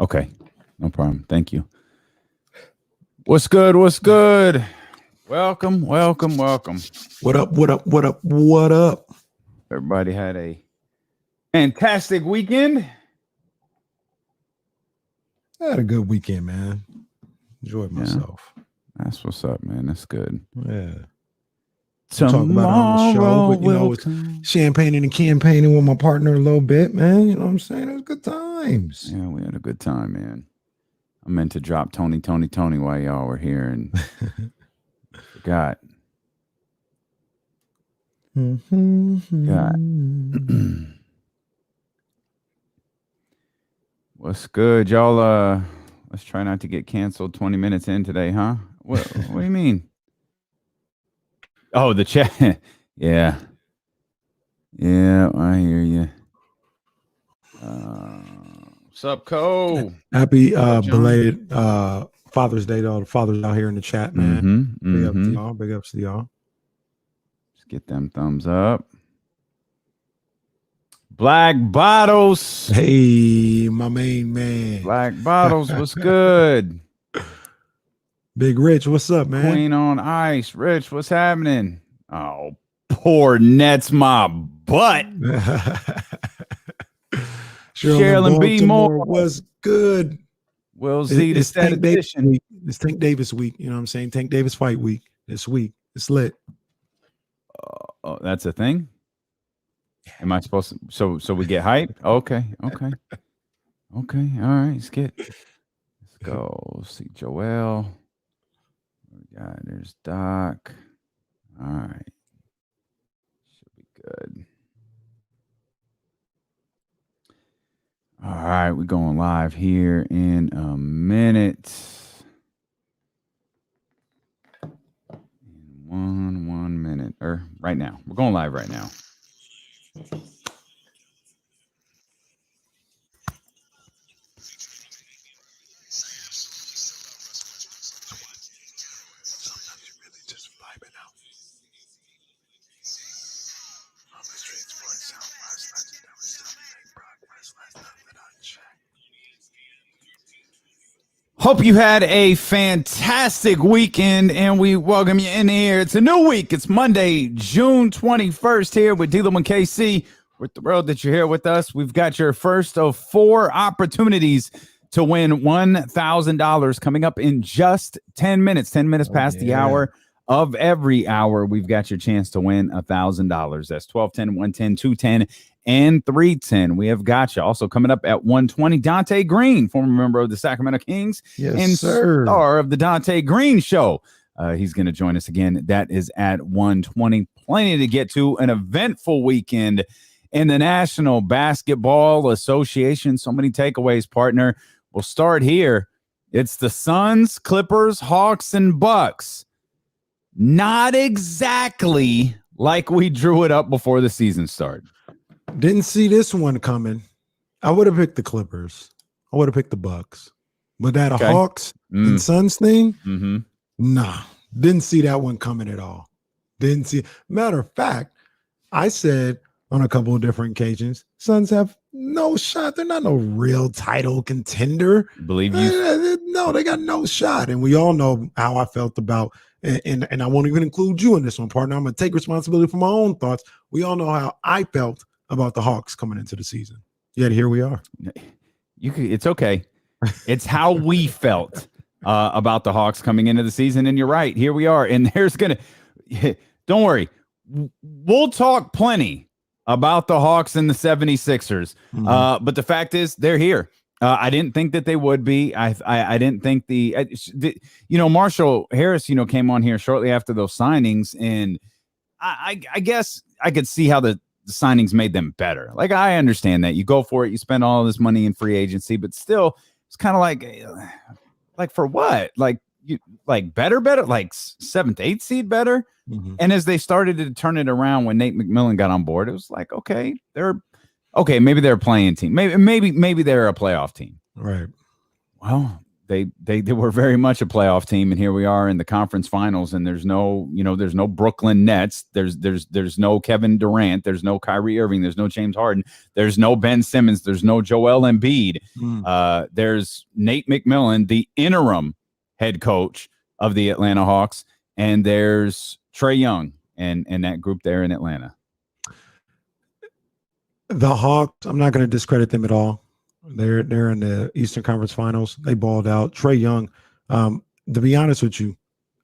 Okay. No problem. Thank you. What's good? What's good? Welcome. What up? Everybody had a fantastic weekend. I had a good weekend, man. Enjoyed myself. That's what's up, man. That's good. Yeah. Tomorrow talk about it on the show, but it's champagning and campaigning with my partner a little bit, man. You know what I'm saying? It was good times. Yeah, we had a good time, man. I meant to drop Tony while y'all were here and forgot. What's good, y'all? Let's try not to get canceled 20 minutes in today, huh? What do you mean? Oh, the chat. Yeah, I hear you. What's up, Cole? Happy belated Father's Day to all the fathers out here in the chat, man. Big up to y'all. Big ups to y'all. Let's get them thumbs up. Black Bottles. Hey, my main man. Black Bottles, what's good? Big Rich, what's up, man? Queen on Ice. Rich, what's happening? Oh, poor Nets, my butt. Sherilyn B. Moore was good. Will Z, the statistician. It's Tank Davis week. You know what I'm saying? Tank Davis fight week this week. It's lit. Oh, that's a thing? Am I supposed to? So we get hype? Okay. All right. Let's go. See Joel. There's Doc. All right. Should be good. All right. We're going live here in a minute. In 1 minute. Or right now. We're going live right now. Hope you had a fantastic weekend, and we welcome you in here. It's a new week. It's Monday, June 21st here with Dealer and KC. We're thrilled that you're here with us. We've got your first of 4 opportunities to win $1,000 coming up in just 10 minutes. 10 minutes past the hour of every hour. We've got your chance to win $1,000. That's 12, 10, 110, 210, and 310. We have got you. Also coming up at 120, Donte Green, former member of the Sacramento Kings star of the Donte Green Show. He's going to join us again. That is at 120. Plenty to get to. An eventful weekend in the National Basketball Association. So many takeaways, partner. We'll start here. It's the Suns, Clippers, Hawks, and Bucks. Not exactly like we drew it up before the season started. Didn't see this one coming. I would have picked the Clippers. I would have picked the Bucks. But that Hawks and Suns thing, nah. Didn't see that one coming at all. Didn't see. Matter of fact, I said on a couple of different occasions, Suns have no shot. They're not no real title contender. Believe you? No, they got no shot. And we all know how I felt about, and I won't even include you in this one, partner. I'm going to take responsibility for my own thoughts. We all know how I felt about the Hawks coming into the season. Yet here we are. It's okay. It's how we felt about the Hawks coming into the season. And you're right. Here we are. And don't worry. We'll talk plenty about the Hawks and the 76ers. But the fact is they're here. I didn't think that they would be. I didn't think Marshall Harris, came on here shortly after those signings. And I guess I could see how the signings made them better. Like, I understand that you go for it, you spend all this money in free agency, but still it's kind of like for what? Like better, like 7th, 8th seed better. And as they started to turn it around when Nate McMillan got on board, it was like, maybe they're a playing team. Maybe they're a playoff team. Right. Well, they were very much a playoff team, and here we are in the conference finals, and there's no Brooklyn Nets, there's no Kevin Durant, there's no Kyrie Irving, there's no James Harden, there's no Ben Simmons, there's no Joel Embiid. There's Nate McMillan, the interim head coach of the Atlanta Hawks, and there's Trae Young and that group there in Atlanta. The Hawks, I'm not going to discredit them at all. They're in the Eastern Conference Finals. They balled out. Trae Young, to be honest with you,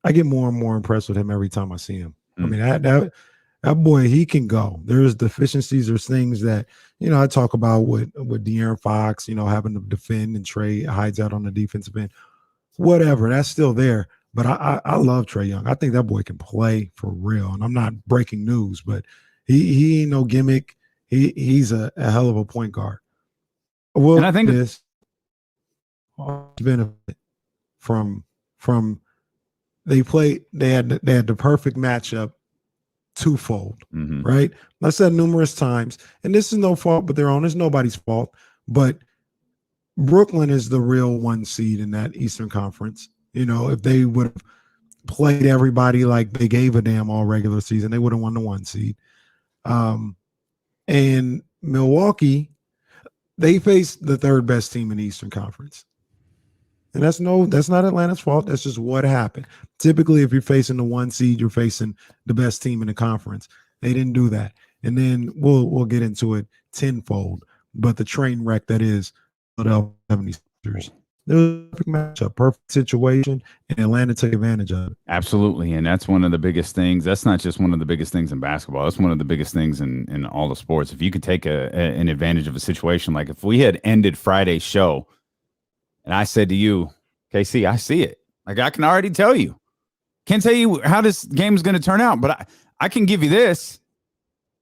I get more and more impressed with him every time I see him. I mean, that boy, he can go. There's deficiencies. There's things that, I talk about with De'Aaron Fox, having to defend, and Trae hides out on the defensive end. Whatever, that's still there. But I love Trae Young. I think that boy can play for real. And I'm not breaking news, but he ain't no gimmick. He's a hell of a point guard. Well, and I think this benefit from they had the perfect matchup twofold, right? I said numerous times, and this is no fault but their own. It's nobody's fault. But Brooklyn is the real 1 seed in that Eastern Conference. If they would have played everybody like they gave a damn all regular season, they would have won the 1 seed. And Milwaukee, they faced the 3rd best team in the Eastern Conference. And that's not Atlanta's fault. That's just what happened. Typically, if you're facing the 1 seed, you're facing the best team in the conference. They didn't do that. And then we'll get into it tenfold. But the train wreck that is Philadelphia 76ers. There was a perfect matchup, perfect situation, and Atlanta took advantage of it. Absolutely, and that's one of the biggest things. That's not just one of the biggest things in basketball. That's one of the biggest things in all the sports. If you could take an advantage of a situation, like if we had ended Friday's show, and I said to you, KC, I see it. Like I can already tell you. Can't tell you how this game is going to turn out, but I can give you this.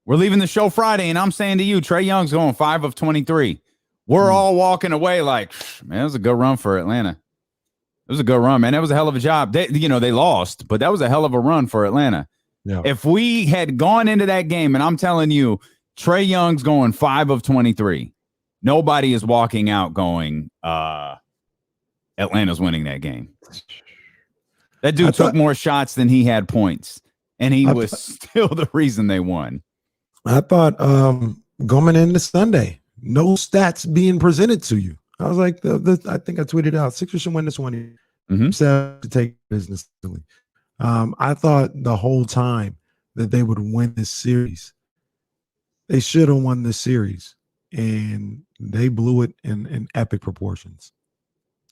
We're leaving the show Friday, and I'm saying to you, Trae Young's going 5 of 23. We're all walking away like, man, it was a good run for Atlanta. It was a good run, man. That was a hell of a job. They lost, but that was a hell of a run for Atlanta. Yeah. If we had gone into that game, and I'm telling you, Trae Young's going 5 of 23. Nobody is walking out going, Atlanta's winning that game. That dude took more shots than he had points, and he was still the reason they won. I thought going into Sunday, no stats being presented to you. I was like, I think I tweeted out, Sixers should win this one. To take business. I thought the whole time that they would win this series. They should have won this series, and they blew it in epic proportions.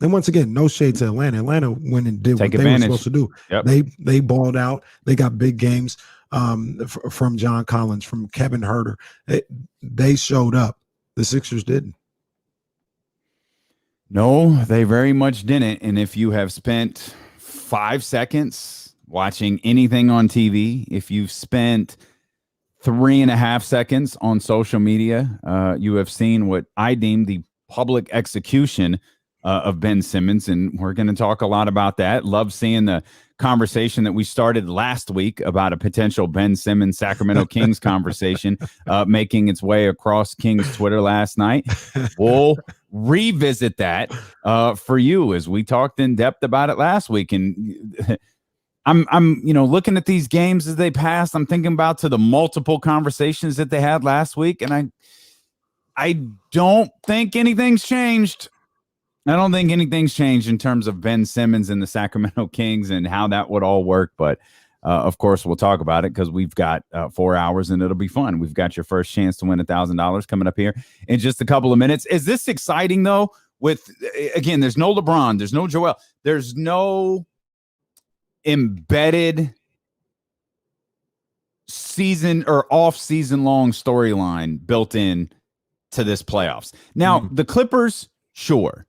And once again, no shade to Atlanta. Atlanta went and did what they were supposed to do. Yep. They balled out. They got big games from John Collins, from Kevin Huerter. They showed up. The Sixers didn't. No, they very much didn't. And if you have spent 5 seconds watching anything on TV, if you've spent 3.5 seconds on social media, you have seen what I deem the public execution of Ben Simmons. And we're going to talk a lot about that. Love seeing the conversation that we started last week about a potential Ben Simmons Sacramento Kings conversation making its way across Kings Twitter last night. We'll revisit that for you as we talked in depth about it last week. And I'm looking at these games as they passed. I'm thinking about the multiple conversations that they had last week, and I don't think anything's changed. I don't think anything's changed in terms of Ben Simmons and the Sacramento Kings and how that would all work. But, of course, we'll talk about it because we've got 4 hours and it'll be fun. We've got your first chance to win $1,000 coming up here in just a couple of minutes. Is this exciting, though? Again, there's no LeBron. There's no Joel. There's no embedded season or off-season long storyline built in to this playoffs. Now, the Clippers, sure.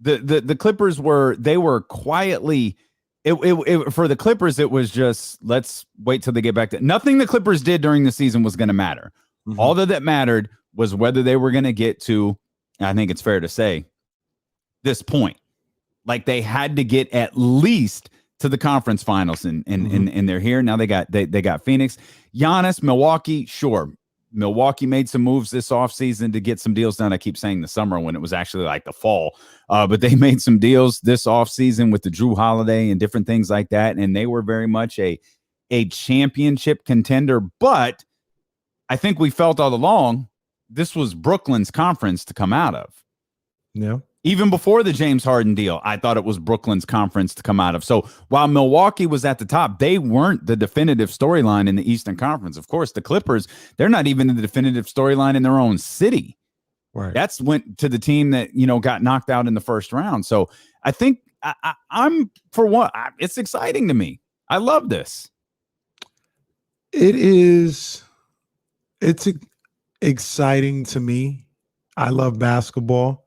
The Clippers were quietly for the Clippers. It was just, let's wait till they get back to nothing. The Clippers did during the season was going to matter. All that mattered was whether they were going to get to, I think it's fair to say, this point. Like they had to get at least to the conference finals, and they're here now. They got Phoenix, Giannis, Milwaukee. Sure, Milwaukee made some moves this offseason to get some deals done. I keep saying the summer when it was actually like the fall. But they made some deals this offseason with the Drew Holiday and different things like that. And they were very much a championship contender. But I think we felt all along this was Brooklyn's conference to come out of. Yeah. Even before the James Harden deal, I thought it was Brooklyn's conference to come out of. So while Milwaukee was at the top, they weren't the definitive storyline in the Eastern Conference. Of course, the Clippers, they're not even the definitive storyline in their own city. Right. That's went to the team that, got knocked out in the first round. So I think I'm for one, it's exciting to me. I love this. It's exciting to me. I love basketball.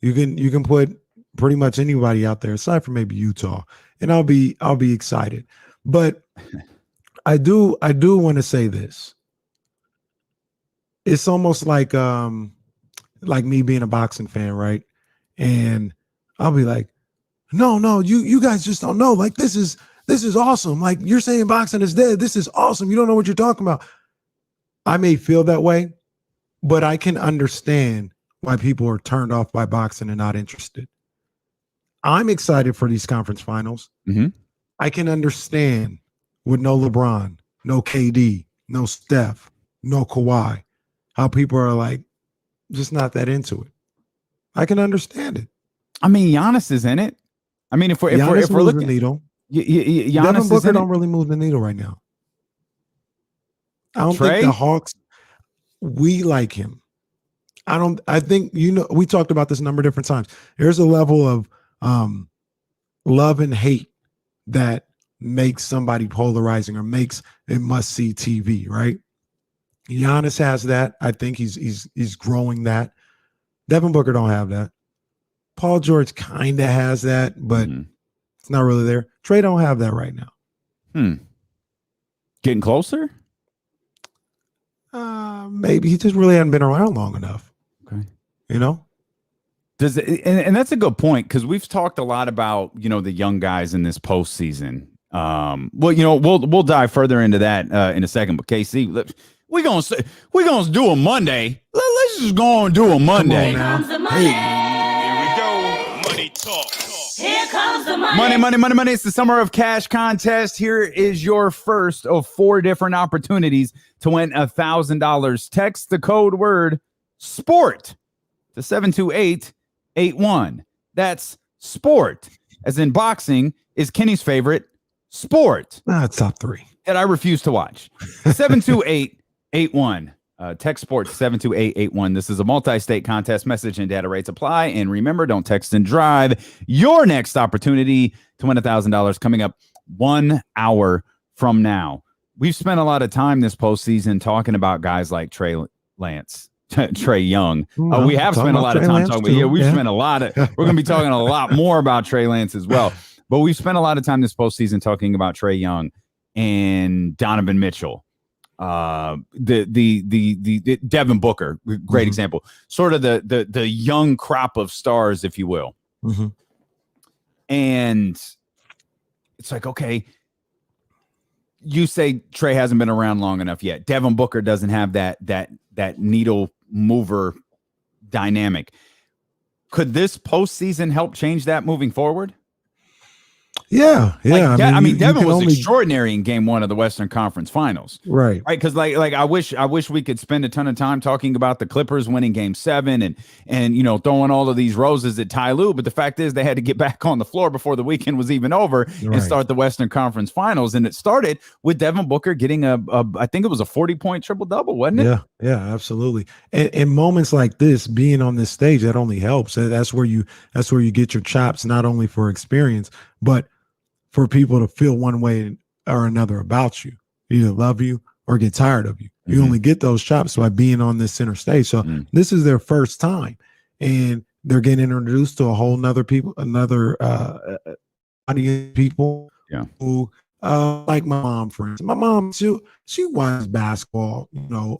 You can put pretty much anybody out there aside from maybe Utah, and I'll be excited. But I do want to say this. It's almost like me being a boxing fan, right? And I'll be like, no, you guys just don't know. Like this is awesome. Like you're saying boxing is dead. This is awesome. You don't know what you're talking about. I may feel that way, but I can understand why people are turned off by boxing and not interested. I'm excited for these conference finals. Mm-hmm. I can understand with no LeBron, no KD, no Steph, no Kawhi, how people are like just not that into it. I can understand it. I mean, Giannis is in it. I mean, if we're looking the needle, Giannis Devin Booker is don't really move the needle right now. I don't Trey? think the Hawks. We like him. I think, we talked about this a number of different times. There's a level of love and hate that makes somebody polarizing or makes it must-see TV, right? Giannis has that. I think he's growing that. Devin Booker don't have that. Paul George kind of has that, but it's not really there. Trey don't have that right now. Getting closer? Maybe he just really hadn't been around long enough. Okay. Does it, and that's a good point because we've talked a lot about the young guys in this postseason. We'll dive further into that in a second. But KC, we're gonna do a Monday. Let's just go and do a Monday. Here comes the money. Here we go. Money talk. Here comes the money. Money. It's the Summer of Cash contest. Here is your first of 4 different opportunities to win $1,000. Text the code word SPORT to 72881. That's sport, as in boxing is Kenny's favorite sport. It's top 3 that I refuse to watch. 72881. Text sport to 72881. This is a multi-state contest. Message and data rates apply. And remember, don't text and drive. Your next opportunity to win $1,000 coming up 1 hour from now. We've spent a lot of time this postseason talking about guys like Trey Young. We have spent a lot of time talking about. We've spent a lot of. We're going to be talking a lot more about Trey Lance as well. But we've spent a lot of time this postseason talking about Trey Young and Donovan Mitchell. The Devin Booker, great example. Sort of the young crop of stars, if you will. And it's like, okay, you say Trey hasn't been around long enough yet. Devin Booker doesn't have that needle mover dynamic. Could this postseason help change that moving forward? Yeah. I mean, Devin was extraordinary in Game 1 of the Western Conference Finals, right? Because like I wish we could spend a ton of time talking about the Clippers winning Game 7 and throwing all of these roses at Ty Lue, but the fact is they had to get back on the floor before the weekend was even over and start the Western Conference Finals, and it started with Devin Booker getting I think it was a 40-point triple-double, wasn't it? Yeah, absolutely. And moments like this, being on this stage, that only helps. That's where you get your chops, not only for experience, but for people to feel one way or another about you, either love you or get tired of you. You only get those chops by being on this center stage. So this is their first time, and they're getting introduced to a whole nother audience people who like my mom, for instance. My mom, she watches basketball,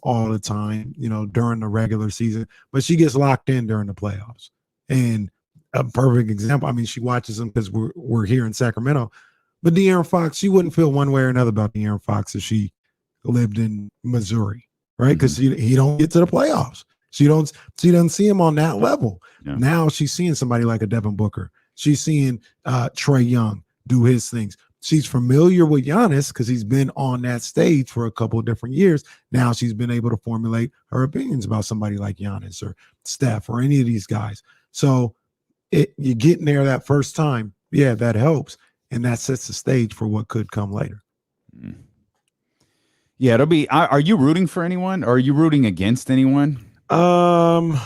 all the time, during the regular season, but she gets locked in during the playoffs. And a perfect example, I mean, she watches them because we're here in Sacramento. But De'Aaron Fox, she wouldn't feel one way or another about De'Aaron Fox if she lived in Missouri. right? Because he don't get to the playoffs. She doesn't see him on that level. Yeah. Now she's seeing somebody like a Devin Booker. She's seeing Trae Young do his things. She's familiar with Giannis because he's been on that stage for a couple of different years. Now she's been able to formulate her opinions about somebody like Giannis or Steph or any of these guys. So you get in there that first time, yeah, that helps. And that sets the stage for what could come later. Yeah, it'll be. Are you rooting for anyone, or are you rooting against anyone? I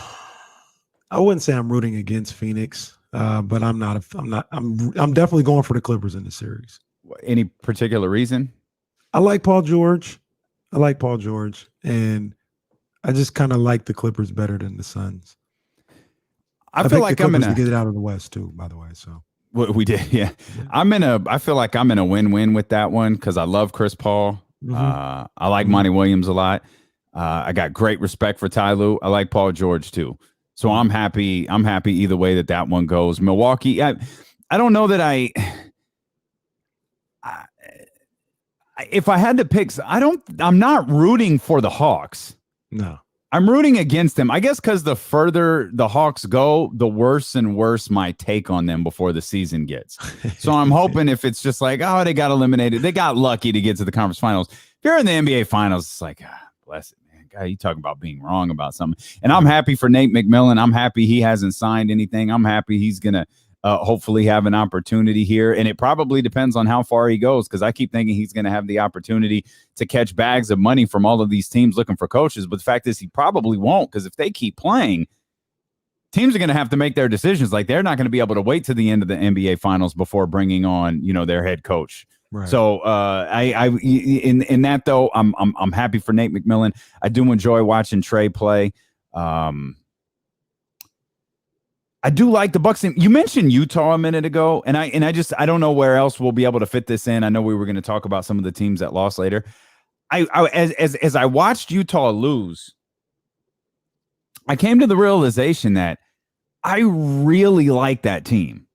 wouldn't say I'm rooting against Phoenix, but I'm definitely going for the Clippers in the series. Any particular reason? I like Paul George, and I just kind of like the Clippers better than the Suns. I feel like I'm to get it out of the West too, by the way. So we did, yeah. I feel like I'm in a win-win with that one because I love Chris Paul. I like Monty Williams a lot. I got great respect for Ty Lue. I like Paul George too. So I'm happy. I'm happy either way that one goes. Milwaukee. I don't know that if I had to pick, I'm not rooting for the Hawks. No. I'm rooting against them. I guess because the further the Hawks go, the worse and worse my take on them before the season gets. So I'm hoping if it's just like, oh, they got eliminated. They got lucky to get to the conference finals. If you're in the NBA finals, it's like, bless it, man. God, you talking about being wrong about something. And I'm happy for Nate McMillan. I'm happy he hasn't signed anything. I'm happy he's going to hopefully have an opportunity here. And it probably depends on how far he goes because I keep thinking he's going to have the opportunity to catch bags of money from all of these teams looking for coaches. But the fact is he probably won't because if they keep playing, teams are going to have to make their decisions. Like they're not going to be able to wait to the end of the NBA finals before bringing on, their head coach. Right. So in that though, I'm happy for Nate McMillan. I do enjoy watching Trae play. I do like the Bucks team. You mentioned Utah a minute ago, and I don't know where else we'll be able to fit this in. I know we were going to talk about some of the teams that lost later. As I watched Utah lose, I came to the realization that I really like that team.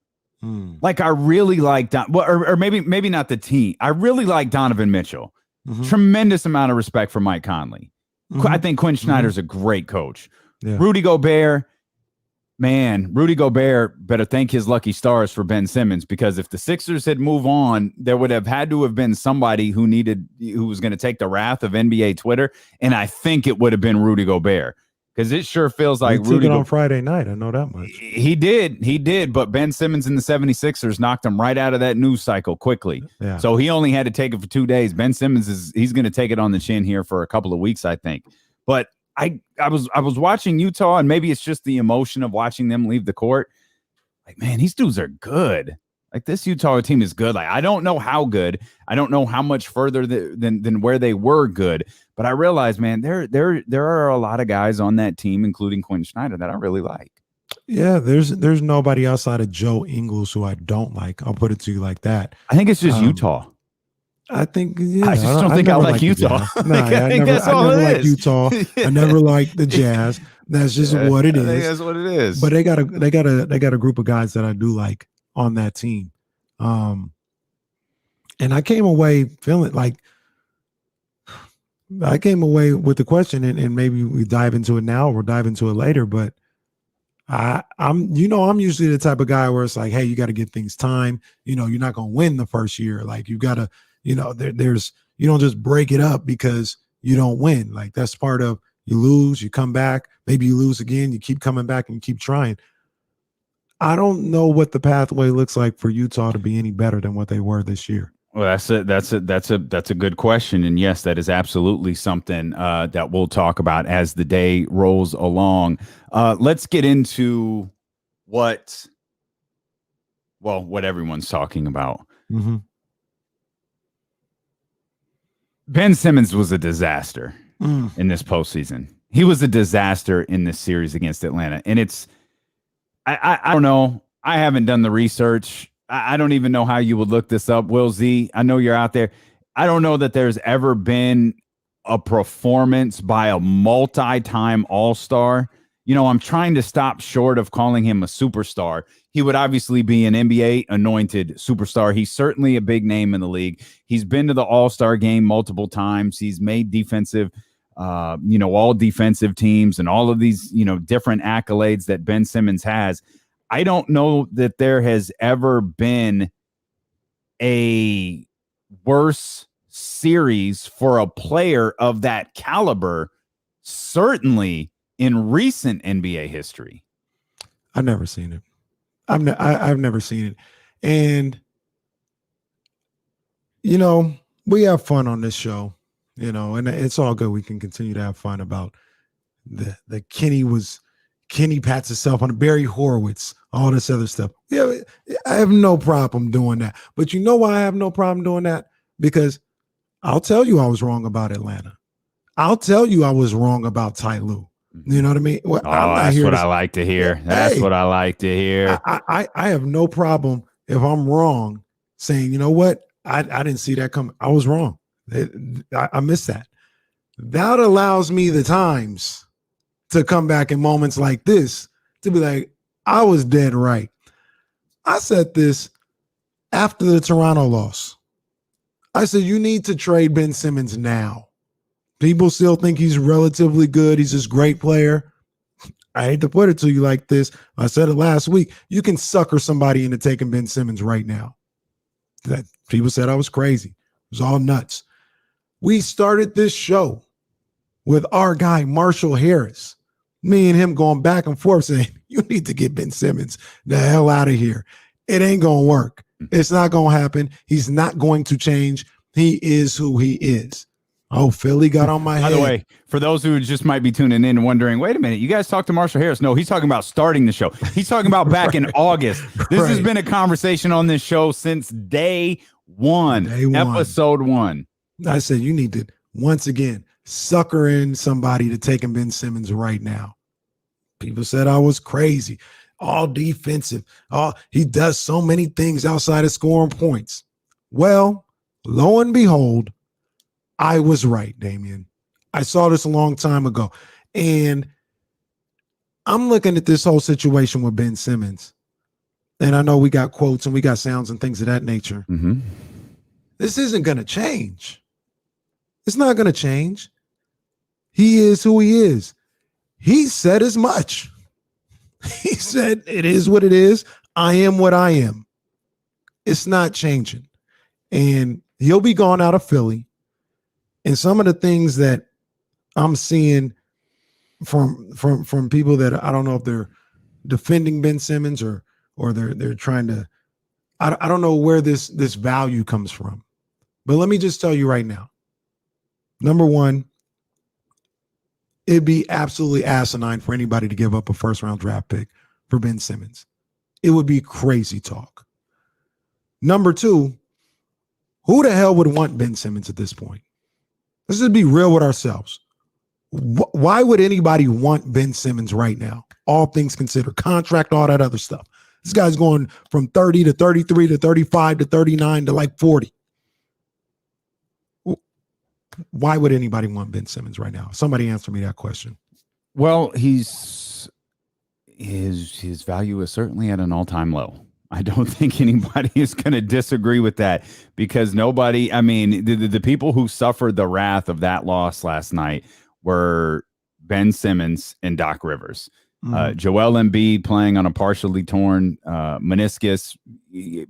Like I really like or maybe not the team. I really like Donovan Mitchell. Tremendous amount of respect for Mike Conley. I think Quinn Snyder's a great coach. Yeah. Rudy Gobert better thank his lucky stars for Ben Simmons because if the Sixers had moved on, there would have had to have been somebody who was going to take the wrath of NBA Twitter, and I think it would have been Rudy Gobert because it sure feels like Rudy took it on Friday night. I know that much. He did, but Ben Simmons and the 76ers knocked him right out of that news cycle quickly. Yeah. So he only had to take it for 2 days. Ben Simmons he's going to take it on the chin here for a couple of weeks, I think. But I was watching Utah, and maybe it's just the emotion of watching them leave the court. Like, man, these dudes are good. Like this Utah team is good. Like I don't know how good. I don't know how much further than where they were good. But I realize, man, there are a lot of guys on that team, including Quinn Snyder, that I really like. Yeah, there's nobody outside of Joe Ingles who I don't like. I'll put it to you like that. I think it's just Utah. I think I just don't think I like Utah. I never liked Utah. I never liked the Jazz. That's just what it is. I think that's what it is. But they got a group of guys that I do like on that team. And I came away feeling like with the question, and maybe we dive into it now or we'll dive into it later, but I'm usually the type of guy where it's like, hey, you got to give things time. You're not going to win the first year. Like you got to, there's you don't just break it up because you don't win. Like that's part of you lose, you come back, maybe you lose again, you keep coming back and you keep trying. I don't know what the pathway looks like for Utah to be any better than what they were this year. Well, that's a good question, and yes, that is absolutely something that we'll talk about as the day rolls along. Let's get into what everyone's talking about. Ben Simmons was a disaster in this postseason. He was a disaster in this series against Atlanta, and I don't know. I haven't done the research. I don't even know how you would look this up. Will Z, I know you're out there. I don't know that there's ever been a performance by a multi-time all-star. I'm trying to stop short of calling him a superstar. He would obviously be an NBA anointed superstar. He's certainly a big name in the league. He's been to the all-star game multiple times. He's made defensive all defensive teams and all of these, different accolades that Ben Simmons has. I don't know that there has ever been a worse series for a player of that caliber, certainly in recent NBA history. I've never seen it. I've never seen it. And, we have fun on this show, and it's all good. We can continue to have fun about the Kenny pats himself on the Barry Horowitz, all this other stuff. Yeah, I have no problem doing that. But you know why I have no problem doing that? Because I'll tell you I was wrong about Atlanta. I'll tell you I was wrong about Ty Lue. You know what I mean? Well, that's what I like to hear. That's what I like to hear. I have no problem if I'm wrong saying, you know what? I didn't see that coming. I was wrong. I missed that. That allows me the times to come back in moments like this to be like, I was dead right. I said this after the Toronto loss. I said, you need to trade Ben Simmons now. People still think he's relatively good. He's this great player. I hate to put it to you like this. I said it last week. You can sucker somebody into taking Ben Simmons right now. That people said I was crazy. It was all nuts. We started this show with our guy, Marshall Harris. Me and him going back and forth saying, you need to get Ben Simmons the hell out of here. It ain't going to work. It's not going to happen. He's not going to change. He is who he is. Oh, Philly got on my head. By the way, for those who just might be tuning in and wondering, wait a minute, you guys talked to Marshall Harris. No, he's talking about starting the show. He's talking about back in August. This has been a conversation on this show since day one, episode 1. I said, you need to, once again, sucker in somebody to take Ben Simmons right now. People said I was crazy. All defensive. He does so many things outside of scoring points. Well, lo and behold, I was right, Damian. I saw this a long time ago. And I'm looking at this whole situation with Ben Simmons. And I know we got quotes and we got sounds and things of that nature. Mm-hmm. This isn't going to change. It's not going to change. He is who he is. He said as much. He said, it is what it is. I am what I am. It's not changing. And he'll be gone out of Philly. And some of the things that I'm seeing from people that I don't know if they're defending Ben Simmons or they're trying to, I don't know where this value comes from. But let me just tell you right now. Number one, it'd be absolutely asinine for anybody to give up a first-round draft pick for Ben Simmons. It would be crazy talk. Number two, who the hell would want Ben Simmons at this point? Let's just be real with ourselves. Why would anybody want Ben Simmons right now? All things considered, contract, all that other stuff. This guy's going from 30 to 33 to 35 to 39 to like 40. Why would anybody want Ben Simmons right now? Somebody answer me that question. Well, his value is certainly at an all-time low. I don't think anybody is going to disagree with that because nobody, I mean, the people who suffered the wrath of that loss last night were Ben Simmons and Doc Rivers. Joel Embiid playing on a partially torn meniscus,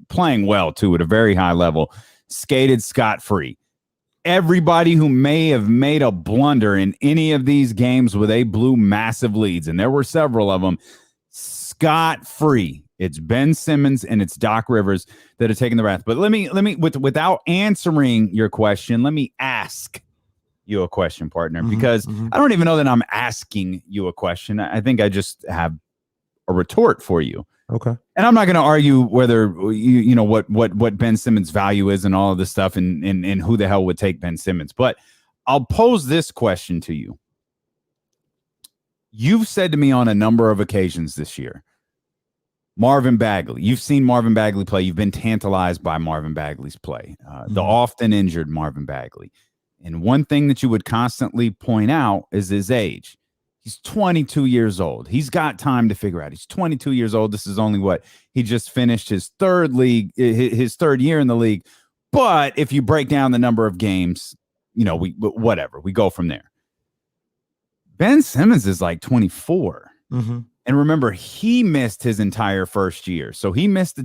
playing well too at a very high level, skated scot-free. Everybody who may have made a blunder in any of these games where they blew massive leads, and there were several of them, scot-free. It's Ben Simmons and it's Doc Rivers that are taking the wrath. But let me without answering your question, let me ask you a question, partner, because I don't even know that I'm asking you a question. I think I just have a retort for you. Okay. And I'm not going to argue whether you know what Ben Simmons' value is and all of this stuff and who the hell would take Ben Simmons. But I'll pose this question to you. You've said to me on a number of occasions this year, Marvin Bagley. You've seen Marvin Bagley play. You've been tantalized by Marvin Bagley's play, the often injured Marvin Bagley. And one thing that you would constantly point out is his age. He's 22 years old. He's got time to figure out. He's 22 years old. This is only he just finished his third year in the league. But if you break down the number of games, we go from there. Ben Simmons is like 24. Mm-hmm. And remember, he missed his entire first year. So he missed the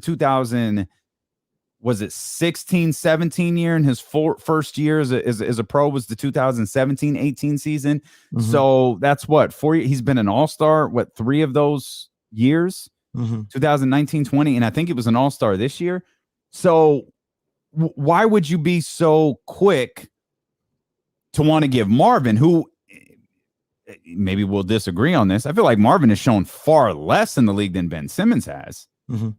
16, 17 year, and his first year as a pro was the 2017-18 season. Mm-hmm. So that's what, 4 years. He's been an all-star, 3 of those years? 2019-20, and I think it was an all-star this year. So why would you be so quick to want to give Marvin, who maybe we'll disagree on this, I feel like Marvin has shown far less in the league than Ben Simmons has. Mm-hmm.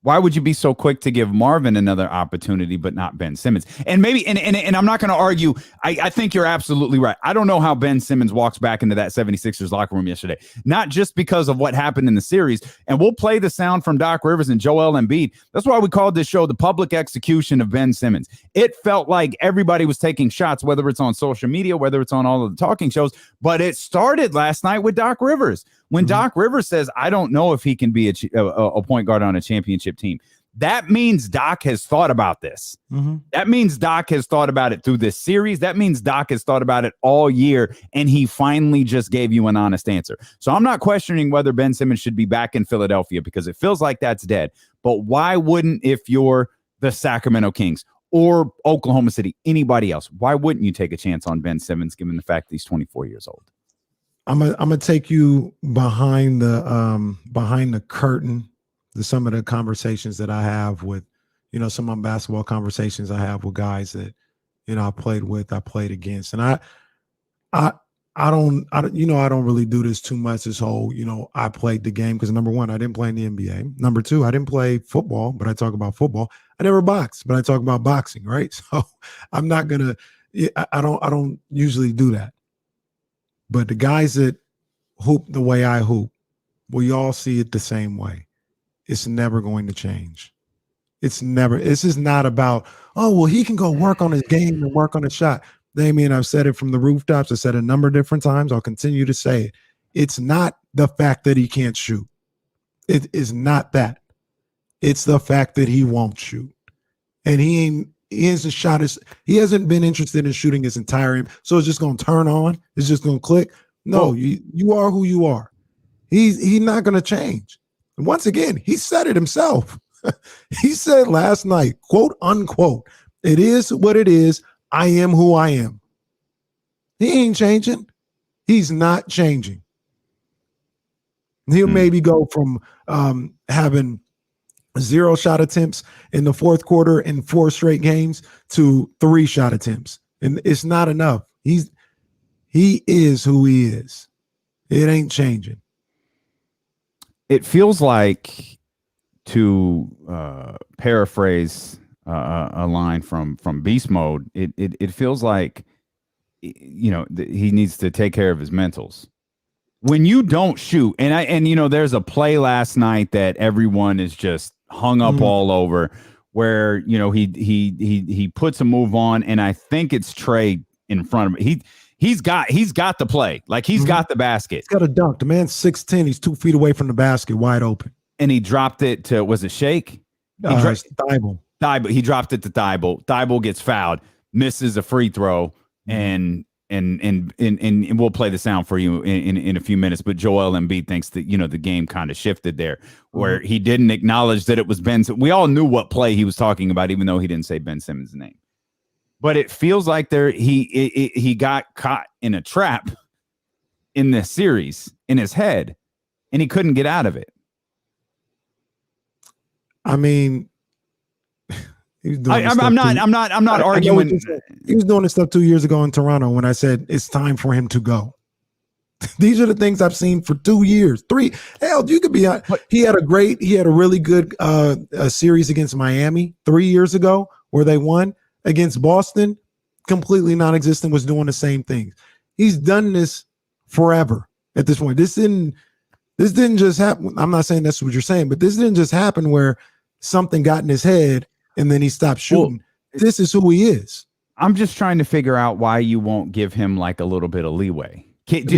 Why would you be so quick to give Marvin another opportunity, but not Ben Simmons? And maybe, and I'm not going to argue. I think you're absolutely right. I don't know how Ben Simmons walks back into that 76ers locker room yesterday, not just because of what happened in the series. And we'll play the sound from Doc Rivers and Joel Embiid. That's why we called this show the public execution of Ben Simmons. It felt like everybody was taking shots, whether it's on social media, whether it's on all of the talking shows. But it started last night with Doc Rivers. When Doc Rivers says, I don't know if he can be a point guard on a championship team, that means Doc has thought about this. Mm-hmm. That means Doc has thought about it through this series. That means Doc has thought about it all year, and he finally just gave you an honest answer. So I'm not questioning whether Ben Simmons should be back in Philadelphia because it feels like that's dead. But why wouldn't, if you're the Sacramento Kings or Oklahoma City, anybody else, why wouldn't you take a chance on Ben Simmons given the fact that he's 24 years old? I'm gonna take you behind the curtain to some of the conversations that I have with, some of my basketball conversations I have with guys that, I played with, I played against, and I don't really do this too much. This whole, I played the game because number one, I didn't play in the NBA. Number two, I didn't play football, but I talk about football. I never boxed, but I talk about boxing, right? So I'm not gonna. I don't usually do that. But the guys that hoop the way I hoop, we all see it the same way. It's never going to change. It's never. This is not about, oh, well, he can go work on his game and work on his shot. Damien, I've said it from the rooftops. I said it a number of different times. I'll continue to say it. It's not the fact that he can't shoot. It is not that. It's the fact that he won't shoot. And he hasn't shot he hasn't been interested in shooting his entire, so it's just going to turn on. It's just going to click. No, you are who you are. He's not going to change. And once again, he said it himself. He said last night, quote unquote, it is what it is. I am who I am. He ain't changing. He's not changing. He'll maybe go from having 0 shot attempts in the fourth quarter in 4 straight games to 3 shot attempts. And it's not enough. He is who he is. It ain't changing. It feels like, to paraphrase a line from Beast Mode, it feels like, he needs to take care of his mentals. When you don't shoot, and there's a play last night that everyone is just hung up all over, where he puts a move on, and I think it's Trey in front of him. He's got the play, like he's got the basket. He's got a dunk. The man's 6'10". He's 2 feet away from the basket, wide open. And he dropped it to, was it Shake? Thibault. He dropped it to Thibault. Thibault gets fouled, misses a free throw, and we'll play the sound for you in a few minutes. But Joel Embiid thinks that, the game kind of shifted there, where he didn't acknowledge that it was Ben. We all knew what play he was talking about, even though he didn't say Ben Simmons' name. But it feels like he got caught in a trap in this series in his head, and he couldn't get out of it. I mean, I'm not arguing. He was doing this stuff 2 years ago in Toronto when I said it's time for him to go. These are the things I've seen for 2 years, 3. Hell, you could be. He had a really good series against Miami 3 years ago where they won. Against Boston, completely non-existent, was doing the same thing. He's done this forever at this point. This didn't just happen. I'm not saying that's what you're saying, but this didn't just happen where something got in his head and then he stopped shooting. Well, this is who he is. I'm just trying to figure out why you won't give him like a little bit of leeway.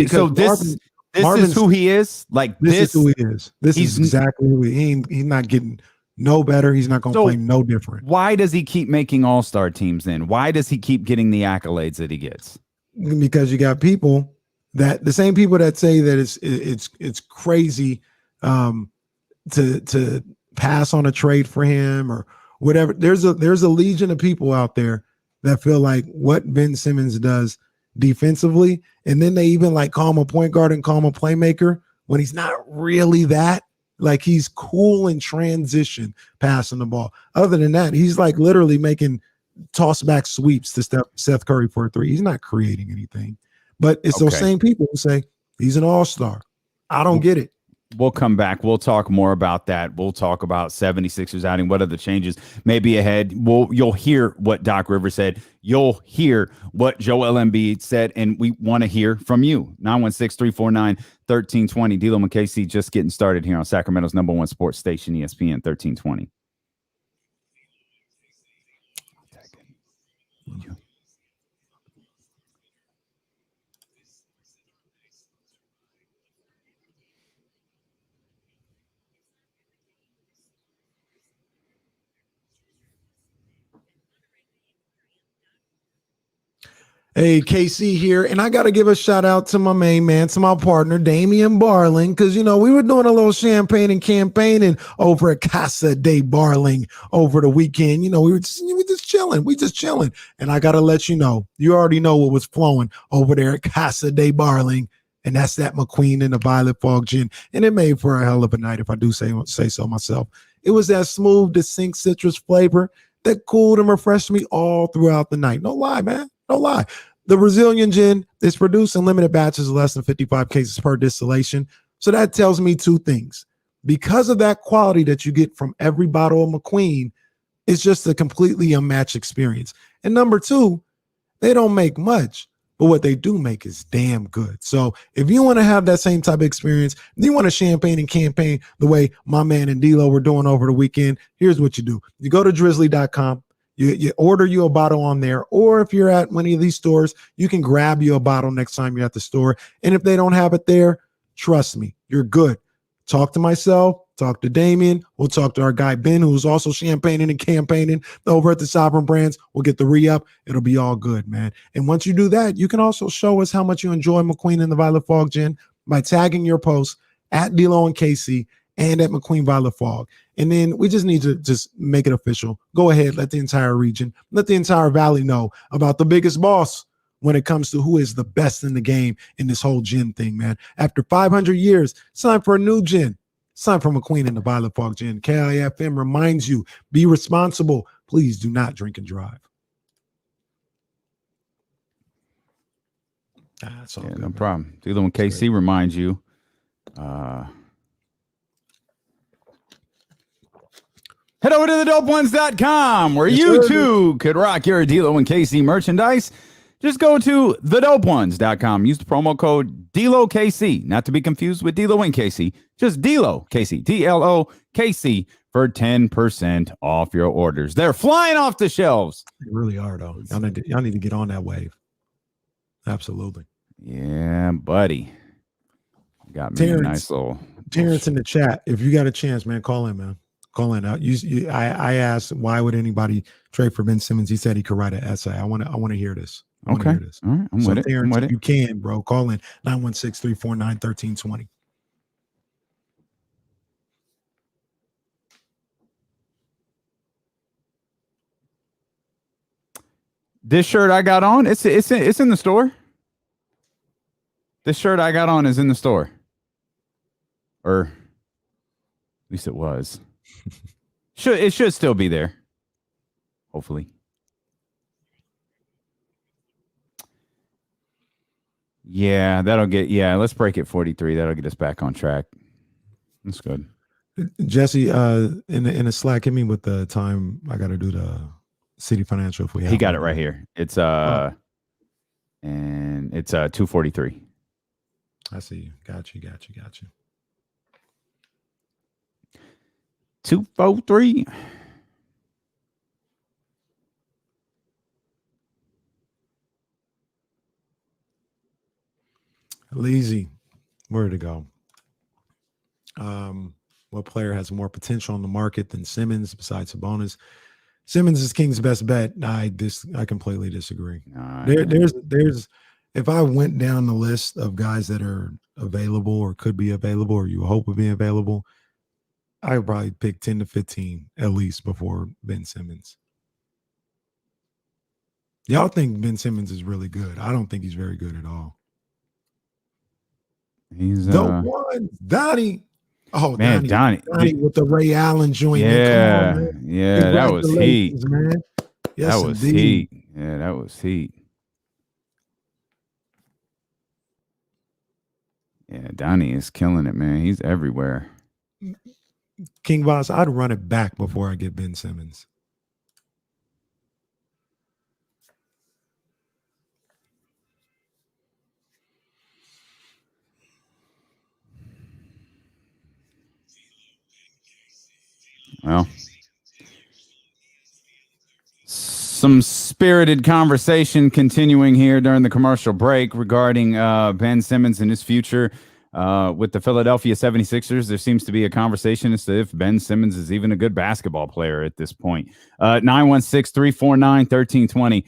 So this is who he is. Like this is who he is. This is exactly who he's not getting no better. He's not going to play no different. Why does he keep making all-star teams then? Why does he keep getting the accolades that he gets? Because you got people that the same people that say that it's crazy to pass on a trade for him or whatever. There's a legion of people out there that feel like what Ben Simmons does defensively, and then they even like call him a point guard and call him a playmaker when he's not really that. Like he's cool in transition passing the ball. Other than that, he's like literally making toss back sweeps to Seth Curry for a three. He's not creating anything. But it's those same people who say he's an all-star. I don't get it. We'll come back. We'll talk more about that. We'll talk about 76ers outing. What are the changes maybe ahead? You'll hear what Doc Rivers said. You'll hear what Joel Embiid said, and we want to hear from you. 916-349-1320. D'Lo and KC just getting started here on Sacramento's #1 sports station, ESPN 1320. Hey, KC here, and I got to give a shout out to my main man, to my partner, Damian Barling, because, we were doing a little champagne and campaigning over at Casa de Barling over the weekend. We were just chilling. We just chilling. And I got to let you know, you already know what was flowing over there at Casa de Barling, and that's that McQueen and the Violet Fog gin. And it made for a hell of a night, if I do say so myself. It was that smooth, distinct citrus flavor that cooled and refreshed me all throughout the night. No lie, man. No lie. The Brazilian gin is produced in limited batches of less than 55 cases per distillation. So that tells me two things. Because of that quality that you get from every bottle of McQueen, it's just a completely unmatched experience. And number two, they don't make much, but what they do make is damn good. So if you want to have that same type of experience, you want to champagne and campaign the way my man and D'Lo were doing over the weekend, here's what you do. You go to drizzly.com. You order you a bottle on there, or if you're at one of these stores, you can grab you a bottle next time you're at the store. And if they don't have it there, trust me, you're good. Talk to myself, talk to Damien. We'll talk to our guy, Ben, who's also champagning and campaigning over at the Sovereign Brands. We'll get the re-up. It'll be all good, man. And once you do that, you can also show us how much you enjoy McQueen and the Violet Fog gin by tagging your post at D'Lo and KC and at McQueen Violet Fog. And then we just need to just make it official. Go ahead, let the entire region, let the entire valley know about the biggest boss when it comes to who is the best in the game in this whole gin thing, man. After 500 years, it's time for a new gin. It's time for McQueen and the Violet Fog gin. KIFM reminds you, be responsible. Please do not drink and drive. That's all good, no man. problem. D'Lo and KC reminds you, head over to thedopeones.com where you too could rock your D'Lo and KC merchandise. Just go to thedopeones.com. Use the promo code DLOKC, not to be confused with D'Lo and KC. Just D'Lo KC, DLOKC for 10% off your orders. They're flying off the shelves. They really are, though. Y'all need to get on that wave. Absolutely. Yeah, buddy. Got me a nice little. Terrence in the chat. If you got a chance, man, call in, man. Call in. I asked why would anybody trade for Ben Simmons. He said he could write an essay. I want to hear this. Okay. All right. I'm with it. Terrence, you can, bro. Call in 916-349-1320. This shirt I got on, it's in the store. This shirt I got on is in the store. Or at least it was. It should still be there. Hopefully. Yeah, let's break it 43. That'll get us back on track. That's good. Jesse, in the Slack, hit me with the time I got to do the City Financial if we have. He got it right here. It's and it's 2:43. I see you. Got you. 2:43. Lazy, where to go? What player has more potential on the market than Simmons besides Sabonis? Simmons is King's best bet. I completely disagree. There's if I went down the list of guys that are available or could be available or you hope would be available, I would probably pick 10 to 15 at least before Ben Simmons. Y'all think Ben Simmons is really good. I don't think he's very good at all. He's the one, Donnie. Oh, man, Donnie with the Ray Allen joint. Yeah, on, yeah, that was heat, man. Yes, that was indeed. heat. Yeah, that was heat. Yeah, Donnie is killing it, man. He's everywhere. King Voss, I'd run it back before I get Ben Simmons. Well, some spirited conversation continuing here during the commercial break regarding Ben Simmons and his future with the Philadelphia 76ers. There seems to be a conversation as to if Ben Simmons is even a good basketball player at this point. 916-349-1320.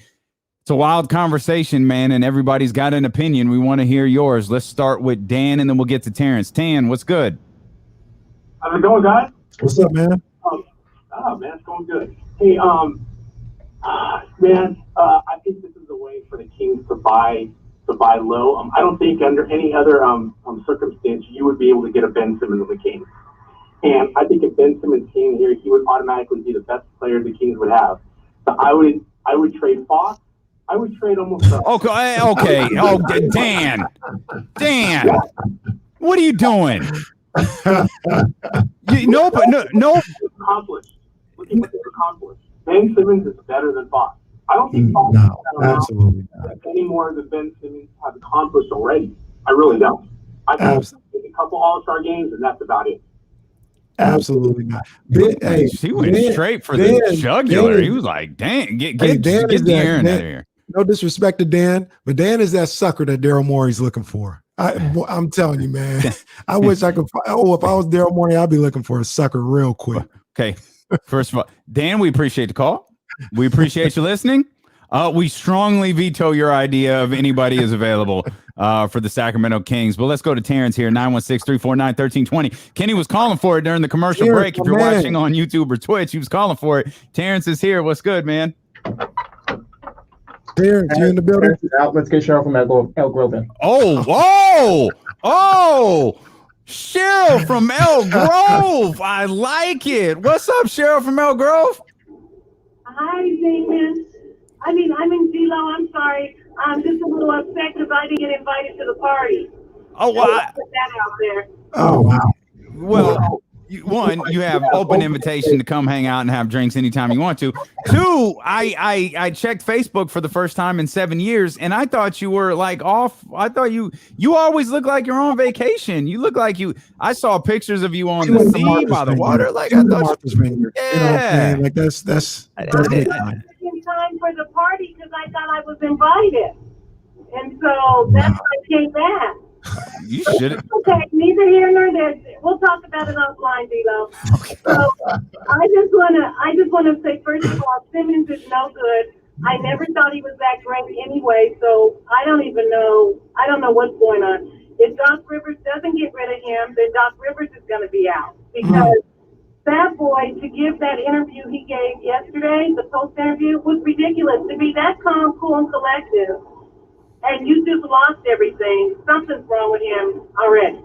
It's a wild conversation, man, and everybody's got an opinion. We want to hear yours. Let's start with Dan, and then we'll get to Terrence. Tan, what's good? How's it going, guys? What's up, man? Man, it's going good. Hey, I think this is a way for the Kings to buy low. I don't think under any other circumstance you would be able to get a Ben Simmons of the Kings. And I think if Ben Simmons came here, he would automatically be the best player the Kings would have. So I would trade Fox. I would trade almost. Okay. Oh, Dan, what are you doing? No. Accomplished. Look at what they've accomplished. Ben Simmons is better than Fox. I don't think Fox absolutely not. Any more than Ben Simmons has accomplished already. I really don't. I think a couple All-Star games, and that's about it. Absolutely not. Hey, he went straight for the jugular. He was like, "Dang, get the air in here." No disrespect to Dan, but Dan is that sucker that Daryl Morey's looking for. I'm telling you, man. I wish I could. If I was Daryl Morey, I'd be looking for a sucker real quick. Okay. First of all, Dan, we appreciate the call. We appreciate you listening. We strongly veto your idea of anybody is available for the Sacramento Kings. But let's go to Terrence here, 916-349-1320. Kenny was calling for it during the commercial break. If you're watching on YouTube or Twitch, he was calling for it. Terrence is here. What's good, man? Terrence, you in the building? Let's get Cheryl from Elk Grove. Oh, Cheryl from Elk Grove. I like it. What's up, Cheryl from Elk Grove? Hi, Damon. I'm in D-Lo. I'm sorry. I'm just a little upset because I didn't get invited to the party. Oh, wow. Put that out there. Oh, wow. Well, you have open invitation to come hang out and have drinks anytime you want to. Two, I checked Facebook for the first time in 7 years, and I thought you were like off. I thought you always look like you're on vacation. You look like I saw pictures of you on the sea by the water. Like I thought Martha's Vineyard. Yeah. You know what I'm saying? Like that's in time for the party because I thought I was invited. And so that's why I came back. You should. Okay, neither here nor there. We'll talk about it offline, D-Lo. Okay. So I just wanna say first of all, Simmons is no good. I never thought he was that great anyway, so I don't know what's going on. If Doc Rivers doesn't get rid of him, then Doc Rivers is gonna be out. Because that boy, to give that interview he gave yesterday, the post interview, was ridiculous. To be that calm, cool, and collective. And you just lost everything. Something's wrong with him already.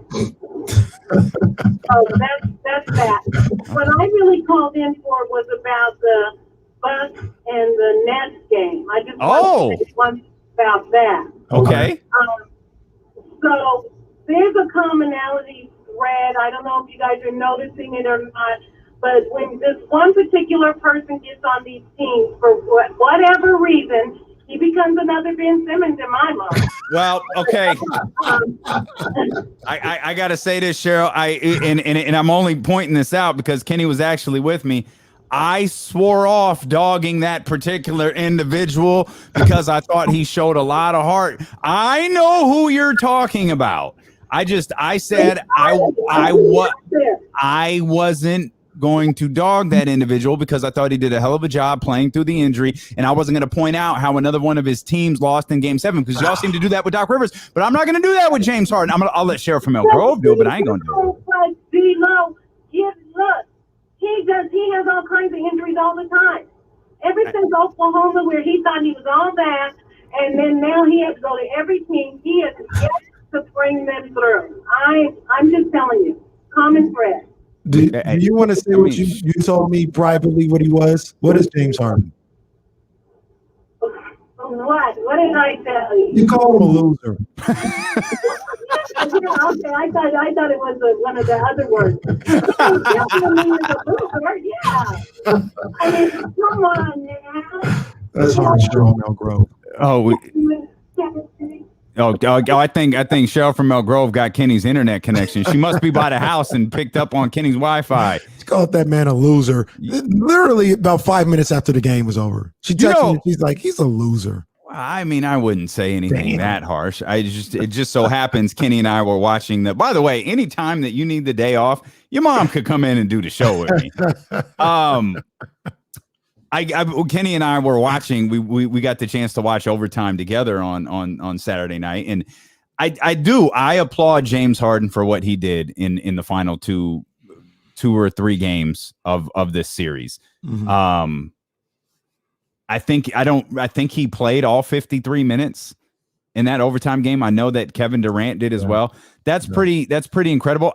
So that's that. What I really called in for was about the Bucks and the Nets game. I just wanted to say once about that. Okay. So there's a commonality thread. I don't know if you guys are noticing it or not, but when this one particular person gets on these teams for whatever reason, he becomes another Ben Simmons in my mind. Well, okay. I gotta say this, Cheryl. And I'm only pointing this out because Kenny was actually with me. I swore off dogging that particular individual because I thought he showed a lot of heart. I know who you're talking about. I said I wasn't going to dog that individual because I thought he did a hell of a job playing through the injury, and I wasn't going to point out how another one of his teams lost in Game 7 because y'all seem to do that with Doc Rivers, but I'm not going to do that with James Harden. I'll let Sheriff from Elk Grove do it, but I ain't going to do it. Look, he has all kinds of injuries all the time. Ever since Oklahoma, where he thought he was all that, and then now he has to go to every team, he has yet to bring them through. I'm just telling you, common thread. Do you want to say what you told me privately what he was? What is James Harden? What? What did I tell you? You called him a loser. Yeah, okay. I thought it was one of the other words. Yeah. I mean, come on now. That's harsh, Jerome Elk Grove. I think Cheryl from Elk Grove got Kenny's internet connection. She must be by the house and picked up on Kenny's Wi-Fi. She called that man a loser. Literally about 5 minutes after the game was over. She texted me, she's like, he's a loser. I mean, I wouldn't say anything that harsh. It just so happens Kenny and I were watching the. By the way, anytime that you need the day off, your mom could come in and do the show with me. Kenny and I were watching. We got the chance to watch overtime together on Saturday night, and I applaud James Harden for what he did in the final two or three games of this series. Mm-hmm. I think he played all 53 minutes in that overtime game. I know that Kevin Durant did as well. That's pretty incredible.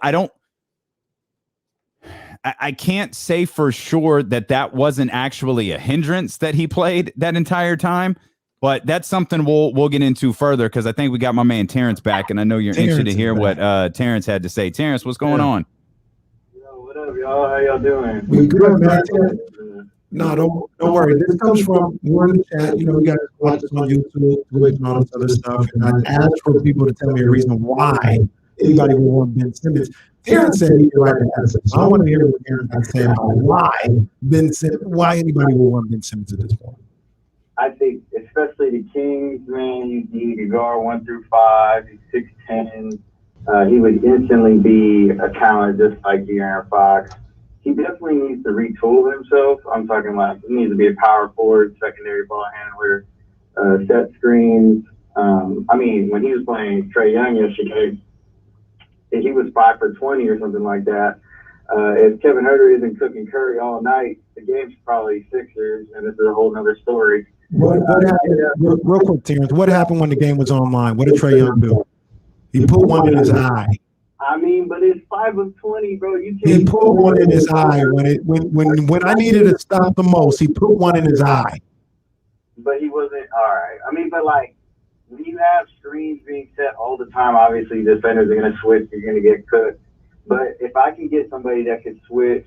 I can't say for sure that wasn't actually a hindrance that he played that entire time, but that's something we'll get into further because I think we got my man Terrence back, and I know you're interested to hear what Terrence had to say. Terrence, what's going on? Yo, what up, y'all? How y'all doing? We good, man. No, don't worry. This comes from we're in the chat. You know, we got to watch this on YouTube, Twitch, and all this other stuff. And I asked for people to tell me a reason why anybody would want Ben Simmons. Terrence said he could write an answer. So I want to hear what Terrence has to say about why anybody would want Ben Simmons at this point. I think, especially the Kings, man, you need to guard 1 through 5. He's 6'10". He would instantly be a talent just like De'Aaron Fox. He definitely needs to retool himself. I'm talking like he needs to be a power forward, secondary ball handler, set screens. I mean, when he was playing Trae Young yesterday, he was 5 for 20 or something like that. If Kevin Huerter isn't cooking curry all night, the game's probably Sixers, and this is a whole other story. What happened, real quick, Terrence, what happened when the game was online? What did Trae Young do? He put one in his eye. I mean, but it's 5 of 20, bro. He put one in his eye when I needed to stop the most. He put one in his eye. But he wasn't all right. I mean, but like when you have screens being set all the time, obviously defenders are going to switch. You're going to get cooked. But if I can get somebody that could switch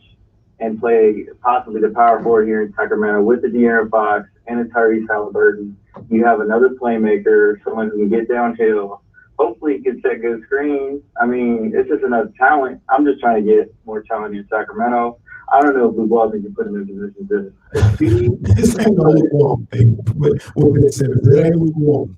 and play possibly the power forward here in Sacramento with the De'Aaron Fox and the Tyrese Halliburton, you have another playmaker, someone who can get downhill. Hopefully he can set good screens. I mean, it's just enough talent. I'm just trying to get more talent in Sacramento. I don't know if Blue Balls can put him in position to succeed. This ain't what we want, baby. It ain't what we want.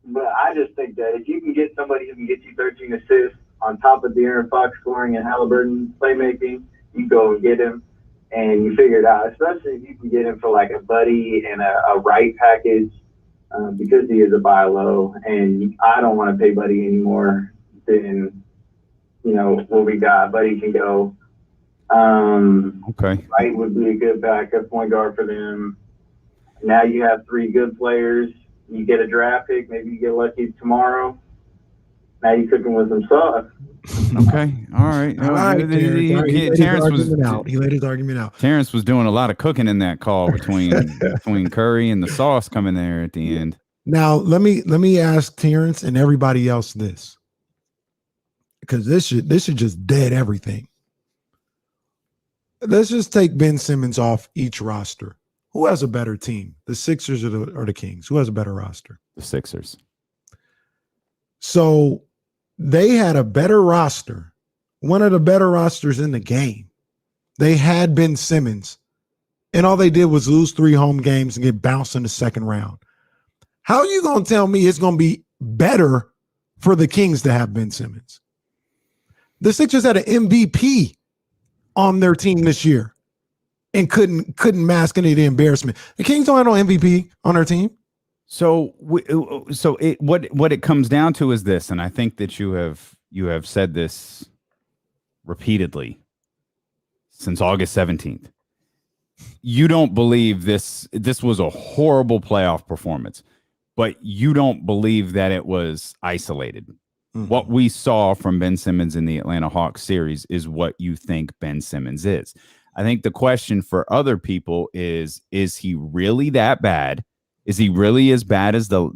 But I just think that if you can get somebody who can get you 13 assists on top of De'Aaron Fox scoring and Halliburton playmaking, you go and get him and you figure it out, especially if you can get him for like a Buddy and a right package. Because he is a buy low, and I don't want to pay Buddy anymore than, what we got. Buddy can go. Okay. Wright would be a good backup point guard for them. Now you have 3 good players. You get a draft pick. Maybe you get lucky tomorrow. Now you're cooking with some sauce. Okay. All right. All right. He laid his argument out. Terrence was doing a lot of cooking in that call between Curry and the sauce coming there at the end. Now let me ask Terrence and everybody else this, because this should just dead everything. Let's just take Ben Simmons off each roster. Who has a better team, the Sixers or the Kings? Who has a better roster? The Sixers. So they had a better roster, one of the better rosters in the game. They had Ben Simmons, and all they did was lose 3 home games and get bounced in the second round. How are you going to tell me it's going to be better for the Kings to have Ben Simmons? The Sixers had an MVP on their team this year and couldn't mask any of the embarrassment. The Kings don't have no MVP on their team. So what it comes down to is this, and I think that you have said this repeatedly since August 17th. You don't believe this was a horrible playoff performance, but you don't believe that it was isolated. Mm-hmm. What we saw from Ben Simmons in the Atlanta Hawks series is what you think Ben Simmons is. I think the question for other people is he really that bad? Is he really as bad as the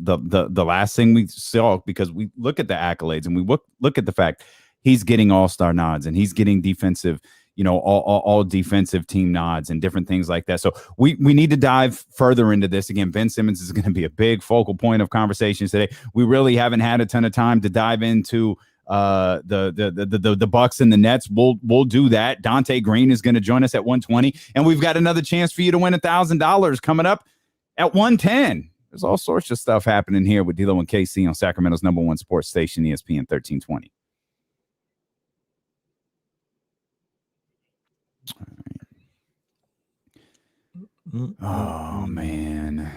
last thing we saw? Because we look at the accolades and we look at the fact he's getting all-star nods and he's getting defensive, all defensive team nods and different things like that. So we need to dive further into this. Again, Ben Simmons is going to be a big focal point of conversations today. We really haven't had a ton of time to dive into the Bucks and the Nets. We'll do that. Donte Green is going to join us at 120, and we've got another chance for you to win $1,000 coming up at 110. There's all sorts of stuff happening here with D-Lo and KC on Sacramento's #1 sports station, ESPN 1320. Oh man,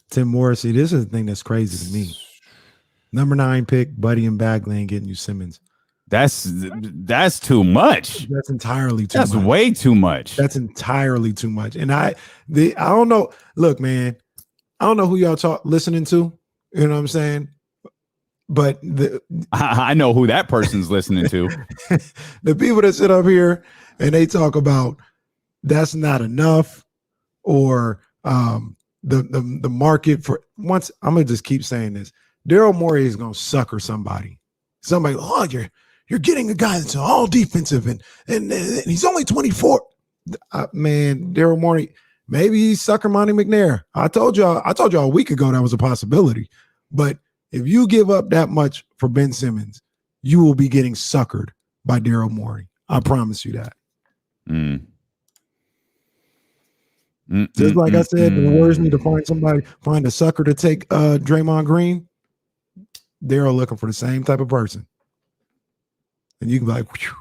Tim Morrissey, this is the thing that's crazy to me. Number 9 pick, Buddy and Bagley ain't getting you Simmons. That's too much. That's entirely too much. That's way too much. That's entirely too much. And I don't know. Look, man, I don't know who y'all listening to. You know what I'm saying? But I know who that person's listening to. The people that sit up here and they talk about that's not enough, or the market for once. I'm gonna just keep saying this. Daryl Morey is gonna sucker somebody. Oh, you're getting a guy that's all defensive and he's only 24. Man, Daryl Morey, maybe he's sucker Monty McNair. I told y'all a week ago that was a possibility. But if you give up that much for Ben Simmons, you will be getting suckered by Daryl Morey. I promise you that. Just like I said, the Warriors need to find a sucker to take Draymond Green. They're looking for the same type of person. And you can be like, whew.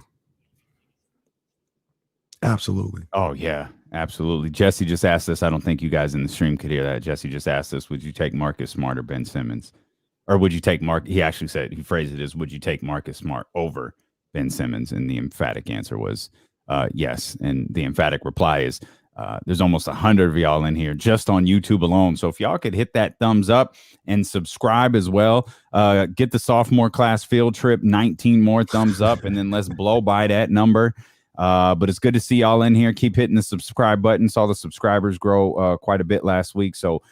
Absolutely. Oh, yeah, absolutely. Jesse just asked us. I don't think you guys in the stream could hear that. Jesse just asked us, would you take Marcus Smart or Ben Simmons? Or would you take he actually said, he phrased it as, would you take Marcus Smart over Ben Simmons? And the emphatic answer was yes. And the emphatic reply is, there's almost 100 of y'all in here just on YouTube alone. So if y'all could hit that thumbs up and subscribe as well, get the sophomore class field trip, 19 more thumbs up, and then let's blow by that number. But it's good to see y'all in here. Keep hitting the subscribe button. Saw the subscribers grow quite a bit last week. So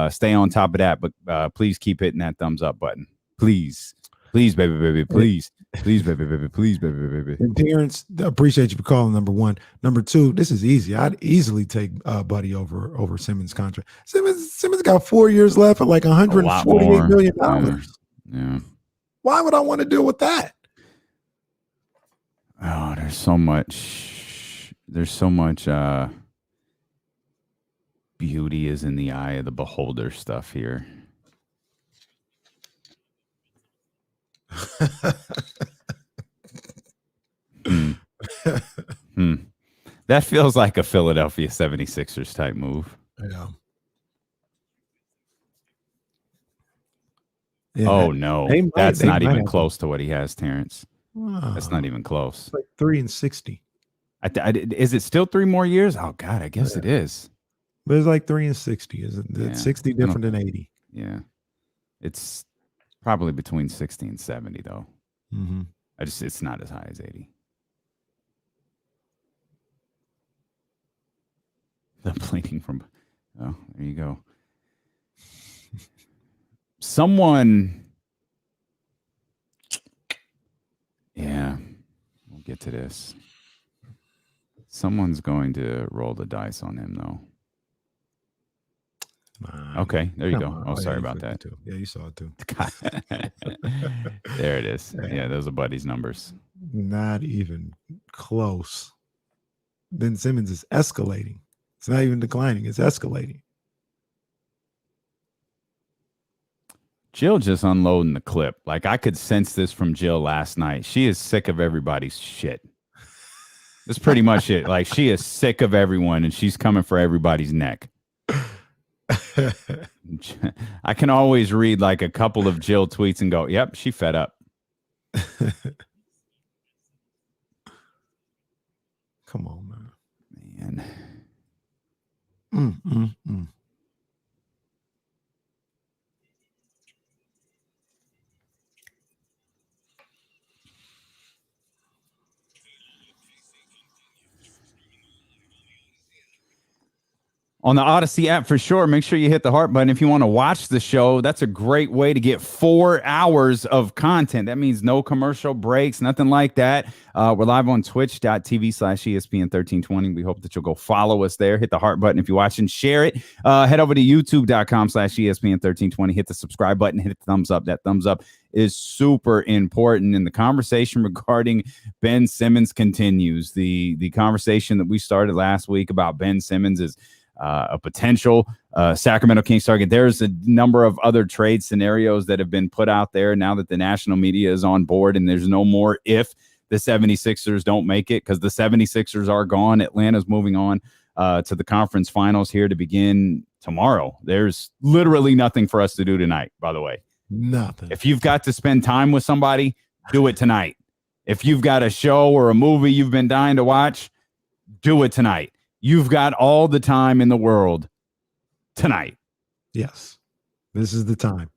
stay on top of that. But please keep hitting that thumbs up button. Please, baby, please. Please, baby, please, baby. And Terrence, I appreciate you for calling number 1. Number 2, this is easy. I'd easily take Buddy over Simmons' contract. Simmons got 4 years left at like $148 million. Yeah. Why would I want to deal with that? Oh, there's so much. Beauty is in the eye of the beholder stuff here. That feels like a Philadelphia 76ers type move. Yeah. Oh no, that's not even close to what he has, Terrence. Wow. That's not even close. It's like 3 and 60. Is it still 3 more years? Oh God, I guess it is. But it's like 3 and 60. Isn't it? 60 different than 80? Yeah, it's probably between 60 and 70 though. Mm-hmm. It's not as high as 80. The bleeding from. Oh, there you go. Someone. Yeah, we'll get to this. Someone's going to roll the dice on him, though. Okay, there you go. Oh, sorry about that. Too. Yeah, you saw it too. There it is. Yeah, those are Buddy's numbers. Not even close. Ben Simmons is escalating. It's not even declining. It's escalating. Jill just unloading the clip. Like, I could sense this from Jill last night. She is sick of everybody's shit. That's pretty much it. Like, she is sick of everyone, and she's coming for everybody's neck. I can always read like a couple of Jill tweets and go, yep, she fed up. Come on, man. On the Odyssey app for sure. Make sure you hit the heart button if you want to watch the show. That's a great way to get 4 hours of content. That means no commercial breaks, nothing like that. We're live on twitch.tv/ESPN1320. We hope that you'll go follow us there. Hit the heart button if you're watching. Share it. Head over to youtube.com/ESPN1320. Hit the subscribe button. Hit the thumbs up. That thumbs up is super important. And the conversation regarding Ben Simmons continues. The conversation that we started last week about Ben Simmons is a potential Sacramento Kings target. There's a number of other trade scenarios that have been put out there now that the national media is on board, and there's no more if the 76ers don't make it, because the 76ers are gone. Atlanta's moving on to the conference finals here to begin tomorrow. There's literally nothing for us to do tonight, by the way. Nothing. If you've got to spend time with somebody, do it tonight. If you've got a show or a movie you've been dying to watch, do it tonight. You've got all the time in the world tonight. Yes, this is the time.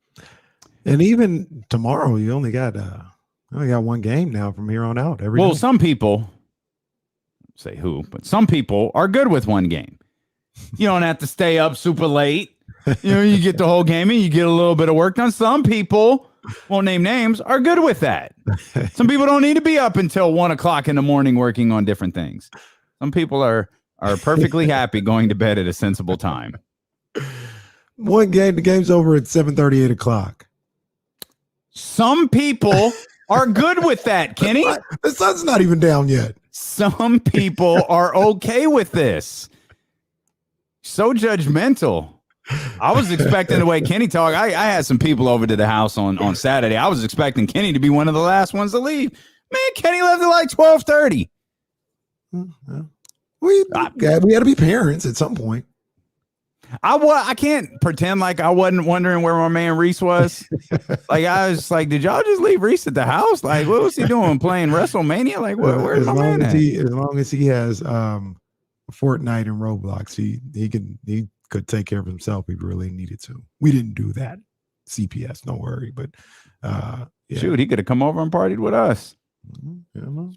And even tomorrow, you only got one game now from here on out. Well, night. Some people, say who, but some people are good with one game. You don't have to stay up super late. You get the whole game and you get a little bit of work done. Some people, won't name names, are good with that. Some people don't need to be up until 1 o'clock in the morning working on different things. Some people are perfectly happy going to bed at a sensible time. One game, the game's over at 7:30, 8 o'clock. Some people are good with that, Kenny. The sun's not even down yet. Some people are okay with this. So judgmental. I was expecting the way Kenny talked. I had some people over to the house on Saturday. I was expecting Kenny to be one of the last ones to leave. Man, Kenny left at like 12:30. We had to be parents at some point. I can't pretend like I wasn't wondering where my man Reese was. Like, I was like, did y'all just leave Reese at the house? Like, what was he doing, playing WrestleMania? Like, where's my man at? As long as he has Fortnite and Roblox, he could take care of himself if he really needed to. We didn't do that. CPS, don't worry. But yeah. Shoot, he could have come over and partied with us.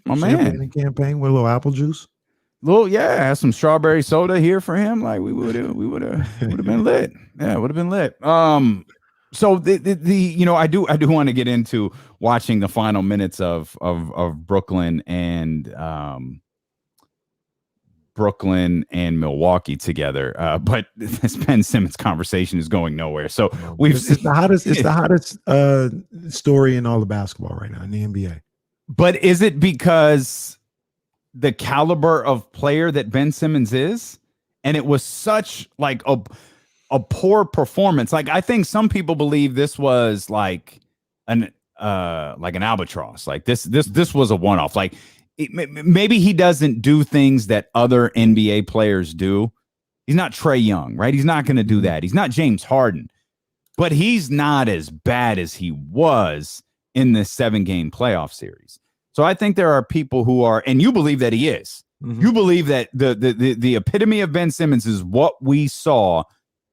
My man. Campaign with a little apple juice. Have some strawberry soda here for him. Like, we would have been lit. Yeah, would have been lit. So I do want to get into watching the final minutes of Brooklyn and Milwaukee together. But this Ben Simmons conversation is going nowhere. So it's the hottest story in all of basketball right now in the NBA. But is it because the caliber of player that Ben Simmons is, and it was such like a poor performance? Like, I think some people believe this was like an albatross. Like this was a one-off. Like, maybe he doesn't do things that other NBA players do. He's not Trae Young, right? He's not going to do that. He's not James Harden, but he's not as bad as he was in this 7-game playoff series. So I think there are people who are, and you believe that he is. Mm-hmm. You believe that the epitome of Ben Simmons is what we saw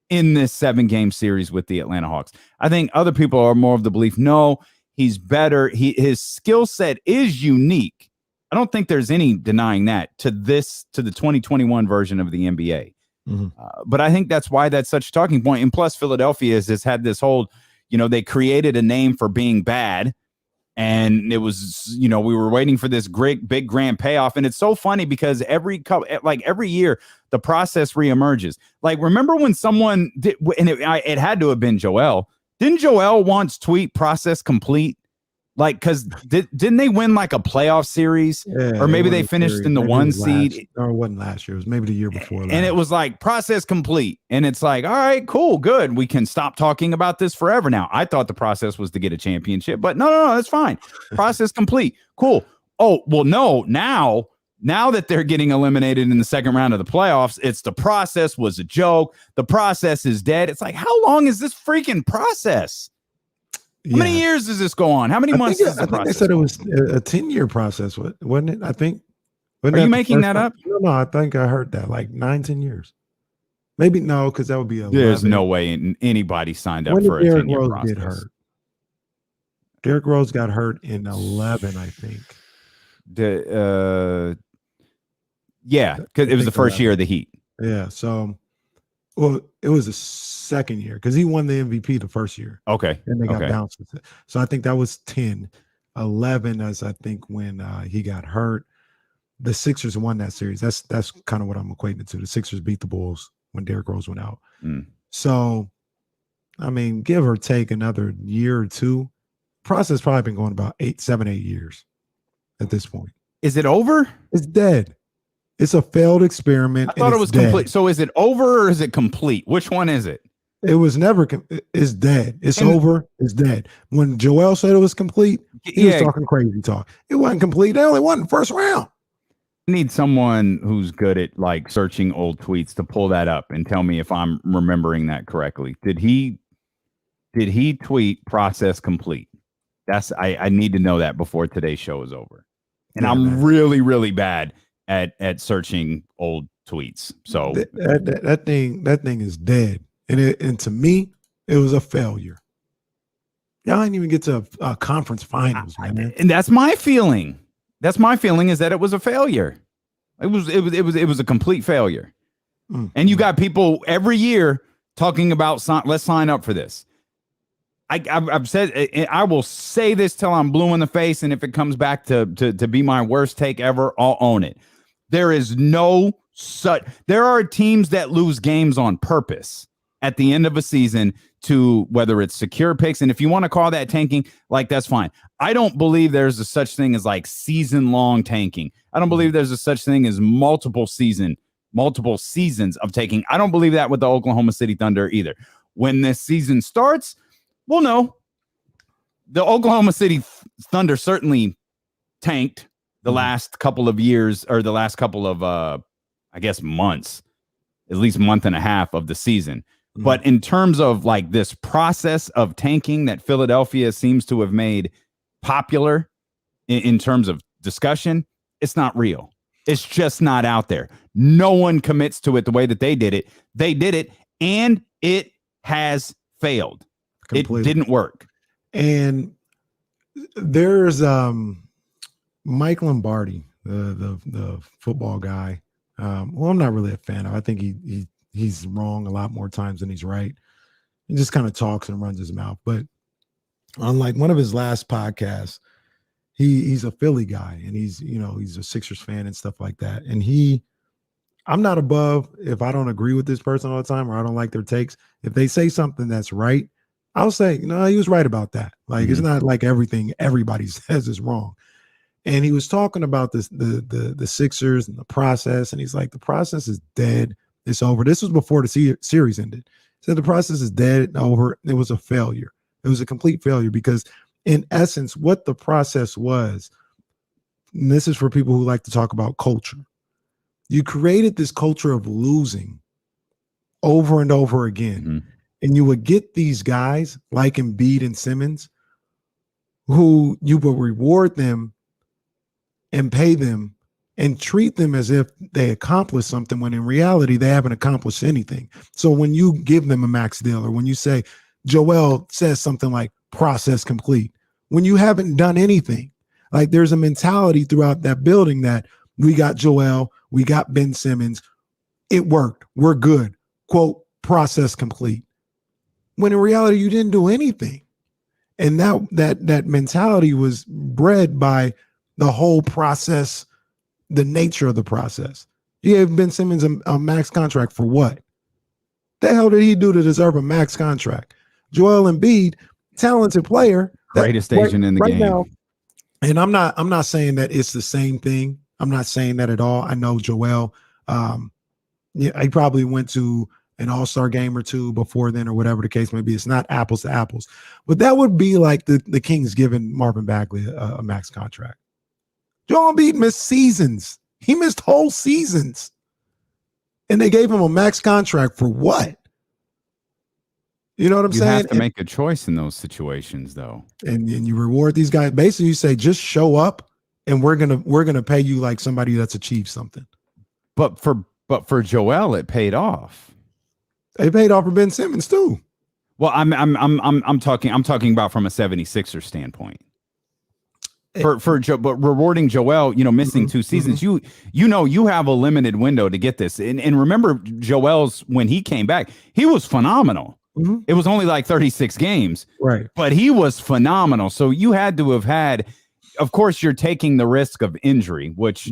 in this 7-game series with the Atlanta Hawks. I think other people are more of the belief, no, he's better. His skill set is unique. I don't think there's any denying that to the 2021 version of the NBA. Mm-hmm. But I think that's why that's such a talking point. And plus, Philadelphia has had this whole, they created a name for being bad. And it was, we were waiting for this great, big, grand payoff. And it's so funny because every year, the process reemerges. Like, remember when someone did, and it had to have been Joel. Didn't Joel once tweet process complete? Like, because didn't they win like a playoff series? Yeah, or maybe they finished in the maybe 1 seed. Or it wasn't last year. It was maybe the year before. And it was like process complete. And it's like, all right, cool, good. We can stop talking about this forever now. I thought the process was to get a championship, but no, that's fine. Process complete. Cool. Oh, well, no, now that they're getting eliminated in the second round of the playoffs, it's the process was a joke. The process is dead. It's like, how long is this freaking process? How many years does this go on? How many months does the process? They said it was a 10-year process, wasn't it? I think. Are you making that up? No, I think I heard that, like 9-10 years. Maybe no, because that would be 11. There's no way anybody signed up for a 10-year process. Get hurt? Derrick Rose got hurt in 11, I think. Yeah, because it was the first year of the Heat. Yeah, so well, it was the second year because he won the MVP the first year. Okay, and they got bounced. So I think that was 10. 11 as I think when he got hurt. The Sixers won that series. That's kind of what I'm equating it to. The Sixers beat the Bulls when Derrick Rose went out. So, I mean, give or take another year or two. Process probably been going about 7, 8 years at this point. Is it over? It's dead. It's a failed experiment. I thought it was complete. So is it over or is it complete? Which one is it? It was never. It's dead. It's over. It's dead. When Joel said it was complete, he was talking crazy talk. It wasn't complete. They only won the first round. I need someone who's good at like searching old tweets to pull that up and tell me if I'm remembering that correctly. Did he tweet process complete? I need to know that before today's show is over. And I'm really, really bad at searching old tweets. So that thing is dead. And to me, it was a failure. Y'all didn't even get to conference finals, man. And that's my feeling. That's my feeling is that it was a failure. It was a complete failure. And you got people every year talking about let's sign up for this. I've said I will say this till I'm blue in the face, and if it comes back to be my worst take ever, I'll own it. There is no such. There are teams that lose games on purpose at the end of a season to whether it's secure picks. And if you want to call that tanking, like that's fine. I don't believe there's a such thing as like season long tanking. I don't believe there's a such thing as multiple seasons of tanking. I don't believe that with the Oklahoma City Thunder either. When this season starts, well, no, the Oklahoma City Thunder certainly tanked the last couple of years or the last couple of, I guess, months, at least month and a half of the season. But in terms of like this process of tanking that Philadelphia seems to have made popular in terms of discussion, it's not real. It's just not out there. No one commits to it the way that they did it. They did it, and it has failed. Completely. It didn't work. And there's Mike Lombardi, the football guy. Well, I'm not really a fan of. I think he's wrong a lot more times than he's right. He just kind of talks and runs his mouth. But on like one of his last podcasts, he's a Philly guy, and he's a Sixers fan and stuff like that. And I'm not above if I don't agree with this person all the time or I don't like their takes. If they say something that's right, I'll say, he was right about that. Like, it's not like everything everybody says is wrong. And he was talking about this, the Sixers and the process. And he's like, the process is dead. It's over. This was before the series ended. He said the process is dead and over. It was a failure. It was a complete failure because in essence, what the process was, and this is for people who like to talk about culture, you created this culture of losing over and over again. And you would get these guys like Embiid and Simmons who you will reward them and pay them and treat them as if they accomplished something when in reality they haven't accomplished anything. So when you give them a max deal or when you say, Joel says something like process complete, when you haven't done anything, like there's a mentality throughout that building that we got Joel, we got Ben Simmons, it worked, we're good, quote, process complete. When in reality, you didn't do anything. And that mentality was bred by the whole process, the nature of the process. You gave Ben Simmons a max contract for what? The hell did he do to deserve a max contract? Joel Embiid, talented player, Greatest agent in the game. Now, and I'm not saying that it's the same thing. I'm not saying that at all. I know Joel, he probably went to an all-star game or two before then or whatever the case may be. It's not apples to apples. But that would be like the Kings giving Marvin Bagley a max contract. Joel Embiid missed seasons. He missed whole seasons. And they gave him a max contract for what? You know what I'm saying? You have to make a choice in those situations, though. And you reward these guys. Basically, you say, just show up and we're gonna pay you like somebody that's achieved something. But for Joel, it paid off. They paid off for Ben Simmons too. Well, I'm talking about from a 76er standpoint. But rewarding Joel, missing 2 seasons, you have a limited window to get this. And remember, Joel's, when he came back, he was phenomenal. Mm-hmm. It was only like 36 games, right? But he was phenomenal. So you had to have had, of course, you're taking the risk of injury, which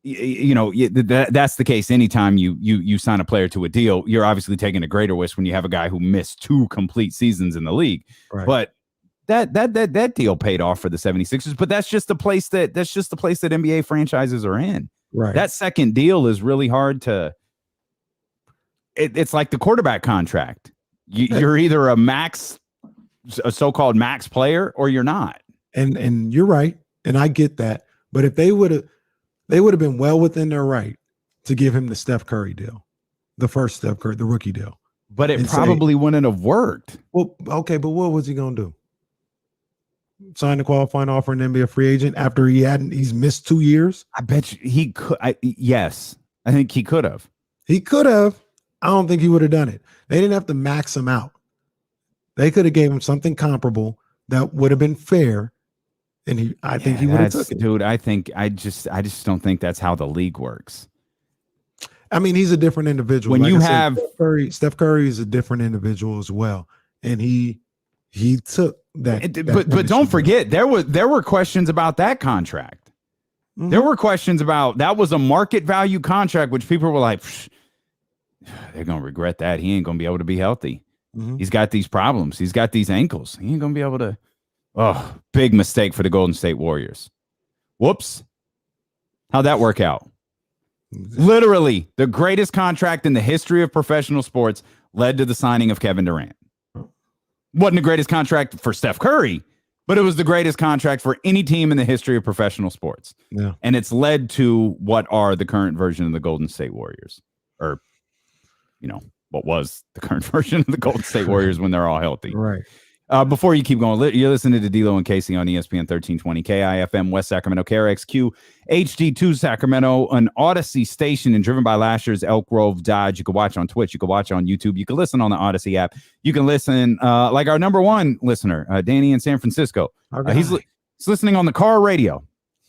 that's the case. Anytime you sign a player to a deal, you're obviously taking a greater risk when you have a guy who missed 2 complete seasons in the league. Right. But that deal paid off for the 76ers, but that's just the place that NBA franchises are in. Right. That second deal is really hard to. It's like the quarterback contract. You're either a so-called max player, or you're not. And you're right, and I get that. But if they would have been well within their right to give him the Steph Curry deal, the first Steph Curry, the rookie deal. But it probably wouldn't have worked. Well, okay, but what was he gonna do? Sign the qualifying offer and then be a free agent after he's missed 2 years? I bet you he could. Yes, I think he could have. He could have. I don't think he would have done it. They didn't have to max him out. They could have gave him something comparable that would have been fair, and I think he would have took it. Dude, I just don't think that's how the league works. I mean, he's a different individual. When you have Steph Curry is a different individual as well, and he took that. But don't forget, there were questions about that contract. Mm-hmm. There were questions about that was a market value contract, which people were like, they're gonna regret that. He ain't gonna be able to be healthy. Mm-hmm. He's got these problems. He's got these ankles. He ain't gonna be able to. Oh, big mistake for the Golden State Warriors. Whoops. How'd that work out? Literally, the greatest contract in the history of professional sports led to the signing of Kevin Durant. Wasn't the greatest contract for Steph Curry, but it was the greatest contract for any team in the history of professional sports. Yeah. And it's led to what are the current version of the Golden State Warriors, or, what was the current version of the Golden State Warriors when they're all healthy. Right. Before you keep going, you're listening to D'Lo and Casey on ESPN 1320 KIFM West Sacramento, KRXQ HD2 Sacramento, an Odyssey station and driven by Lashers, Elk Grove, Dodge. You can watch on Twitch. You can watch on YouTube. You can listen on the Odyssey app. You can listen like our number one listener, Danny in San Francisco. He's listening on the car radio.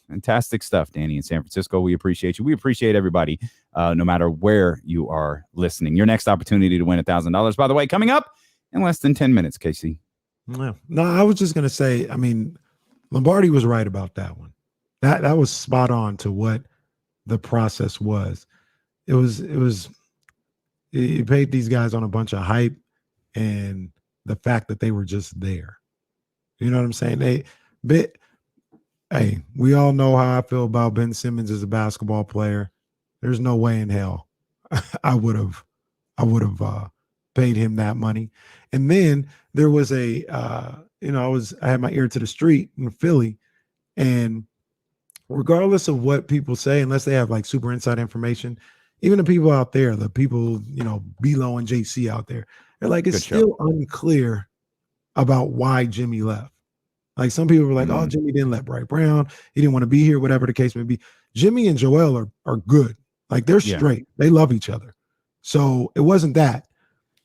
Fantastic stuff, Danny in San Francisco. We appreciate you. We appreciate everybody, no matter where you are listening. Your next opportunity to win $1,000, by the way, coming up in less than 10 minutes, Casey. No, I was just going to say, I mean, Lombardi was right about that one. That was spot on to what the process was. He paid these guys on a bunch of hype and the fact that they were just there. You know what I'm saying? Hey, we all know how I feel about Ben Simmons as a basketball player. There's no way in hell I would have paid him that money. And then there was I had my ear to the street in Philly, and regardless of what people say, unless they have like super inside information, even the people out there, the people, B-Lo and JC out there, they're like, it's still unclear about why Jimmy left. Like some people were like, oh, Jimmy didn't let Bright Brown. He didn't want to be here, whatever the case may be. Jimmy and Joel are good. Like they're straight. They love each other. So it wasn't that.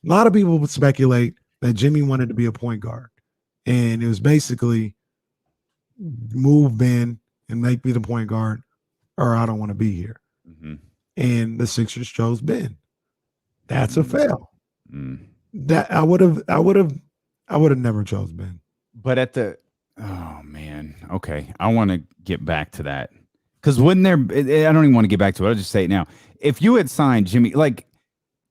A lot of people would speculate that Jimmy wanted to be a point guard. And it was basically move Ben and make me the point guard, or I don't want to be here. Mm-hmm. And the Sixers chose Ben. That's a fail. That I would have never chose Ben. But oh man, okay. I want to get back to that. Because I don't even want to get back to it. I'll just say it now. If you had signed Jimmy, like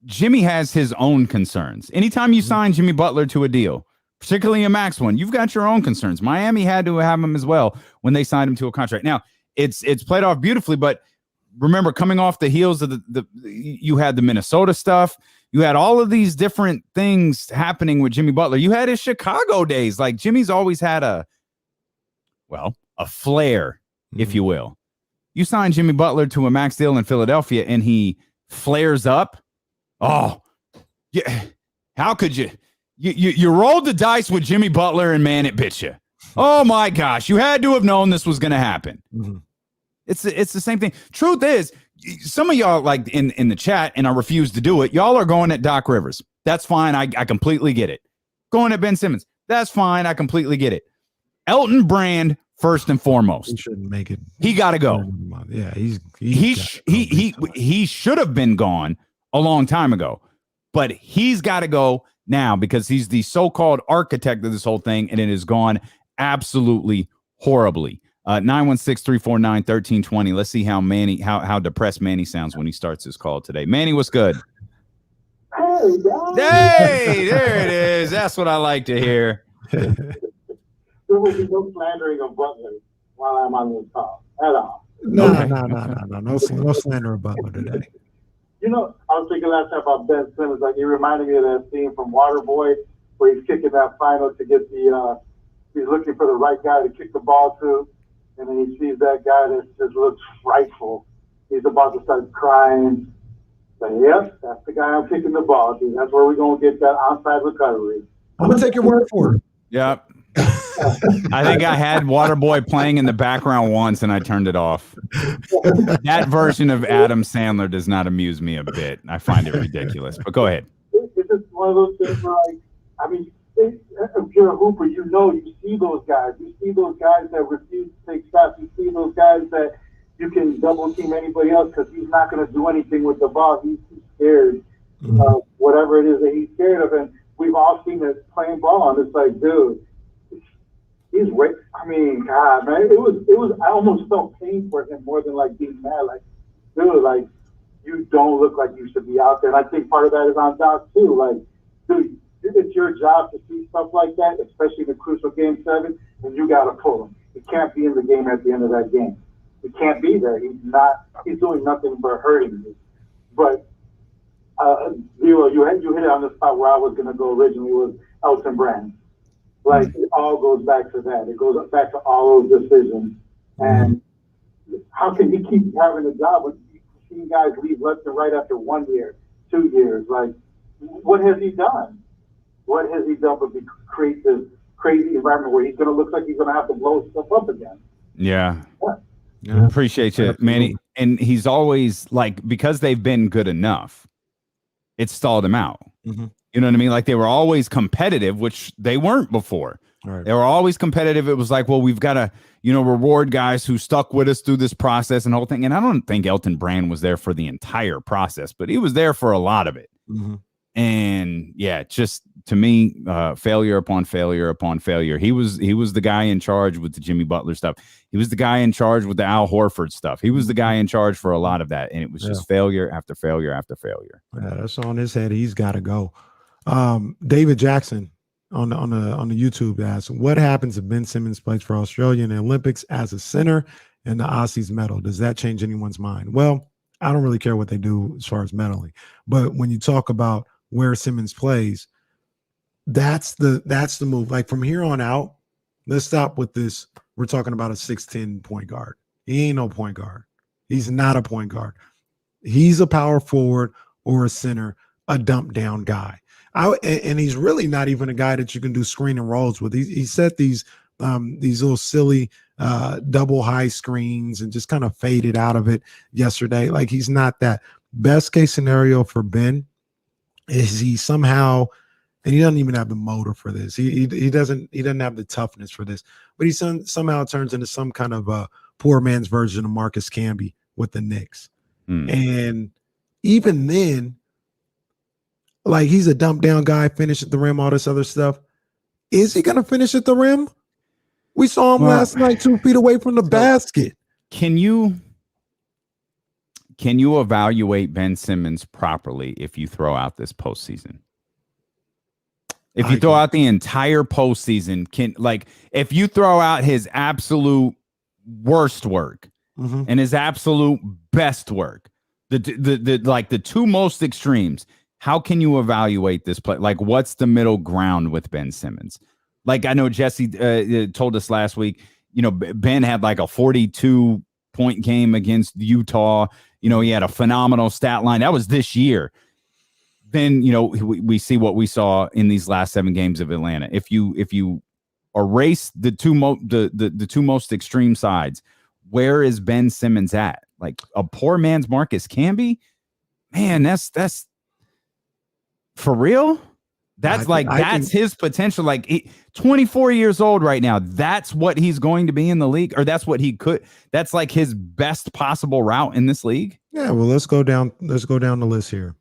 Jimmy has his own concerns. Anytime you sign Jimmy Butler to a deal, particularly a max one. You've got your own concerns. Miami had to have him as well when they signed him to a contract. Now, it's played off beautifully, but remember, coming off the heels of you had the Minnesota stuff. You had all of these different things happening with Jimmy Butler. You had his Chicago days. Like, Jimmy's always had a flair, if you will. You sign Jimmy Butler to a max deal in Philadelphia and he flares up. Oh, yeah. How could you? You rolled the dice with Jimmy Butler and man, it bit you. Oh my gosh. You had to have known this was going to happen. Mm-hmm. It's the same thing. Truth is, some of y'all, like in the chat, and I refuse to do it, y'all are going at Doc Rivers. That's fine. I completely get it. Going at Ben Simmons. That's fine. I completely get it. Elton Brand, first and foremost. He shouldn't make it. He got to go. Yeah, he should have been gone a long time ago, but he's got to go now because he's the so-called architect of this whole thing, and it has gone absolutely horribly. 916-349-1320. Let's see how depressed Manny sounds when he starts his call today. Manny, what's good? Hey, guys. Hey, there it is. That's what I like to hear. There will be no slandering of Butler while I'm on this call at all. No slander of Butler today. You know, I was thinking last time about Ben Simmons. Like, he reminded me of that scene from Waterboy where he's kicking that final to get he's looking for the right guy to kick the ball to. And then he sees that guy that just looks frightful. He's about to start crying. But yep, that's the guy I'm kicking the ball to. That's where we're going to get that onside recovery. I'm going to take your word for it. Yep. I think I had Waterboy playing in the background once and I turned it off. That version of Adam Sandler does not amuse me a bit. I find it ridiculous. But go ahead. It's just one of those things where, like, I mean, if you're a hooper, you see those guys. You see those guys that refuse to take shots. You see those guys that you can double team anybody else because he's not going to do anything with the ball. He's too scared of whatever it is that he's scared of. And we've all seen it playing ball, and it's like, dude, he's right. I mean, God, man, it was. I almost felt pain for him more than like being mad. Like, dude, like, you don't look like you should be out there. And I think part of that is on Doc too. Like, dude, it's your job to see stuff like that, especially in the crucial Game 7, and you got to pull him. He can't be in the game at the end of that game. He can't be there. He's doing nothing but hurting you. But Zero, you hit it on the spot where I was going to go originally was Elton Brand. Like, it all goes back to that. It goes back to all those decisions. And how can he keep having a job when you've seen guys leave left and right after 1 year, 2 years? Like, what has he done? What has he done but create this crazy environment where he's going to look like he's going to have to blow himself up again? Yeah. Appreciate you, Manny. And he's always like, because they've been good enough, it stalled him out. Mm-hmm. You know what I mean? Like, they were always competitive, which they weren't before. Right. They were always competitive. It was like, well, we've got to, reward guys who stuck with us through this process and whole thing. And I don't think Elton Brand was there for the entire process, but he was there for a lot of it. Mm-hmm. And yeah, just to me, failure upon failure upon failure. He was the guy in charge with the Jimmy Butler stuff. He was the guy in charge with the Al Horford stuff. He was the guy in charge for a lot of that. And it was just failure after failure after failure. Yeah, that's on his head. He's got to go. David Jackson on the YouTube asks, what happens if Ben Simmons plays for Australia in the Olympics as a center and the Aussies medal? Does that change anyone's mind? Well, I don't really care what they do as far as medaling. But when you talk about where Simmons plays, that's the move. Like, from here on out, let's stop with this. We're talking about a 6'10" point guard. He ain't no point guard. He's not a point guard. He's a power forward or a center, a dump down guy. And he's really not even a guy that you can do screen and rolls with. He set these little silly double high screens and just kind of faded out of it yesterday. Like, he's not that. Best case scenario for Ben is he somehow, and he doesn't even have the motor for this. He doesn't have the toughness for this, but he somehow turns into some kind of a poor man's version of Marcus Camby with the Knicks. And even then, like, he's a dump down guy, finish at the rim, all this other stuff. Is he going to finish at the rim? We saw him last night 2 feet away from the basket. Can you evaluate Ben Simmons properly if you throw out this postseason? If you throw out the entire postseason, if you throw out his absolute worst work and his absolute best work, the two most extremes, how can you evaluate this play? Like, what's the middle ground with Ben Simmons? Like, I know Jesse told us last week, Ben had like a 42-point game against Utah. He had a phenomenal stat line. That was this year. Then, we see what we saw in these last 7 games of Atlanta. If you erase the two most extreme sides, where is Ben Simmons at? Like a poor man's Marcus Camby? Man, that's for real. That's his potential. Like 24 years old right now. That's what he's going to be in the league, or that's what he could. That's like his best possible route in this league. Yeah. Well, let's go down the list here.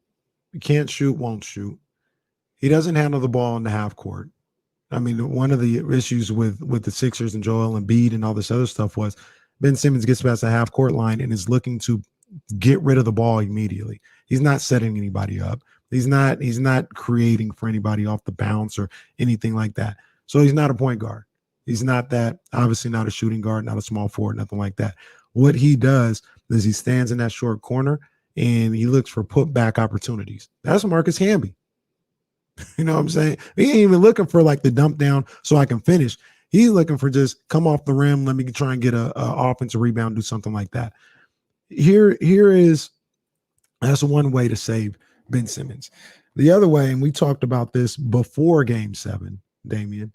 He can't shoot, won't shoot. He doesn't handle the ball in the half court. I mean, one of the issues with the Sixers and Joel Embiid and all this other stuff was Ben Simmons gets past the half court line and is looking to get rid of the ball immediately. He's not setting anybody up. He's not creating for anybody off the bounce or anything like that. So he's not a point guard. He's not that, obviously not a shooting guard, not a small forward, nothing like that. What he does is he stands in that short corner and he looks for putback opportunities. That's Marcus Camby. You know what I'm saying? He ain't even looking for like the dump down so I can finish. He's looking for just come off the rim, let me try and get a offensive rebound, do something like that. That's one way to save Ben Simmons. The other way, and we talked about this before Game 7, Damian,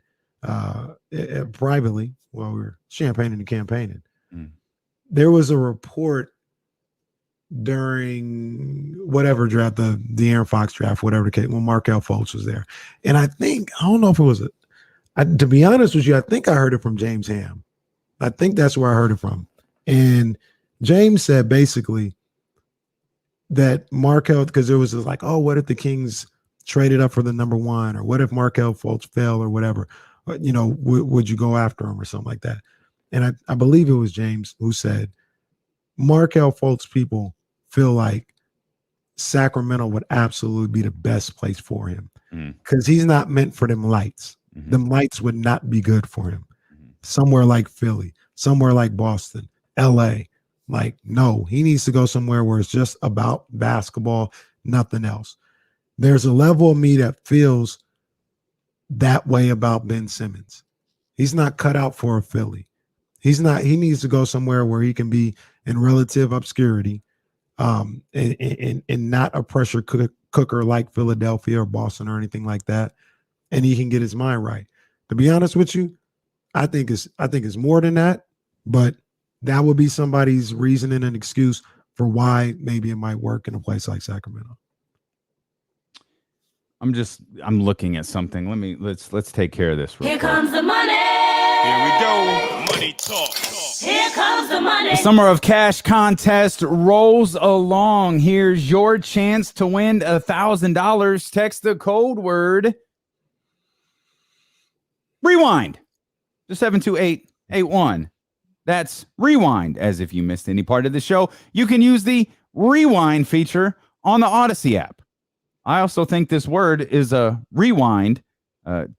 privately while we were champagning and campaigning. There was a report during whatever draft, the Aaron Fox draft, whatever the case, when Markelle Fultz was there. And I don't know if it was to be honest with you, I think I heard it from James Ham. I think that's where I heard it from. And James said basically that Markelle, because there was like, oh, what if the Kings traded up for the number 1, or what if Markelle Fultz fell or whatever, would you go after him or something like that? And I believe it was James who said Markelle Fultz people feel like Sacramento would absolutely be the best place for him because he's not meant for them lights. Them lights would not be good for him. Somewhere like Philly, somewhere like Boston, LA. Like, no, he needs to go somewhere where it's just about basketball, nothing else. There's a level of me that feels that way about Ben Simmons. He's not cut out for a Philly. He needs to go somewhere where he can be in relative obscurity, and not a pressure cooker like Philadelphia or Boston or anything like that. And he can get his mind right. To be honest with you, I think it's more than that, but that would be somebody's reasoning and excuse for why maybe it might work in a place like Sacramento. I'm looking at something. Let's take care of this. Here comes the money. Here we go. Money talk. Here comes the money. The Summer of Cash contest rolls along. Here's your chance to win $1,000. Text the code word rewind to 72881. That's rewind, as if you missed any part of the show. You can use the rewind feature on the Odyssey app. I also think this word is a rewind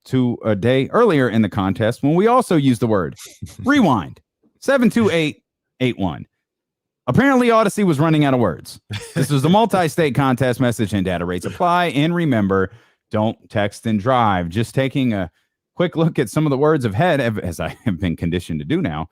to a day earlier in the contest when we also used the word rewind. 72881. Apparently, Odyssey was running out of words. This was the multi-state contest. Message and data rates apply. And remember, don't text and drive. Just taking a quick look at some of the words ahead, as I have been conditioned to do now.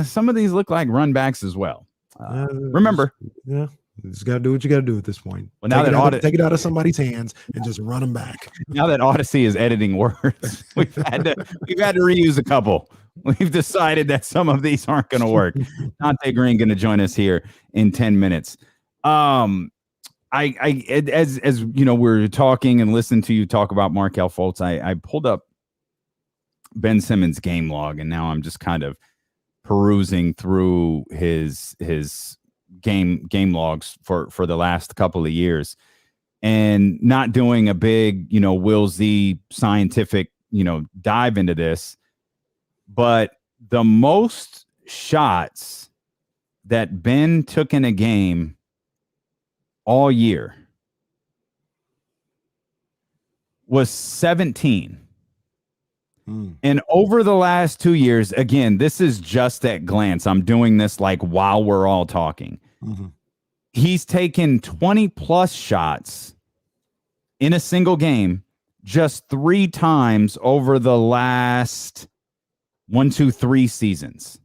Some of these look like runbacks as well. Remember. Yeah. You just got to do what you got to do at this point. Well, now take it out of somebody's hands and just run them back. Now that Odyssey is editing words, we've had to reuse a couple. We've decided that some of these aren't going to work. Donte Green going to join us here in 10 minutes. As you know, we're talking and listening to you talk about Markelle Fultz. I pulled up Ben Simmons' game log, and now I'm just kind of perusing through his game logs for the last couple of years, and not doing a big, Will Z scientific, dive into this, but the most shots that Ben took in a game all year was 17. And over the last 2 years, again, this is just at glance. I'm doing this like while we're all talking. He's taken 20 plus shots in a single game just 3 times over the last 1, 2, 3 seasons.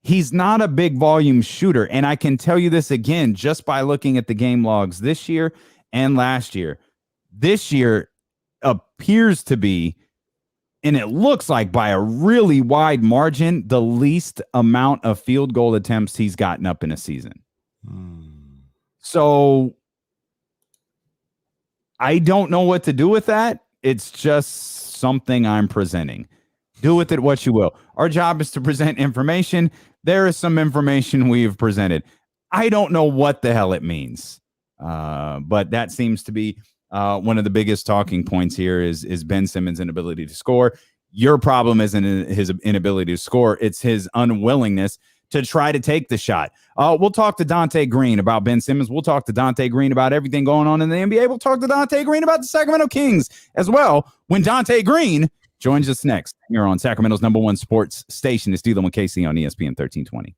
He's not a big volume shooter. And I can tell you this again, just by looking at the game logs this year and last year. This year appears to be, and it looks like by a really wide margin, the least amount of field goal attempts he's gotten up in a season. So I don't know what to do with that. It's just something I'm presenting. Do with it what you will. Our job is to present information. There is some information we have presented. I don't know what the hell it means. But that seems to be one of the biggest talking points here is Ben Simmons' inability to score. Your problem isn't his inability to score. It's his unwillingness to try to take the shot. We'll talk to Donte Green about Ben Simmons. We'll talk to Donte Green about everything going on in the NBA. We'll talk to Donte Green about the Sacramento Kings as well when Donte Green joins us next here on Sacramento's #1 sports station. It's D'Lo and KC on ESPN 1320.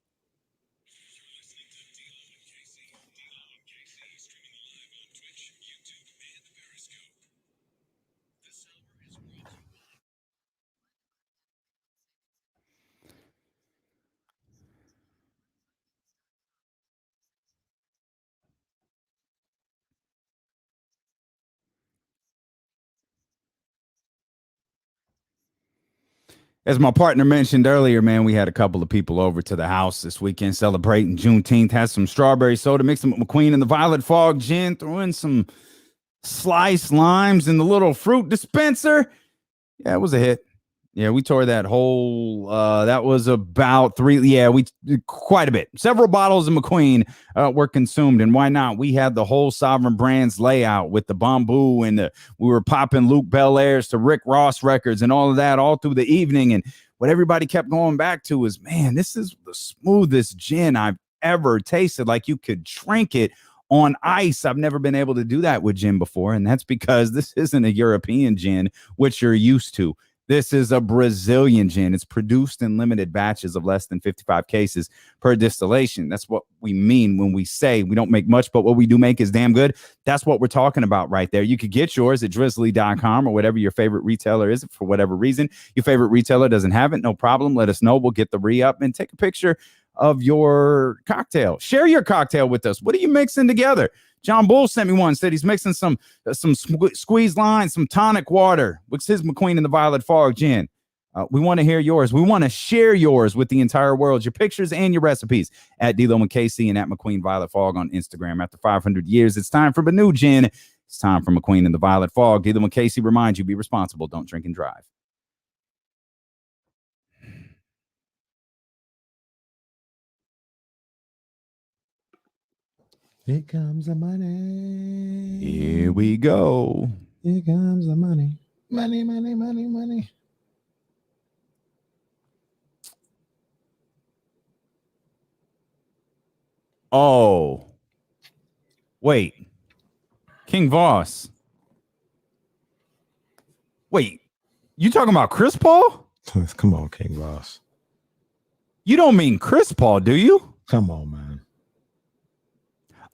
As my partner mentioned earlier, man, we had a couple of people over to the house this weekend celebrating Juneteenth. Had some strawberry soda, mixed them with McQueen and the Violet Fog gin, threw in some sliced limes in the little fruit dispenser. Yeah, it was a hit. Yeah, we tore that whole, that was about 3. Yeah, we quite a bit. Several bottles of McQueen were consumed. And why not? We had the whole Sovereign Brands layout with the bamboo and we were popping Luke Bellairs to Rick Ross records and all of that all through the evening. And what everybody kept going back to is, man, this is the smoothest gin I've ever tasted. Like you could drink it on ice. I've never been able to do that with gin before. And that's because this isn't a European gin, which you're used to. This is a Brazilian gin. It's produced in limited batches of less than 55 cases per distillation. That's what we mean when we say we don't make much, but what we do make is damn good. That's what we're talking about right there. You could get yours at drizzly.com or whatever your favorite retailer is for whatever reason. Your favorite retailer doesn't have it, no problem. Let us know. We'll get the re-up and take a picture of your cocktail. Share your cocktail with us. What are you mixing together? John Bull sent me one, said he's mixing some squeezed lime, some tonic water, which is McQueen and the Violet Fog gin. We want to hear yours. We want to share yours with the entire world, your pictures and your recipes at D'Lo and KC and at McQueen Violet Fog on Instagram. After 500 years, it's time for a new gin. It's time for McQueen and the Violet Fog. D'Lo and KC remind you, be responsible. Don't drink and drive. Here comes the money. Here we go. Here comes the money. Money, money, money, money. Oh. Wait. King Voss. Wait. You talking about Chris Paul? Come on, King Voss. You don't mean Chris Paul, do you? Come on, man.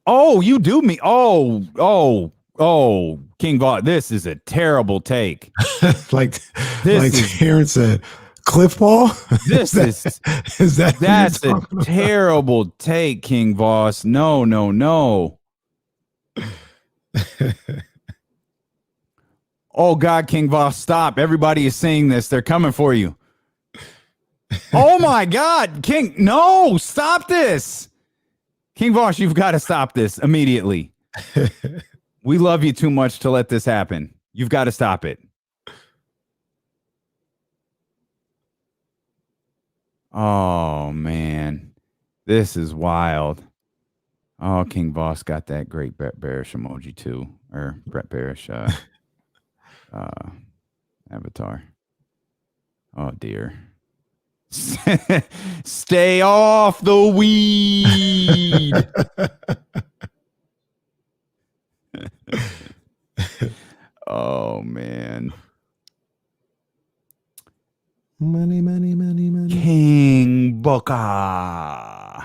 Oh, you do mean King Voss. This is a terrible take. like Aaron said, Cliff Paul. That's a terrible take, King Voss. No. Oh God, King Voss, stop! Everybody is seeing this. They're coming for you. Oh my God, King! No, stop this. King Voss, you've got to stop this immediately. We love you too much to let this happen. You've got to stop it. Oh, man. This is wild. Oh, King Voss got that great Brett Barish emoji, too. Or Brett Barish avatar. Oh, dear. Stay off the weed. Oh man. Money. King Booker.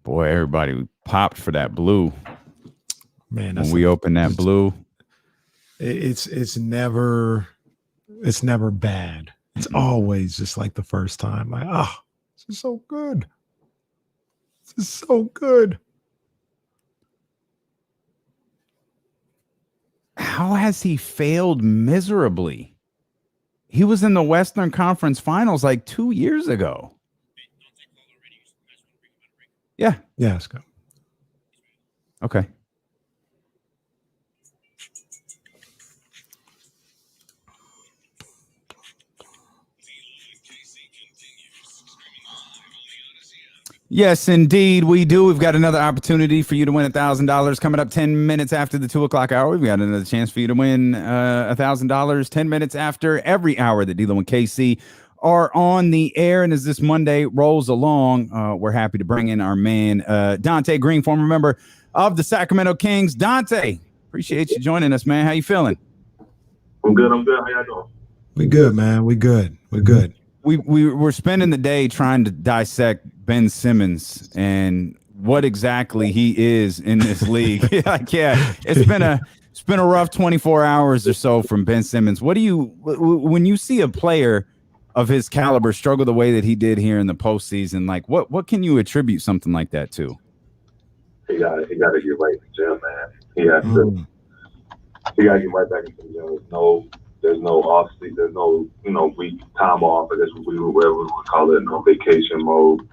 Boy, everybody popped for that blue. Man, when we open that blue, it's never bad. It's always just like the first time. Like, this is so good. This is so good. How has he failed miserably? He was in the Western Conference Finals like 2 years ago. Yeah. Yeah, let's go. Okay. Yes, indeed, we do. We've got another opportunity for you to win $1,000 coming up 10 minutes after the 2 o'clock hour. We've got another chance for you to win $1,000 10 minutes after every hour that D'Lo and KC are on the air. And as this Monday rolls along, we're happy to bring in our man, Donte Green, former member of the Sacramento Kings. Donte, appreciate you joining us, man. How you feeling? I'm good. How y'all doing? We good, man. We good. We're spending the day trying to dissect Ben Simmons and what exactly he is in this league. It's been a rough 24 hours or so from Ben Simmons. What do you, when you see a player of his caliber struggle the way that he did here in the postseason, like what can you attribute something like that to? He got to get right in the gym, man. He got to get right back into the gym. There's no off season. There's no week time off. I guess whatever we would call it, no vacation mode.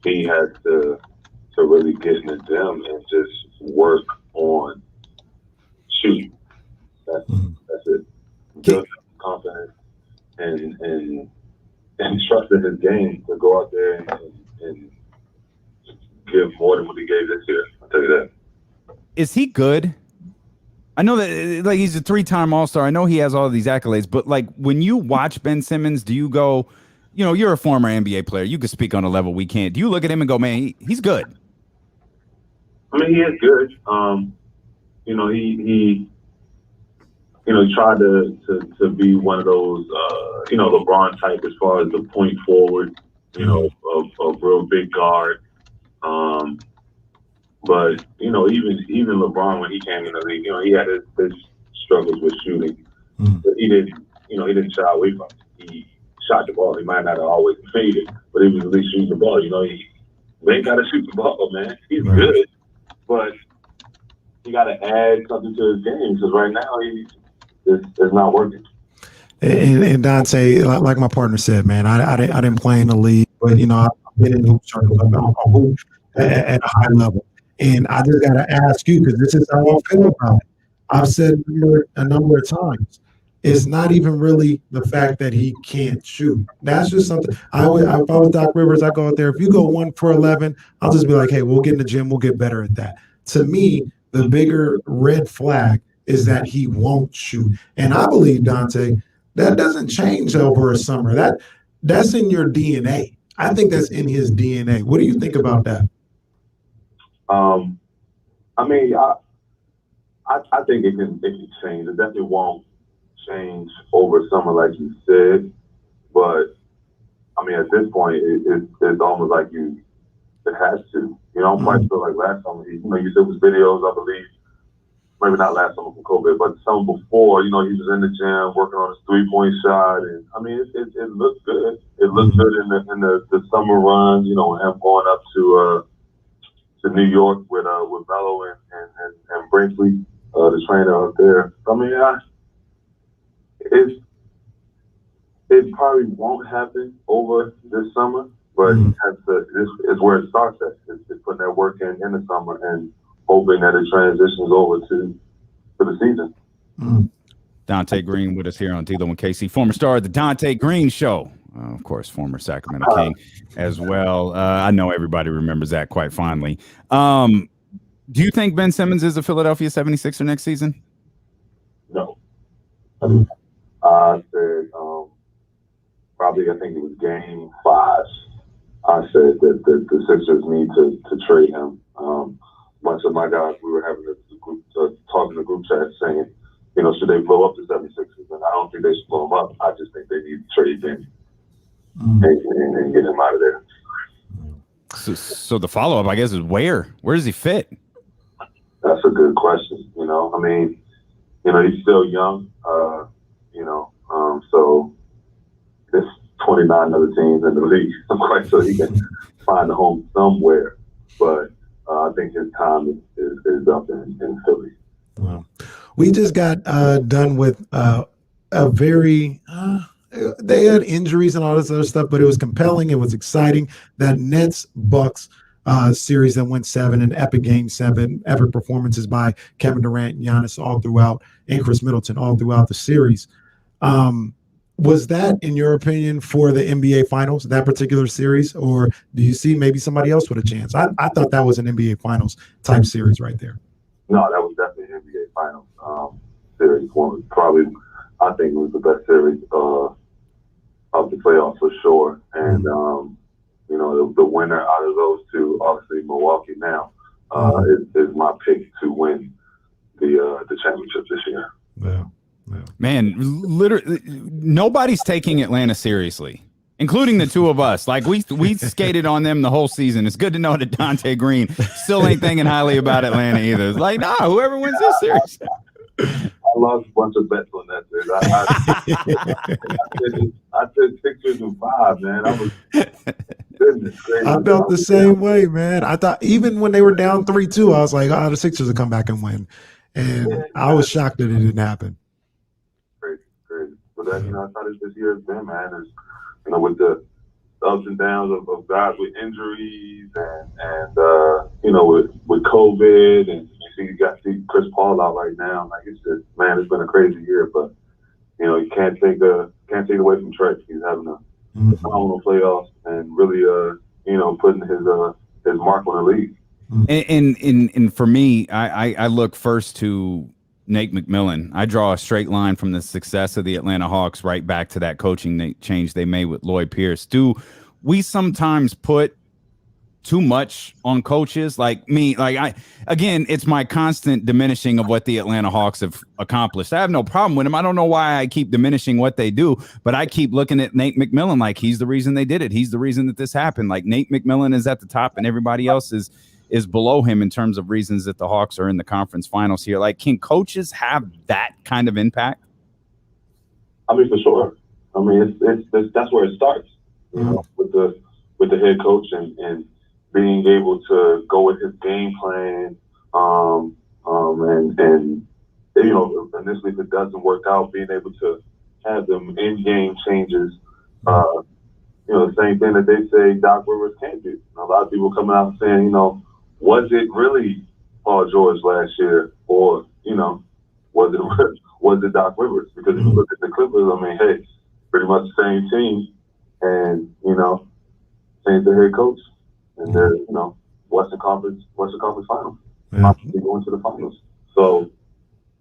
He has to really get in the gym and just work on shooting. That's it. Build confidence and trust in his game to go out there and give more than what he gave this year. I'll tell you that. Is he good? I know that like he's a 3-time All-Star. I know he has all of these accolades, but like when you watch Ben Simmons, do you go, you're a former NBA player. You could speak on a level we can't. Do you look at him and go, man, he's good? I mean, he is good. He tried to be one of those, LeBron type as far as the point forward, a real big guard. But even LeBron when he came in the league, he had his struggles with shooting. But he didn't shy away from it. He shot the ball. He might not have always made it, but he was at least shooting the ball. He ain't got to shoot the ball, man. He's good, but he got to add something to his game because right now it's not working. And Donte, like my partner said, man, I didn't play in the league, but I've been in hoop circles. I'm hoop at a high level. And I just got to ask you, because this is how I feel about it. I've said a number of times, it's not even really the fact that he can't shoot. That's just something. If I was Doc Rivers, I go out there. If you go 1 for 11, I'll just be like, hey, we'll get in the gym. We'll get better at that. To me, the bigger red flag is that he won't shoot. And I believe, Donte, that doesn't change over a summer. That's in your DNA. I think that's in his DNA. What do you think about that? I mean, I think it can change. It definitely won't change over summer, like you said. But I mean, at this point, it's almost like it has to. I'm quite sure. Like last summer, you said was videos, I believe. Maybe not last summer from COVID, but some before. He was in the gym working on his 3-point shot, and I mean, it looked good. It looked good in the summer runs. Him going up to New York with Melo and Brinkley, the trainer up there. I mean, it probably won't happen over this summer, but it's where it starts at. It's putting that work in the summer and hoping that it transitions over to the season. Donte Green with us here on D'Lo and KC, former star of the Donte Green Show. Of course, former Sacramento King as well. I know everybody remembers that quite fondly. Do you think Ben Simmons is a Philadelphia 76er next season? No. I said probably I think it was game 5. I said that the Sixers need to trade him. A bunch of my guys, we were having a group talking in the group chat saying, you know, should they blow up the 76ers? And I don't think they should blow him up. I just think they need to trade him and get him out of there. So the follow-up, I guess, is where does he fit? That's a good question. You know, I mean, you know, he's still young, so there's 29 other teams in the league. I'm quite sure he can find a home somewhere. But I think his time is up in Philly. Wow. We just got done with a very they had injuries and all this other stuff, but it was compelling. It was exciting. That Nets-Bucks series that went 7, an epic game 7, epic performances by Kevin Durant, Giannis all throughout, and Chris Middleton all throughout the series. Was that, in your opinion, for the NBA Finals, that particular series, or do you see maybe somebody else with a chance? I thought that was an NBA Finals type series right there. No, that was definitely an NBA Finals series. Probably, I think it was the best series of the playoffs for sure. And you know, the winner out of those two, obviously Milwaukee now, is my pick to win the championship this year. Yeah. Man, literally, nobody's taking Atlanta seriously, including the two of us. Like we skated on them the whole season. It's good to know that Donte Green still ain't thinking highly about Atlanta either. It's like, nah, whoever wins this series. I lost a bunch of bets on that series. I said 6 and 5, man. I was goodness gracious. I felt the same way, man. I thought even when they were down 3-2, I was like, the Sixers will come back and win. And I was shocked that it didn't happen. Crazy. But that's how this year has been, man. Is, you know, with the ups and downs of guys with injuries and you know, with COVID, and you see Chris Paul out right now. Like, it's just, man, it's been a crazy year. But you know, you can't take it away from Trey. He's having a phenomenal playoffs and really you know, putting his mark on the league. And for me, I look first to Nate McMillan. I draw a straight line from the success of the Atlanta Hawks right back to that coaching change they made with Lloyd Pierce. Do we sometimes put too much on coaches? Like me, again, it's my constant diminishing of what the Atlanta Hawks have accomplished. I have no problem with them. I don't know why I keep diminishing what they do, but I keep looking at Nate McMillan like he's the reason they did it. He's the reason that this happened. Like, Nate McMillan is at the top and everybody else is below him in terms of reasons that the Hawks are in the conference finals here. Like, can coaches have that kind of impact? I mean, for sure. I mean, it's that's where it starts, you know, with the head coach and being able to go with his game plan, and you know, initially if it doesn't work out, being able to have them in-game changes. You know, the same thing that they say Doc Rivers can't do. A lot of people coming out and saying, you know, was it really Paul George last year, or you know, was it Doc Rivers? Because if you look at the Clippers, I mean, hey, pretty much the same team, and you know, change the head coach. And they're, you know, Western Conference Finals. Yeah. They go into the finals. So,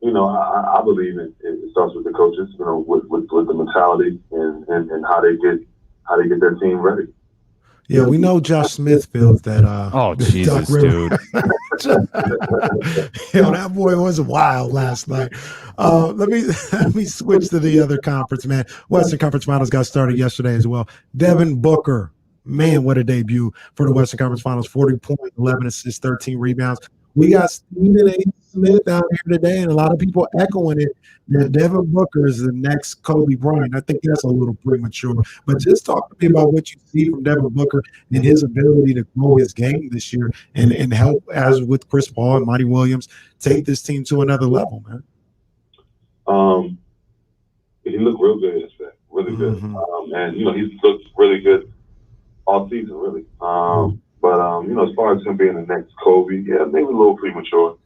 you know, I believe it starts with the coaches, you know, with the mentality and how they get their team ready. Yeah, we know Josh Smith feels that. Oh, Jesus, dude. Yo, that boy was wild last night. Let me switch to the other conference, man. Western Conference Finals got started yesterday as well. Devin Booker. Man, what a debut for the Western Conference Finals. 40 points, 11 assists, 13 rebounds. We got Stephen A. Smith out here today, and a lot of people echoing it that Devin Booker is the next Kobe Bryant. I think that's a little premature. But just talk to me about what you see from Devin Booker and his ability to grow his game this year and help, as with Chris Paul and Monty Williams, take this team to another level, man. He looked real good, really good. And, you know, he's looked really good all season, really. But you know, as far as him being the next Kobe, yeah, maybe a little premature.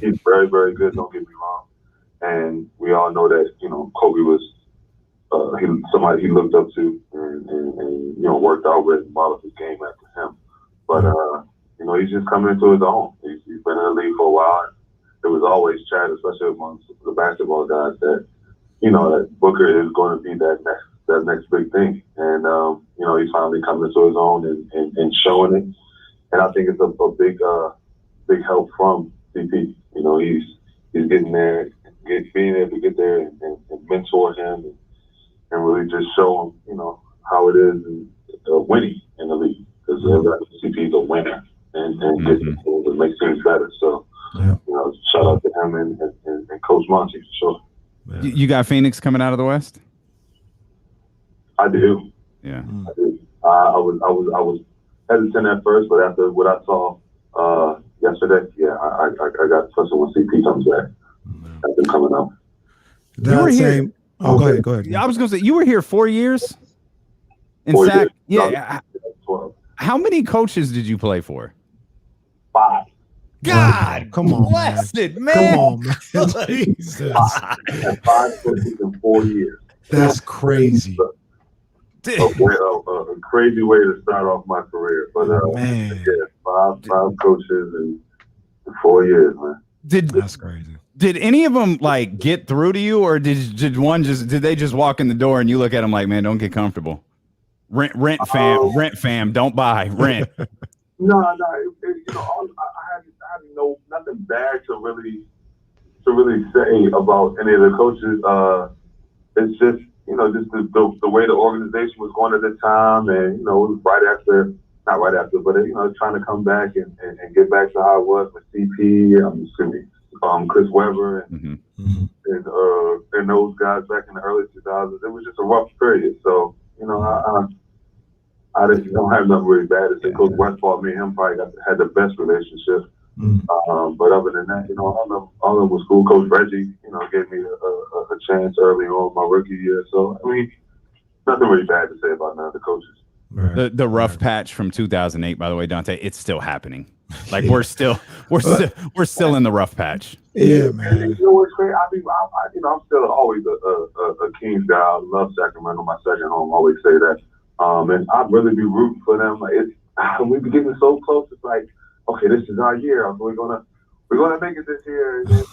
He's very, very good, don't get me wrong. And we all know that, you know, Kobe was somebody he looked up to and you know, worked out with and modeled his game after him. But, you know, he's just coming into his own. He's been while. There was always chat, especially amongst the basketball guys, that that Booker is going to be that next big thing. And he's finally coming to his own and showing it. And I think it's a big help from CP. He's getting there, being able to get there and mentor him and really just show him, how it is and winning in the league. Because CP is a winner and it makes things better. So, shout out to him and Coach Monty for sure. Yeah. You got Phoenix coming out of the West? I do. Yeah. I do. I was hesitant at first, but after what I saw yesterday, I got especially when CP comes back. That's been coming out. You were here. Go ahead. I was going to say, you were here 4 years? In 4 Sac? years. Yeah. No, 12. How many coaches did you play for? 5. God, come on, blessed, man. Come on, man. Jesus. 5 coaches in 4 years. That's crazy. A crazy way to start off my career. But man, 5 coaches in 4 years, man. That's crazy. Did any of them get through to you, or did they just walk in the door and you look at them like, man, don't get comfortable? Rent fam, don't buy rent. No. I had nothing bad to really say about any of the coaches. It's just just the way the organization was going at the time, and it was not right after, but trying to come back and get back to how it was with CP. Chris Webber and those guys back in the early 2000s. It was just a rough period. So I just don't have nothing really bad to say. Coach Westphal, me and him probably had the best relationship. But other than that, all of them was cool. Coach Reggie, gave me a chance early on my rookie year. So nothing really bad to say about none of the coaches. Right. The rough patch from 2008, by the way, Donte, it's still happening. We're still in the rough patch. Yeah, man. What's great? I'm still always a Kings guy. I love Sacramento, my second home. I always say that. And I'd really be rooting for them. We be getting so close. It's like, okay, this is our year. We're gonna make it this year. And then,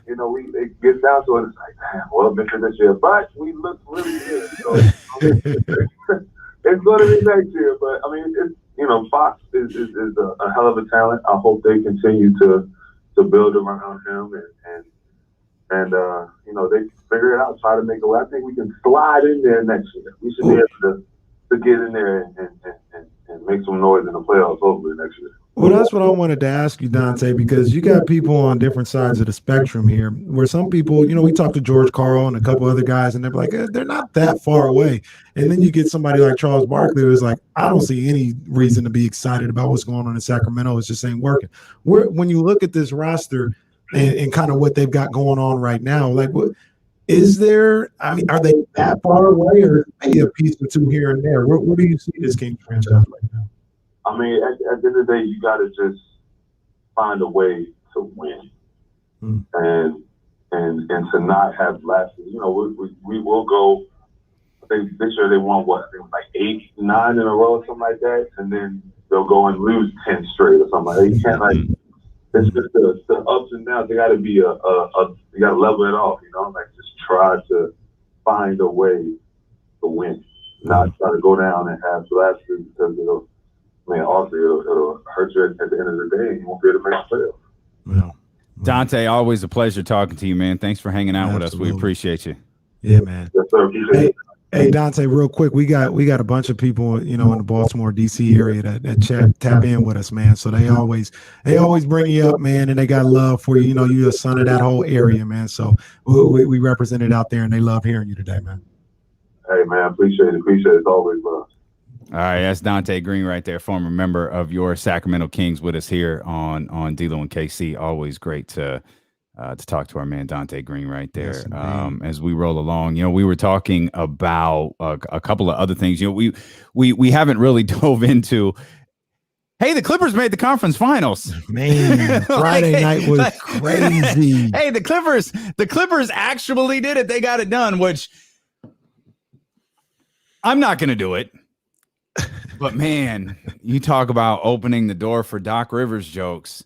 it gets down to it. It's like, damn, well, make it this year, but we look really good. So, it's gonna be next year. But Fox is a hell of a talent. I hope they continue to build around him and they figure it out, try to make a way. I think we can slide in there next year. We should be able to get in there and make some noise in the playoffs hopefully next year. Well, that's what I wanted to ask you, Donte, because you got people on different sides of the spectrum here, where some people, we talked to George Karl and a couple other guys, and they're like, they're not that far away. And then you get somebody like Charles Barkley who's like, I don't see any reason to be excited about what's going on in Sacramento. It just ain't working. When you look at this roster and kind of what they've got going on right now, what is there? Are they that far away, or maybe a piece or two here and there? Where do you see this Kings franchise right now? At the end of the day, you got to just find a way to win, and to not have lapses. We will go. I think this year they won what? I think it was like 8, 9 in a row, or something like that, and then they'll go and lose 10 straight or something like that. You can't it's just the ups and downs. They got to be you got to level it off. Just try to find a way to win, not try to go down and have lapses because it'll hurt you at the end of the day. You won't be able to make the playoffs. Yeah. Donte, always a pleasure talking to you, man. Thanks for hanging out with us. We appreciate you. Yeah, man. Yes, sir. Hey, Donte, real quick, we got a bunch of people, in the Baltimore, D.C. area that tap in with us, man. So they always bring you up, man, and they got love for you. You're a son of that whole area, man. So we represent it out there, and they love hearing you today, man. Hey, man, appreciate it. It's always love. All right, that's Donte Green right there, former member of your Sacramento Kings, with us here on D-Lo and KC. Always great to talk to our man Donte Green right there. Yes, as we roll along, we were talking about a couple of other things. We haven't really dove into. Hey, the Clippers made the conference finals. Man, Friday night was crazy. Hey, the Clippers actually did it. They got it done, which I'm not going to do it. But man, you talk about opening the door for Doc Rivers jokes.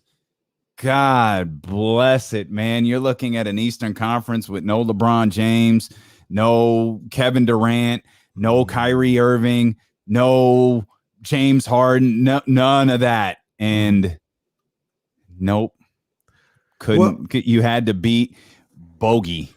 God bless it, man. You're looking at an Eastern Conference with no LeBron James, no Kevin Durant, no Kyrie Irving, no James Harden, none of that. And nope. You had to beat Bogey.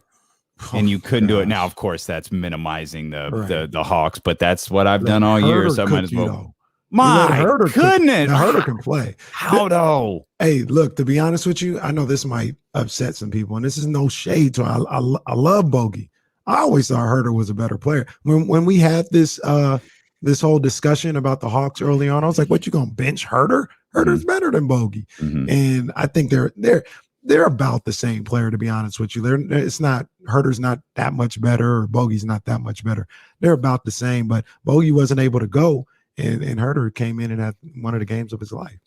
And you couldn't do it. Now, of course, that's minimizing the Hawks, but that's what I've done all year. So I might as well. My goodness. Herder can play. How though? Hey, look, to be honest with you, I know this might upset some people, and this is no shade to I love Bogey. I always thought Herder was a better player. When we had this whole discussion about the Hawks early on, I was like, what, you gonna bench Herder? Herder's better than Bogey. And I think they're about the same player, to be honest with you. Herder's not that much better, or Bogey's not that much better. They're about the same, but Bogey wasn't able to go, and Herder came in and had one of the games of his life.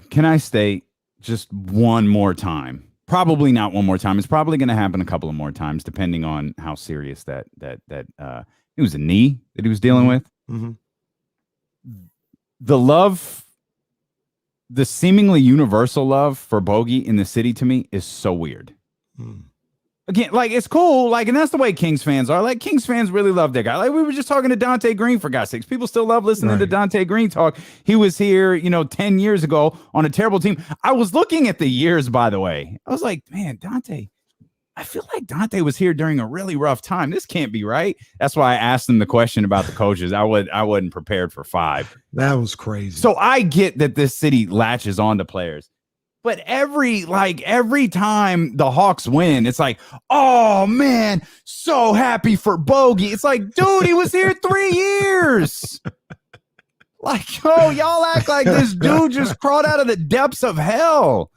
Can I state just one more time? Probably not one more time. It's probably going to happen a couple of more times, depending on how serious that it was a knee that he was dealing with. The seemingly universal love for Bogey in the city to me is so weird. Again, like, it's cool, like, and that's the way Kings fans are. Like, Kings fans really love that guy. Like, we were just talking to Donte Green, for God's sakes. People still love listening to Donte Green talk. He was here, 10 years ago on a terrible team. I was looking at the years, by the way. I was like, man, Donte, I feel like Donte was here during a really rough time. This can't be right. That's why I asked him the question about the coaches. I wasn't prepared for 5. That was crazy. So I get that this city latches on to players, but every time the Hawks win, it's like, oh man, so happy for Bogey. It's like, dude, he was here 3 years. Like, oh, y'all act like this dude just crawled out of the depths of hell.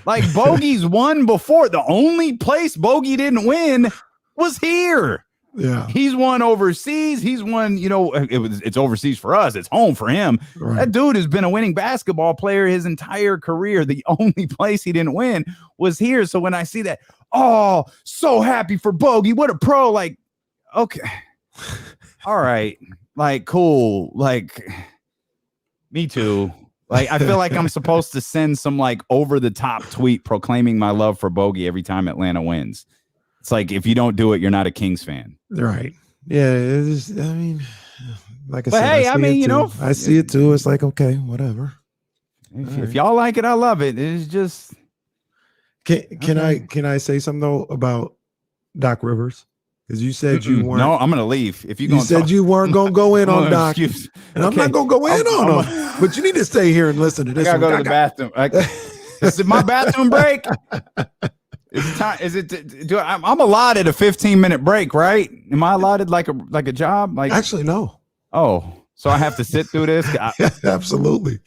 Like, Bogey's won before. The only place Bogey didn't win was here. Yeah. He's won overseas. He's won, it's overseas for us. It's home for him. Right. That dude has been a winning basketball player his entire career. The only place he didn't win was here. So when I see that, oh, so happy for Bogey. What a pro. Like, okay. All right. Like, cool. Like, me too. Like, I feel like I'm supposed to send some like over the top tweet proclaiming my love for Bogey every time Atlanta wins. It's like, if you don't do it, you're not a Kings fan. Right. Yeah. Like I said, hey, I see it too. It's like, okay, whatever. If y'all like it, I love it. It's just. Can I say something though about Doc Rivers? Because you said you weren't. No, I'm gonna leave. If you said you weren't gonna go in on Doc, and I'm not gonna go in on him. But you need to stay here and listen to this. I gotta go to the bathroom. This is my bathroom break. Is it time? Is it? I'm allotted a 15-minute break, right? Am I allotted like a job? Like, actually, no. Oh, so I have to sit through this? Absolutely.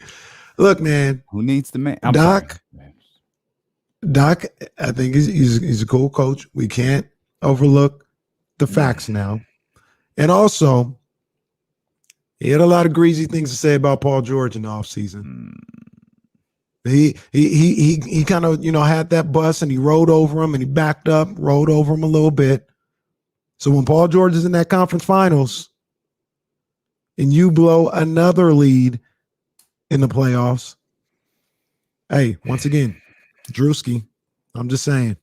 Look, man. Who needs the man? Doc, I think he's a cool coach. We can't overlook the facts now. And also, he had a lot of greasy things to say about Paul George in the offseason. He kind of, had that bus and he rode over him and he backed up, rode over him a little bit. So when Paul George is in that conference finals and you blow another lead in the playoffs, hey, once again, Drewski, I'm just saying.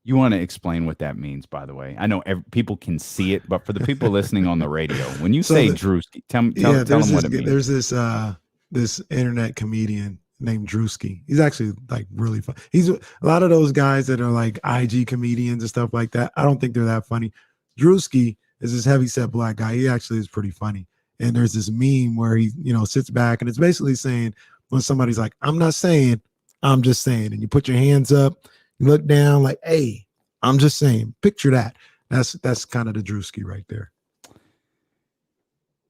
You want to explain what that means, by the way? I know people can see it, but for the people listening on the radio, when you say Drewski, tell them what it means. There's this internet comedian named Drewski. He's actually like really fun. He's a lot of those guys that are like IG comedians and stuff like that. I don't think they're that funny. Drewski is this heavyset black guy. He actually is pretty funny. And there's this meme where he, sits back and it's basically saying when somebody's like, I'm not saying, I'm just saying. And you put your hands up, you look down like, hey, I'm just saying. Picture that. That's kind of the Drewski right there.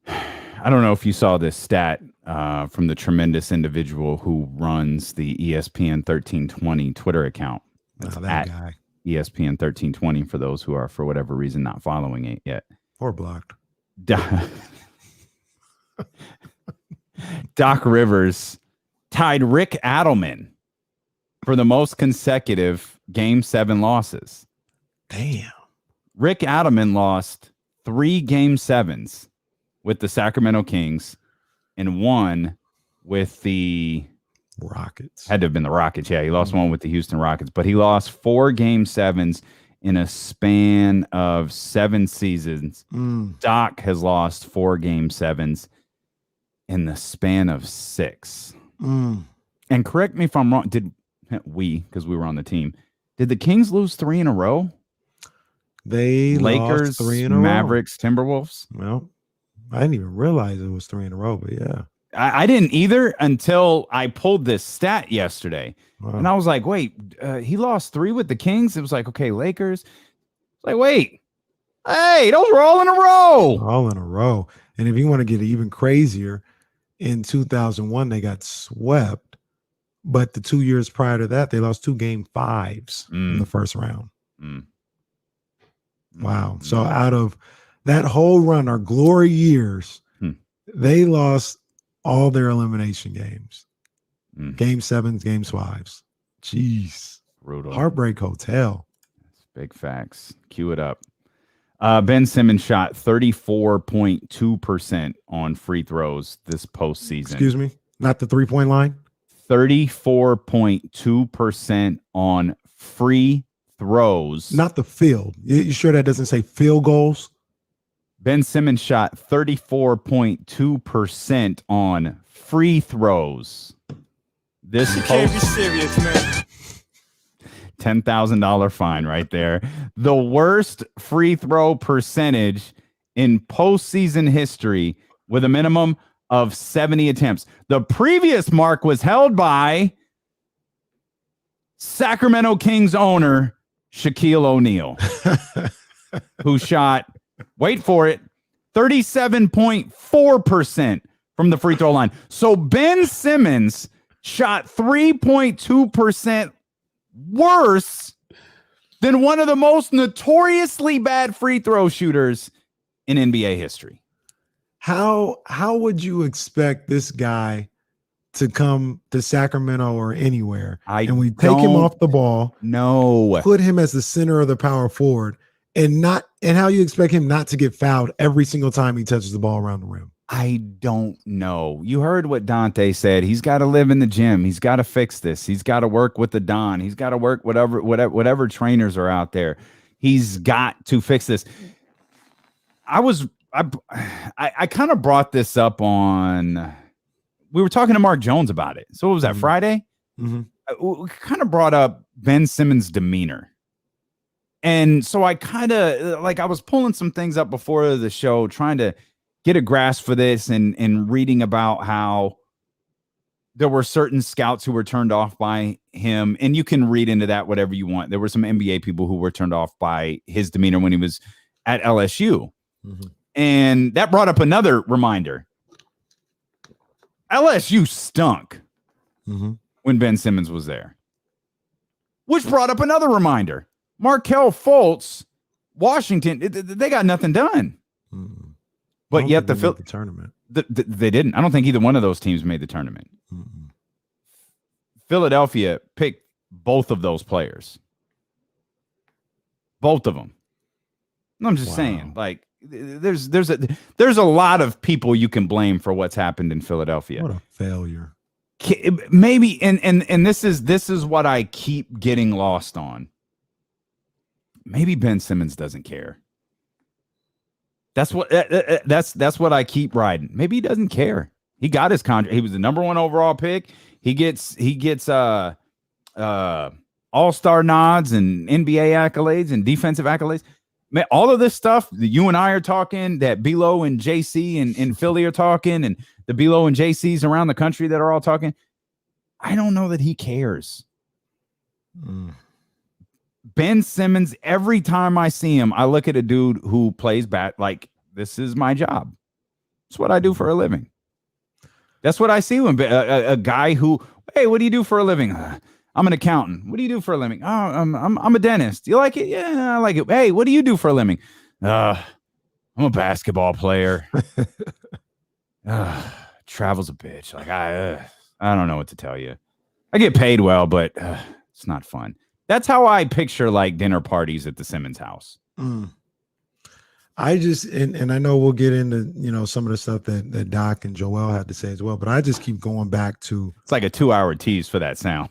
I don't know if you saw this stat from the tremendous individual who runs the ESPN 1320 Twitter account. That's that guy. ESPN 1320 for those who are, for whatever reason, not following it yet. Or blocked. Doc Rivers tied Rick Adelman for the most consecutive Game 7 losses. Damn. Rick Adelman lost 3 Game 7s with the Sacramento Kings and won with the Rockets. Had to have been the Rockets. Yeah, he lost one with the Houston Rockets, but he lost 4 Game 7s in a span of 7 seasons. Doc has lost 4 Game 7s in the span of 6. And correct me if I'm wrong. Because we were on the team, did the Kings lose 3 in a row? They Lakers, lost 3 in a Mavericks, row. Timberwolves. Well, I didn't even realize it was 3 in a row, but yeah. I didn't either until I pulled this stat yesterday. Wow. And I was like, wait, he lost 3 with the Kings. It was like, okay, Lakers. It's like, wait, hey, those were all in a row. All in a row. And if you want to get even crazier, in 2001, they got swept. But the 2 years prior to that, they lost 2 Game 5s in the first round. Wow. So out of that whole run, our glory years, they lost all their elimination games. Game 7s, Game 5s. Jeez. Brutal. Heartbreak Hotel. That's big facts. Cue it up. Ben Simmons shot 34.2% on free throws this postseason. Excuse me? Not the 3-point line? 34.2% on free throws. Not the field. You sure that doesn't say field goals? Ben Simmons shot 34.2% on free throws. This can't be serious, man. $10,000 fine right there. The worst free throw percentage in postseason history with a minimum of 70 attempts. The previous mark was held by Sacramento Kings owner Shaquille O'Neal, who shot, wait for it, 37.4% from the free throw line. So Ben Simmons shot 3.2% worse than one of the most notoriously bad free throw shooters in NBA history. How would you expect this guy to come to Sacramento or anywhere and we take him off the ball, put him as the center of the power forward, and how you expect him not to get fouled every single time he touches the ball around the rim? I don't know. You heard what Donte said. He's got to live in the gym. He's got to fix this. He's got to work with the Don. He's got to work whatever trainers are out there. He's got to fix this. I kind of brought this up on. We were talking to Mark Jones about it. So what was that, Friday? We kind of brought up Ben Simmons' demeanor. And so I kind of I was pulling some things up before the show, trying to get a grasp for this and reading about how there were certain scouts who were turned off by him. And you can read into that whatever you want. There were some NBA people who were turned off by his demeanor when he was at LSU. And that brought up another reminder. LSU stunk when Ben Simmons was there. Which brought up another reminder. Markelle Fultz, Washington, they got nothing done. But yet the tournament. They didn't. I don't think either one of those teams made the tournament. Philadelphia picked both of those players. Both of them. I'm just saying, there's a lot of people you can blame for what's happened in Philadelphia. What a failure. Maybe and this is what I keep getting lost on. Maybe Ben Simmons doesn't care. That's what I keep riding. Maybe he doesn't care. He got his contract. He was the number 1 overall pick. He gets all-star nods and NBA accolades and defensive accolades. Man, all of this stuff that you and I are talking, that B-Lo and JC and Philly are talking, and the B-Lo and JCs around the country that are all talking, I don't know that he cares. Ben Simmons, every time I see him, I look at a dude who plays like, this is my job. It's what I do for a living. That's what I see when a guy who, hey, what do you do for a living? I'm an accountant. What do you do for a living? Oh, I'm a dentist. You like it? Yeah, I like it. Hey, what do you do for a living? I'm a basketball player. Travel's a bitch. Like I don't know what to tell you. I get paid well, but it's not fun. That's how I picture like dinner parties at the Simmons house. I just and I know we'll get into some of the stuff that Doc and Joel had to say as well, but I just keep going back to it's like a 2-hour tease for that sound.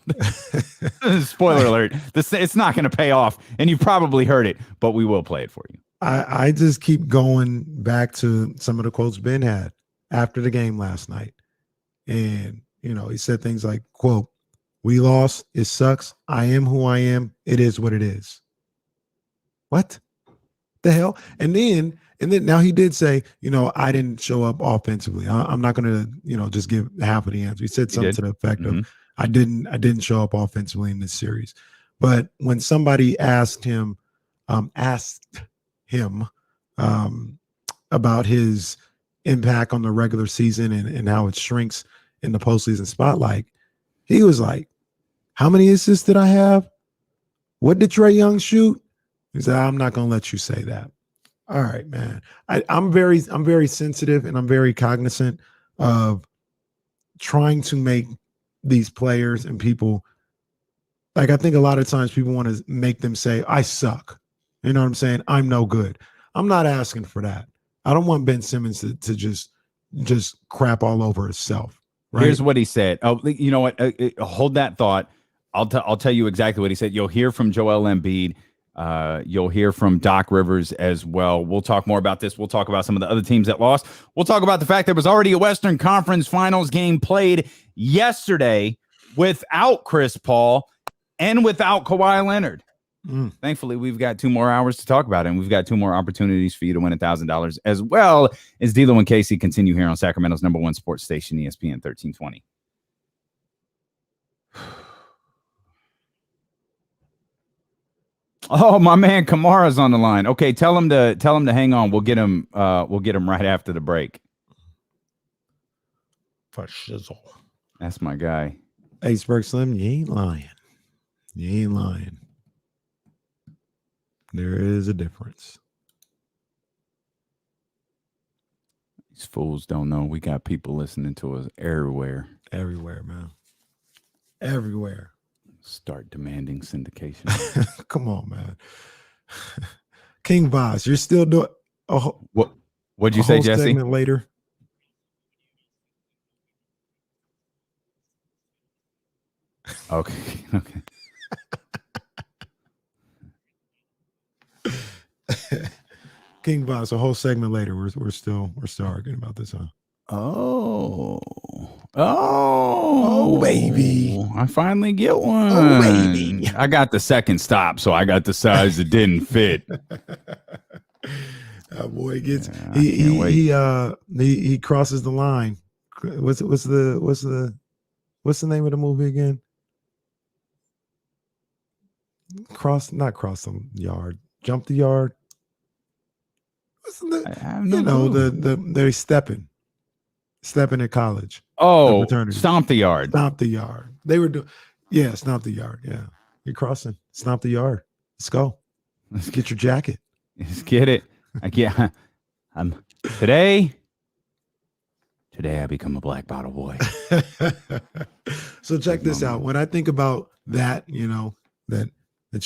Spoiler alert: it's not going to pay off, and you probably heard it, but we will play it for you. I just keep going back to some of the quotes Ben had after the game last night, and he said things like, "Quote: We lost. It sucks. I am who I am. It is what it is." What the hell? And then now he did say, I didn't show up offensively. I'm not going to, just give half of the answer. He said something to the effect of, I didn't show up offensively in this series. But when somebody asked him about his impact on the regular season and how it shrinks in the postseason spotlight, he was like, how many assists did I have? What did Trae Young shoot? He said, I'm not going to let you say that. All right, man. I'm very sensitive and I'm very cognizant of trying to make these players and people, like, I think a lot of times people want to make them say, I suck. You know what I'm saying? I'm no good. I'm not asking for that. I don't want Ben Simmons to just crap all over himself. Right? Here's what he said. Oh, you know what? Hold that thought. I'll tell you exactly what he said. You'll hear from Joel Embiid. You'll hear from Doc Rivers as well. We'll talk more about this. We'll talk about some of the other teams that lost. We'll talk about the fact there was already a Western Conference Finals game played yesterday without Chris Paul and without Kawhi Leonard. Thankfully, we've got 2 more hours to talk about it, and we've got 2 more opportunities for you to win $1,000 as well as D'Lo and Casey continue here on Sacramento's #1 sports station, ESPN 1320. Oh, my man Kamara's on the line. Okay, tell him to hang on. We'll get him right after the break. For shizzle. That's my guy. Iceberg Slim, you ain't lying. You ain't lying. There is a difference. These fools don't know. We got people listening to us everywhere. Everywhere, man. Everywhere. Start demanding syndication. Come on, man. King Boss, you're still doing what'd you say, Jesse? Segment later. Okay. King Boss, a whole segment later. We're still arguing about this, huh? Oh, baby. I finally get one. Oh, baby. I got the second stop, so I got the size that didn't fit. That boy gets he crosses the line. What's the name of the movie again? Not cross the yard. Jump the yard. What's they're stepping at college. Oh, stomp the yard. Stomp the yard. They were doing, stomp the yard. Yeah, you're crossing. Stomp the yard. Let's go. Let's get your jacket. Let's get it. Today I become a black bottle boy. So check this out. When I think about that, that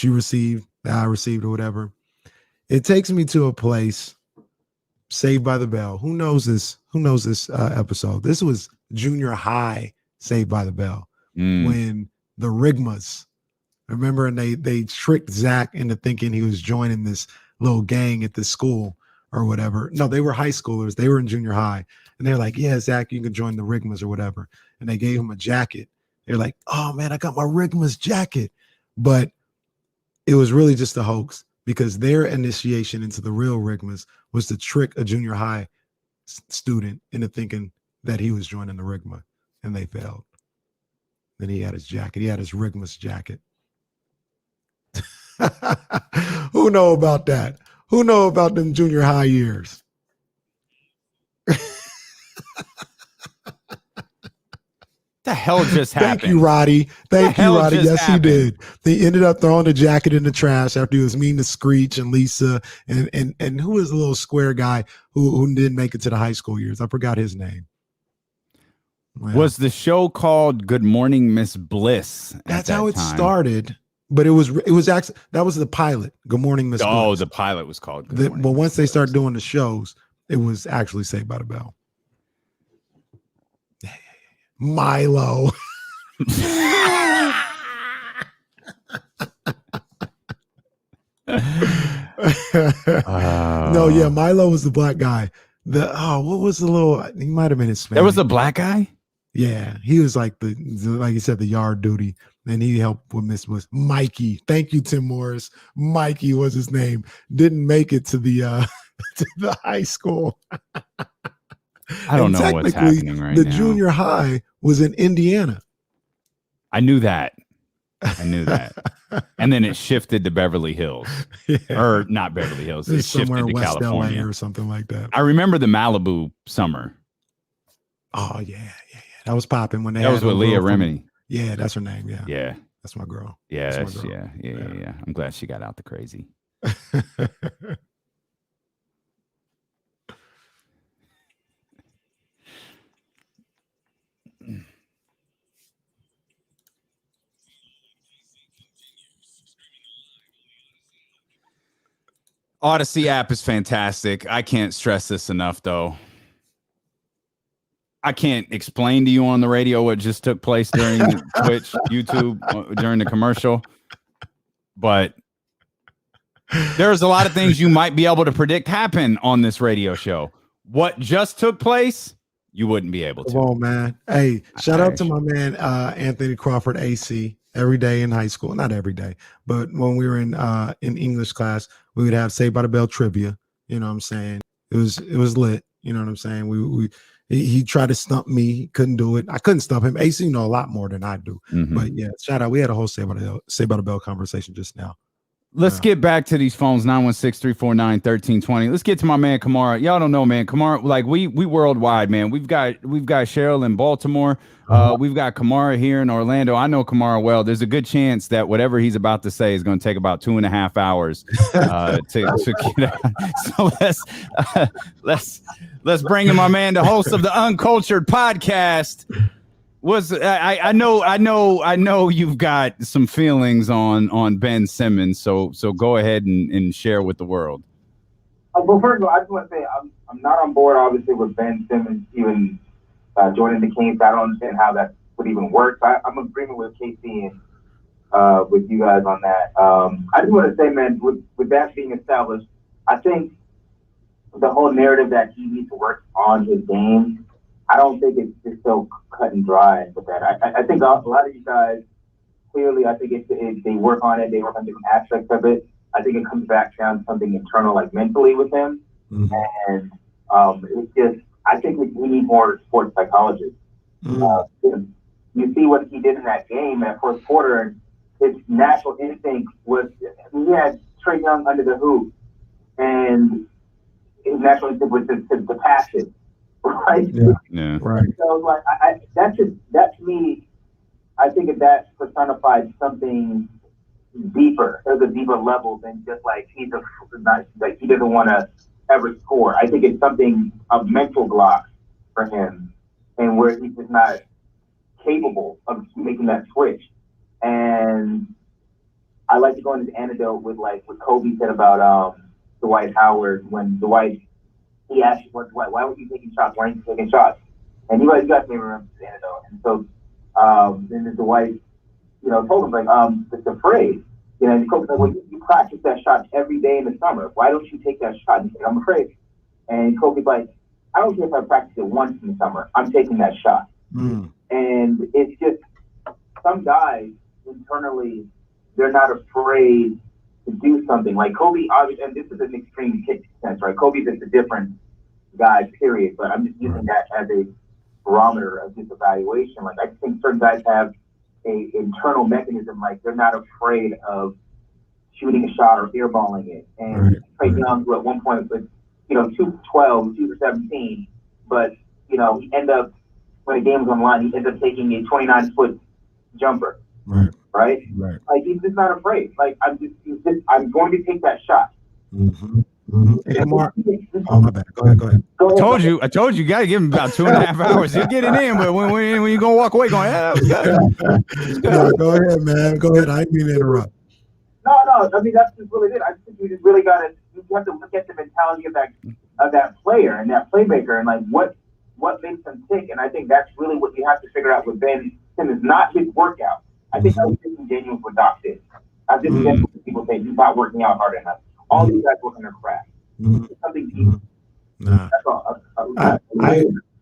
you received, that I received, or whatever, it takes me to a place. Saved by the Bell. Who knows this episode? This was junior high Saved by the Bell when the Rigmas, remember, and they tricked Zach into thinking he was joining this little gang at this school or whatever. No, they were high schoolers. They were in junior high. And they're like, yeah, Zach, you can join the Rigmas or whatever. And they gave him a jacket. They're like, oh, man, I got my Rigmas jacket. But it was really just a hoax, because their initiation into the real Rigmas was to trick a junior high student into thinking that he was joining the Rigma, and they failed. Then he had his jacket. He had his Rigmas jacket. Who know about that? Who know about them junior high years? The hell just happened? Thank you, Roddy. Thank you, Roddy. Yes, happened? he did. They ended up throwing the jacket in the trash after he was mean to Screech and Lisa and who was the little square guy who didn't make it to the high school years. I forgot his name. Well, was the show called Good Morning Miss Bliss? That's how it started. But it was actually that was the pilot. Good Morning, Miss. Oh, Bliss. the pilot was called. But once they started doing the shows, it was actually Saved by the Bell. Milo. No, yeah, Milo was the black guy. What was the little? He might have been Hispanic. There was a black guy. Yeah, he was like like you said, the yard duty, and he helped with Miss was Mikey. Thank you, Tim Morris. Mikey was his name. Didn't make it to the to the high school. I don't know what's happening right now. The junior high was in Indiana. I knew that. And then it shifted to Beverly Hills. Yeah. Or not Beverly Hills. It shifted to West California LA or something like that. I remember the Malibu summer. Oh, yeah. That was popping when they That was with Leah Remini. Yeah, that's her name. Yeah. Yeah. That's my girl. Yeah, yeah. I'm glad she got out the crazy. Odyssey app is fantastic. I can't stress this enough, though. I can't explain to you on the radio what just took place during Twitch, YouTube, during the commercial, but there's a lot of things you might be able to predict happen on this radio show. What just took place, you wouldn't be able to. Come on, man. Hey, shout out to my man, Anthony Crawford, AC. Every day in high school, not every day, but when we were in English class, we would have Saved by the Bell trivia. You know what I'm saying? It was lit. You know what I'm saying? He tried to stump me, he couldn't do it. I couldn't stump him. AC know a lot more than I do. Mm-hmm. But yeah, shout out. We had a whole Saved by the Bell conversation just now. Let's get back to these phones, 916-349-1320. Let's get to my man Kamara. Y'all don't know, man. Kamara, like we worldwide, man. We've got Cheryl in Baltimore. We've got Kamara here in Orlando. I know Kamara well. There's a good chance that whatever he's about to say is going to take about 2.5 hours to get out. So let's bring in my man, the host of the Uncultured podcast. I know you've got some feelings on Ben Simmons, so go ahead and share with the world. Well, first of all, I just want to say I'm not on board, obviously, with Ben Simmons even joining the Kings. I don't understand how that would even work. I'm in agreement with KC and with you guys on that. I just want to say, man, with that being established, I think the whole narrative that he needs to work on his game, I don't think it's just so cut and dry with that. I think a lot of you guys, clearly, I think if they work on it, they work on different aspects of it. I think it comes back down to something internal, like mentally with him. Mm-hmm. And it's just, I think we need more sports psychologists. Mm-hmm. You see what he did in that game, that first quarter, and his natural instinct was, he had Trae Young under the hoop, and his natural instinct was to pass it. Right. Yeah. Right. So like that to me, I think that personified something deeper. There's a deeper level than just like he doesn't want to ever score. I think it's something of mental block for him, and where he's just not capable of making that switch. And I like to go into the anecdote with like what Kobe said about Dwight Howard when Dwight. He asked why were you taking shots? Why aren't you taking shots? And you guys may remember the anecdote. And so then Dwight, told him like, it's afraid. And the coach said, well, you practice that shot every day in the summer. Why don't you take that shot? He said, I'm afraid. And Kobe's like, I don't care if I practice it once in the summer. I'm taking that shot. Mm. And it's just some guys internally, they're not afraid to do something. Like Kobe, obviously, and this is an extreme sense, right? Kobe's just a different guy, period. But I'm just using that as a barometer of this evaluation. Like I think certain guys have a internal mechanism, like they're not afraid of shooting a shot or airballing it. And Trae Young, who at one point was, 2 for 12, 2 for 17, but he ended up, when the game was on the line, he ended up taking a 29-foot jumper. Right? Like he's just not afraid. Like I'm going to take that shot. Mm-hmm. Mm-hmm. Hey, Mark. Oh my bad. Go ahead. I told you got to give him about 2.5 hours. He'll get it in, but when you gonna walk away, going, No, go ahead, man. Go ahead. I didn't mean to interrupt. No. I mean, that's just really it. I think you just really you have to look at the mentality of that player and that playmaker and like what makes them tick. And I think that's really what you have to figure out with Ben Simmons, not his workout. I think that was disingenuous what Doc did. I think people say he's not working out hard enough. All these guys work on their craft. Something deep. Nah. That's all.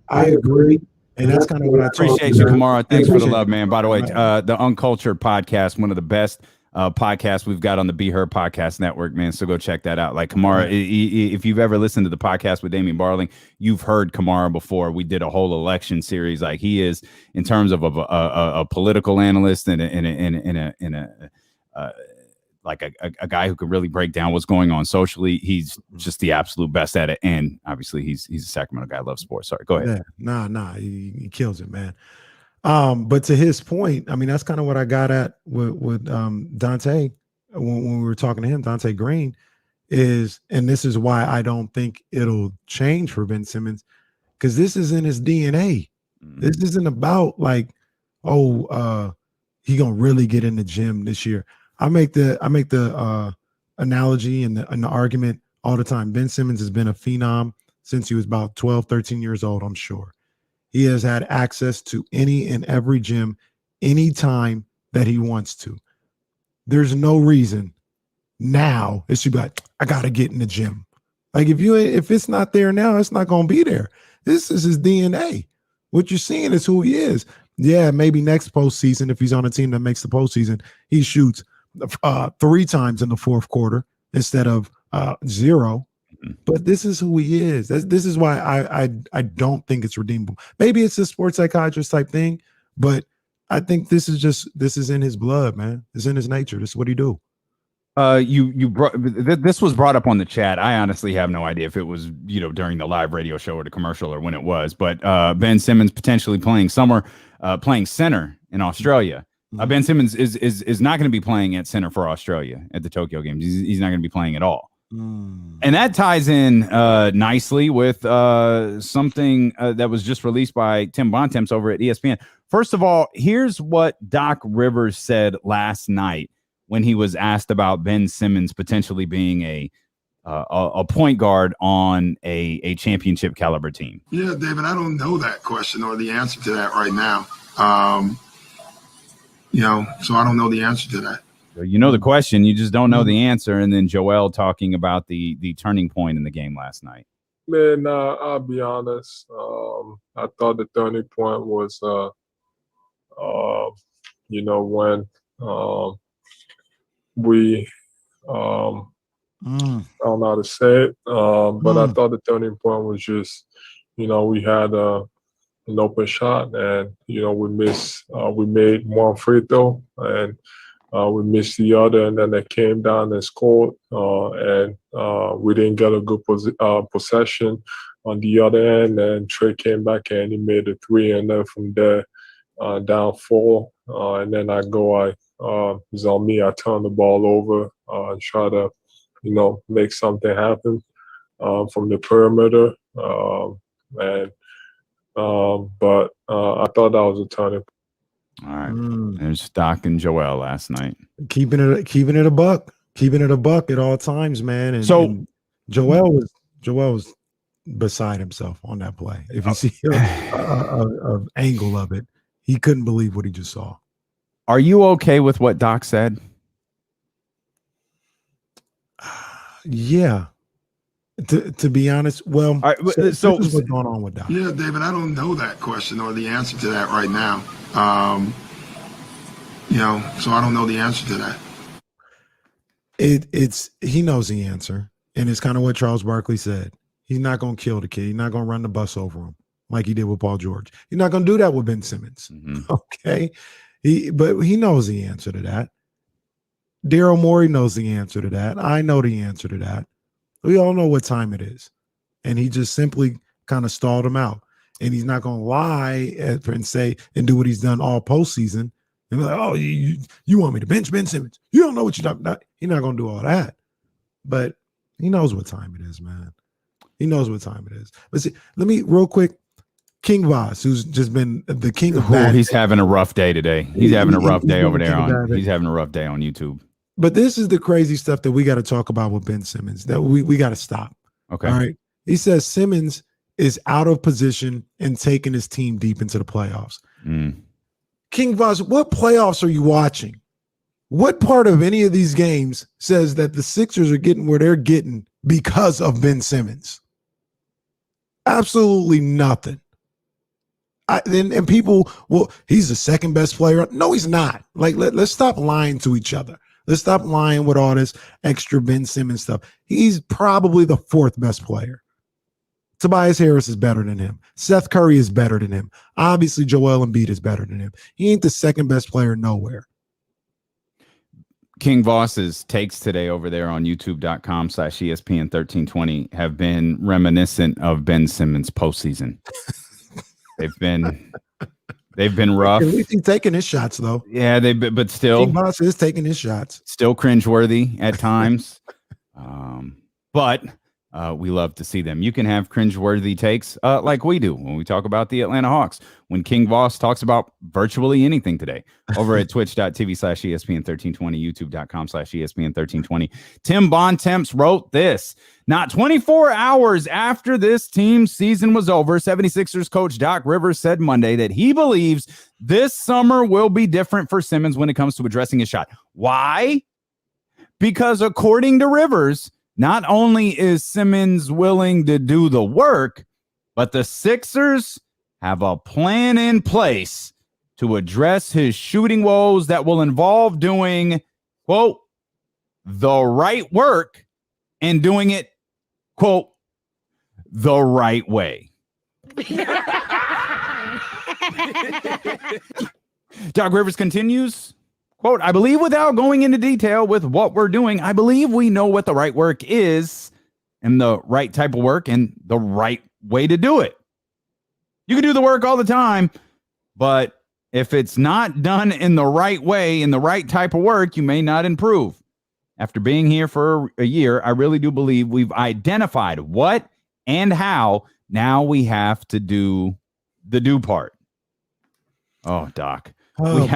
I agree. And that's kind of what I appreciate you, Kamara. Thanks for the love, man. By the way, the Uncultured podcast, one of the best podcasts we've got on the Be Heard podcast network, man. So go check that out. Like Kamara, if you've ever listened to the podcast with Damian Barling, you've heard Kamara before. We did a whole election series. Like he is in terms of a political analyst and like a guy who could really break down what's going on socially. He's just the absolute best at it. And obviously he's a Sacramento guy, loves sports. Sorry, go ahead. Yeah, nah, he kills it, man. But to his point, I mean, that's kind of what I got at with Donte when we were talking to him, Donte Green is, and this is why I don't think it'll change for Ben Simmons, because this is in his DNA. This isn't about like, he gonna really get in the gym this year. I make the analogy and the argument all the time. Ben Simmons has been a phenom since he was about 12, 13 years old, I'm sure. He has had access to any and every gym anytime that he wants to. There's no reason now it should be like, I got to get in the gym. Like if it's not there now, it's not going to be there. This is his DNA. What you're seeing is who he is. Yeah, maybe next postseason, if he's on a team that makes the postseason, he shoots 3 times in the fourth quarter instead of 0. But this is who he is. This is why I don't think it's redeemable. Maybe it's a sports psychiatrist type thing, but I think this is in his blood, man. It's in his nature. This is what he do. This was brought up on the chat. I honestly have no idea if it was, during the live radio show or the commercial or when it was, but Ben Simmons potentially playing center in Australia. Ben Simmons is not going to be playing at center for Australia at the Tokyo Games. He's not going to be playing at all. And that ties in nicely with something that was just released by Tim Bontemps over at ESPN. First of all, here's what Doc Rivers said last night when he was asked about Ben Simmons potentially being a point guard on a championship caliber team. Yeah, David, I don't know that question or the answer to that right now. So I don't know the answer to that. You know the question, you just don't know the answer. And then Joel talking about the turning point in the game last night. Man, I'll be honest. I thought the turning point was, when we, I don't know how to say it, but I thought the turning point was just, we had an open shot and, we made one free throw and we missed the other, and then they came down and scored, and we didn't get a good possession on the other end, and Trey came back and he made a 3, and then from there, down 4, and then it's on me. I turn the ball over and try to, make something happen from the perimeter, but I thought that was a turning point. All right. There's Doc and Joel last night. Keeping it a buck at all times, man. And Joel was beside himself on that play. If you see an angle of it, he couldn't believe what he just saw. Are you okay with what Doc said? Yeah. To be honest, well, right, so what's going on with Doc? Yeah, David, I don't know that question or the answer to that right now. So I don't know the answer to that. He knows the answer, and it's kind of what Charles Barkley said. He's not going to kill the kid. He's not going to run the bus over him like he did with Paul George. He's not going to do that with Ben Simmons. Okay, but he knows the answer to that. Daryl Morey knows the answer to that. I know the answer to that. We all know what time it is. And he just simply kind of stalled him out. And he's not going to lie and say and do what he's done all postseason. And be like, oh, you want me to bench Ben Simmons? You don't know what you're talking about. He's not going to do all that. But he knows what time it is, man. He knows what time it is. But see, let me real quick. King Voss, who's just been the king of bad. He's having a rough day today. He's having a rough day over there. He's having a rough day on YouTube. But this is the crazy stuff that we got to talk about with Ben Simmons that we got to stop. Okay. All right. He says Simmons is out of position and taking his team deep into the playoffs. King Voss, what playoffs are you watching? What part of any of these games says that the Sixers are getting where they're getting because of Ben Simmons? Absolutely nothing. And people, well, he's the second best player. No, he's not. Like, let's stop lying to each other. Let's stop lying with all this extra Ben Simmons stuff. He's probably the fourth best player. Tobias Harris is better than him. Seth Curry is better than him. Obviously, Joel Embiid is better than him. He ain't the second best player nowhere. King Voss's takes today over there on youtube.com/ESPN1320 have been reminiscent of Ben Simmons postseason. They've been rough. At least he's taking his shots, though. Yeah, but still, King Voss is taking his shots. Still cringeworthy at times. But we love to see them. You can have cringeworthy takes like we do when we talk about the Atlanta Hawks. When King Voss talks about virtually anything today over at twitch.tv/ESPN1320, youtube.com/ESPN1320. Tim Bontemps wrote this. Not 24 hours after this team's season was over, 76ers coach Doc Rivers said Monday that he believes this summer will be different for Simmons when it comes to addressing his shot. Why? Because according to Rivers, not only is Simmons willing to do the work, but the Sixers have a plan in place to address his shooting woes that will involve doing, quote, the right work and doing it, quote, the right way. Doc Rivers continues, quote, I believe without going into detail with what we're doing, I believe we know what the right work is and the right type of work and the right way to do it. You can do the work all the time, but if it's not done in the right way, in the right type of work, you may not improve. After being here for a year, I really do believe we've identified what and how. Now we have to do the do part. Oh, Doc. We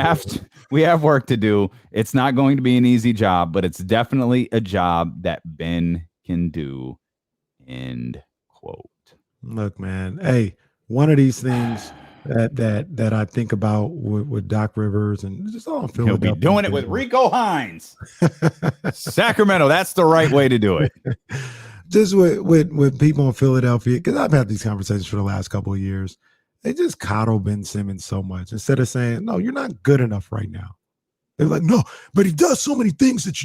have work to do. It's not going to be an easy job, but it's definitely a job that Ben can do. End quote. Look, man. Hey, one of these things that I think about with Doc Rivers and just all Philadelphia. He'll be doing it with Rico Hines. Sacramento. That's the right way to do it. Just with people in Philadelphia, because I've had these conversations for the last couple of years. They just coddle Ben Simmons so much instead of saying, no, you're not good enough right now. They're like, no, but he does so many things that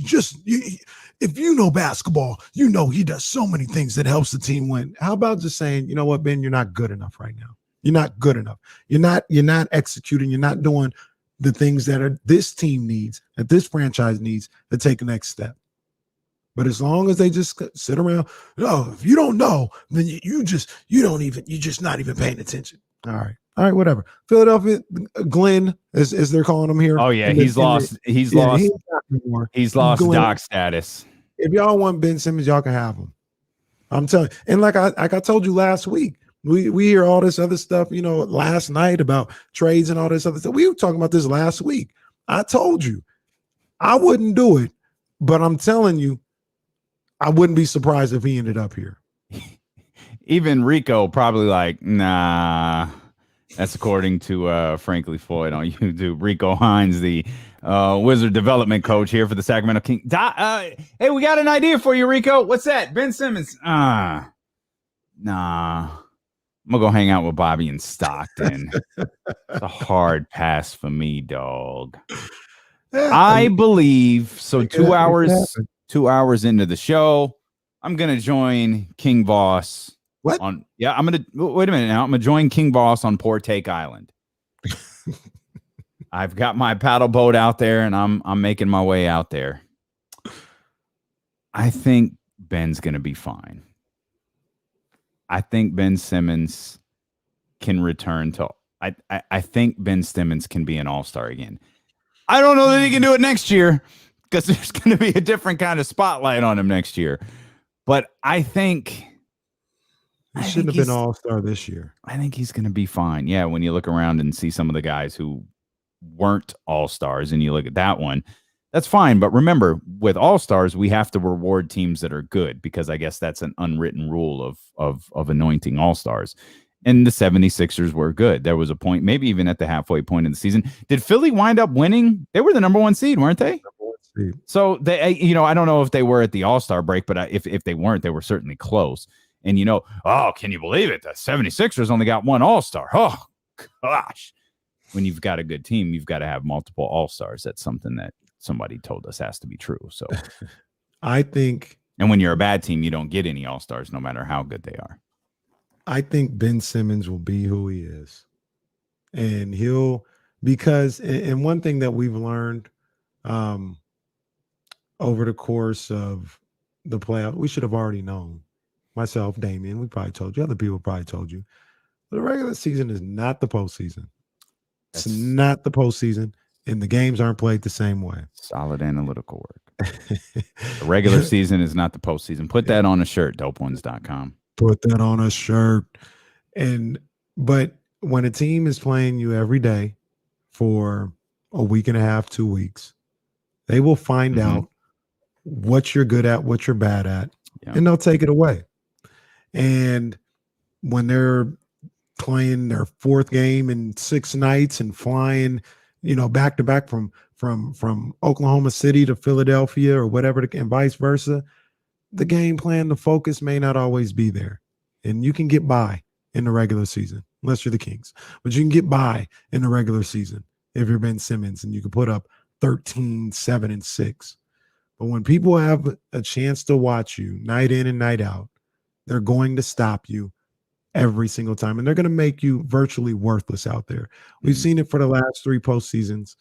if you know basketball, you know he does so many things that helps the team win. How about just saying, you know what, Ben, you're not good enough right now. You're not good enough. You're not executing. You're not doing the things that this team needs, that this franchise needs to take the next step. But as long as they just sit around, no, if you don't know, then you're just not even paying attention. All right, whatever. Philadelphia, Glenn, as they're calling him here. Oh yeah, he's lost Glenn, Doc status. If y'all want Ben Simmons, y'all can have him. I'm telling you. And like I told you last week, we hear all this other stuff, last night about trades and all this other stuff. We were talking about this last week. I told you I wouldn't do it, but I'm telling you, I wouldn't be surprised if he ended up here. Even Rico probably like, nah. That's according to Frankly Floyd on YouTube. Rico Hines, the Wizard development coach here for the Sacramento Kings. Hey, we got an idea for you, Rico. What's that? Ben Simmons. Nah. I'm going to go hang out with Bobby in Stockton. It's a hard pass for me, dog. I believe so. 2 hours into the show, I'm going to join King Voss. What? I'm going to wait a minute now. I'm going to join King Voss on Poor Take Island. I've got my paddle boat out there and I'm making my way out there. I think Ben's going to be fine. I think Ben Simmons can return to I think Ben Simmons can be an all-star again. I don't know that he can do it next year because there's going to be a different kind of spotlight on him next year. But I think he shouldn't have been all-star this year. I think he's going to be fine. Yeah, when you look around and see some of the guys who weren't all-stars and you look at that one, That's fine. But remember, with All-Stars, we have to reward teams that are good because I guess that's an unwritten rule of anointing All-Stars. And the 76ers were good. There was a point, maybe even at the halfway point of the season. Did Philly wind up winning? They were the number 1 seed, weren't they? So they, I don't know if they were at the All-Star break, but if they weren't, they were certainly close. And can you believe it? The 76ers only got 1 All-Star. Oh gosh. When you've got a good team, you've got to have multiple All-Stars. That's something that somebody told us has to be true. So I think, and when you're a bad team, you don't get any All-Stars, no matter how good they are. I think Ben Simmons will be who he is. And and one thing that we've learned over the course of the playoff, we should have already known. Myself, Damien, we probably told you. Other people probably told you. The regular season is not the postseason. It's not the postseason, and the games aren't played the same way. Solid analytical work. The regular season is not the postseason. Put that on a shirt, dopeones.com. Put that on a shirt. But when a team is playing you every day for a week and a half, 2 weeks, they will find out what you're good at, what you're bad at, and they'll take it away. And when they're playing their 4th game in 6 nights and flying, back to back from Oklahoma City to Philadelphia or whatever, and vice versa, the game plan, the focus may not always be there. And you can get by in the regular season, unless you're the Kings. But you can get by in the regular season if you're Ben Simmons and you can put up 13, 7, and 6. But when people have a chance to watch you night in and night out, they're going to stop you every single time. And they're going to make you virtually worthless out there. We've seen it for the last 3 postseasons.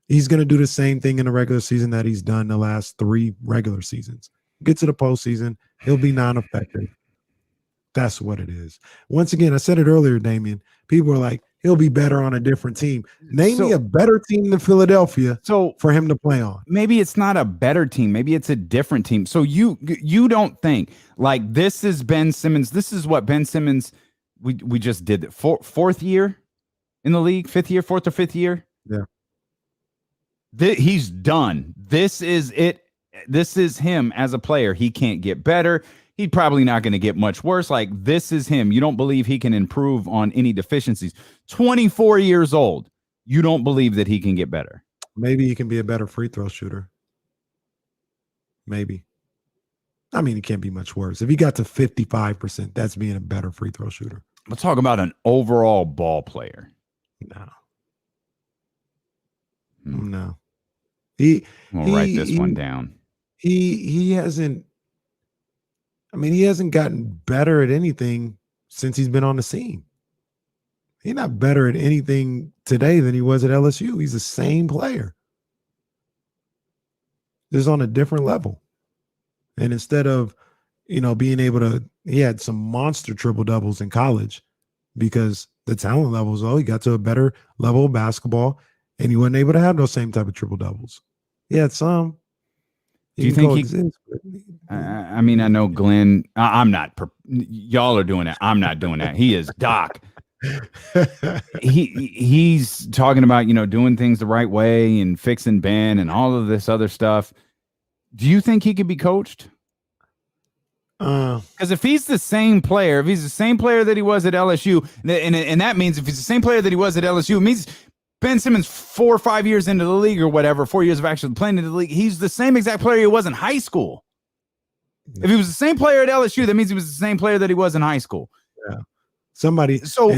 He's going to do the same thing in the regular season that he's done the last 3 regular seasons. Get to the postseason, he'll be non-effective. That's what it is. Once again, I said it earlier, Damien. People are like, he'll be better on a different team. Name me a better team than Philadelphia for him to play on. Maybe it's not a better team. Maybe it's a different team. So you don't think like this is Ben Simmons. This is what Ben Simmons, we just did. 4th year in the league, 5th year, 4th or 5th year. Yeah. He's done. This is it. This is him as a player. He can't get better. He's probably not going to get much worse. Like, this is him. You don't believe he can improve on any deficiencies. 24 years old. You don't believe that he can get better. Maybe he can be a better free throw shooter. Maybe. I mean, it can't be much worse. If he got to 55%, that's being a better free throw shooter. Let's talk about an overall ball player. No. We'll write this one down. He hasn't gotten better at anything since he's been on the scene. He's not better at anything today than he was at LSU. He's the same player. Just on a different level. And instead of, being able to, he had some monster triple doubles in college because the talent levels, he got to a better level of basketball and he wasn't able to have those same type of triple doubles. He had some. Do you think I know Glenn, I'm not, y'all are doing that. I'm not doing that. He is Doc. He's talking about, doing things the right way and fixing Ben and all of this other stuff. Do you think he could be coached? Because if he's the same player, if he's the same player that he was at LSU, and that means if he's the same player that he was at LSU, it means Ben Simmons 4 or 5 years into the league or whatever, 4 years of actually playing in the league, he's the same exact player he was in high school. If he was the same player at LSU, that means he was the same player that he was in high school. Yeah. Somebody tell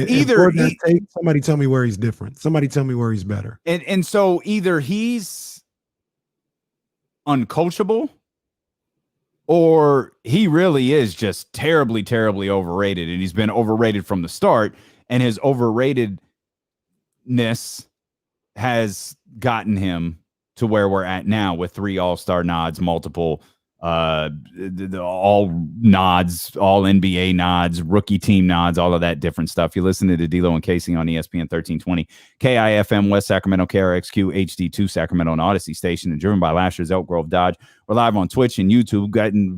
me where he's different. Somebody tell me where he's better. And so either he's uncoachable or he really is just terribly, terribly overrated. And he's been overrated from the start, and his overratedness has gotten him to where we're at now with 3 all-star nods, multiple all nods, all NBA nods, rookie team nods, all of that different stuff. You listen to D'Lo and Casey on ESPN 1320, KIFM, West Sacramento, KRXQ, HD2, Sacramento, and Odyssey Station, and driven by Lashers, Elk Grove, Dodge. We're live on Twitch and YouTube.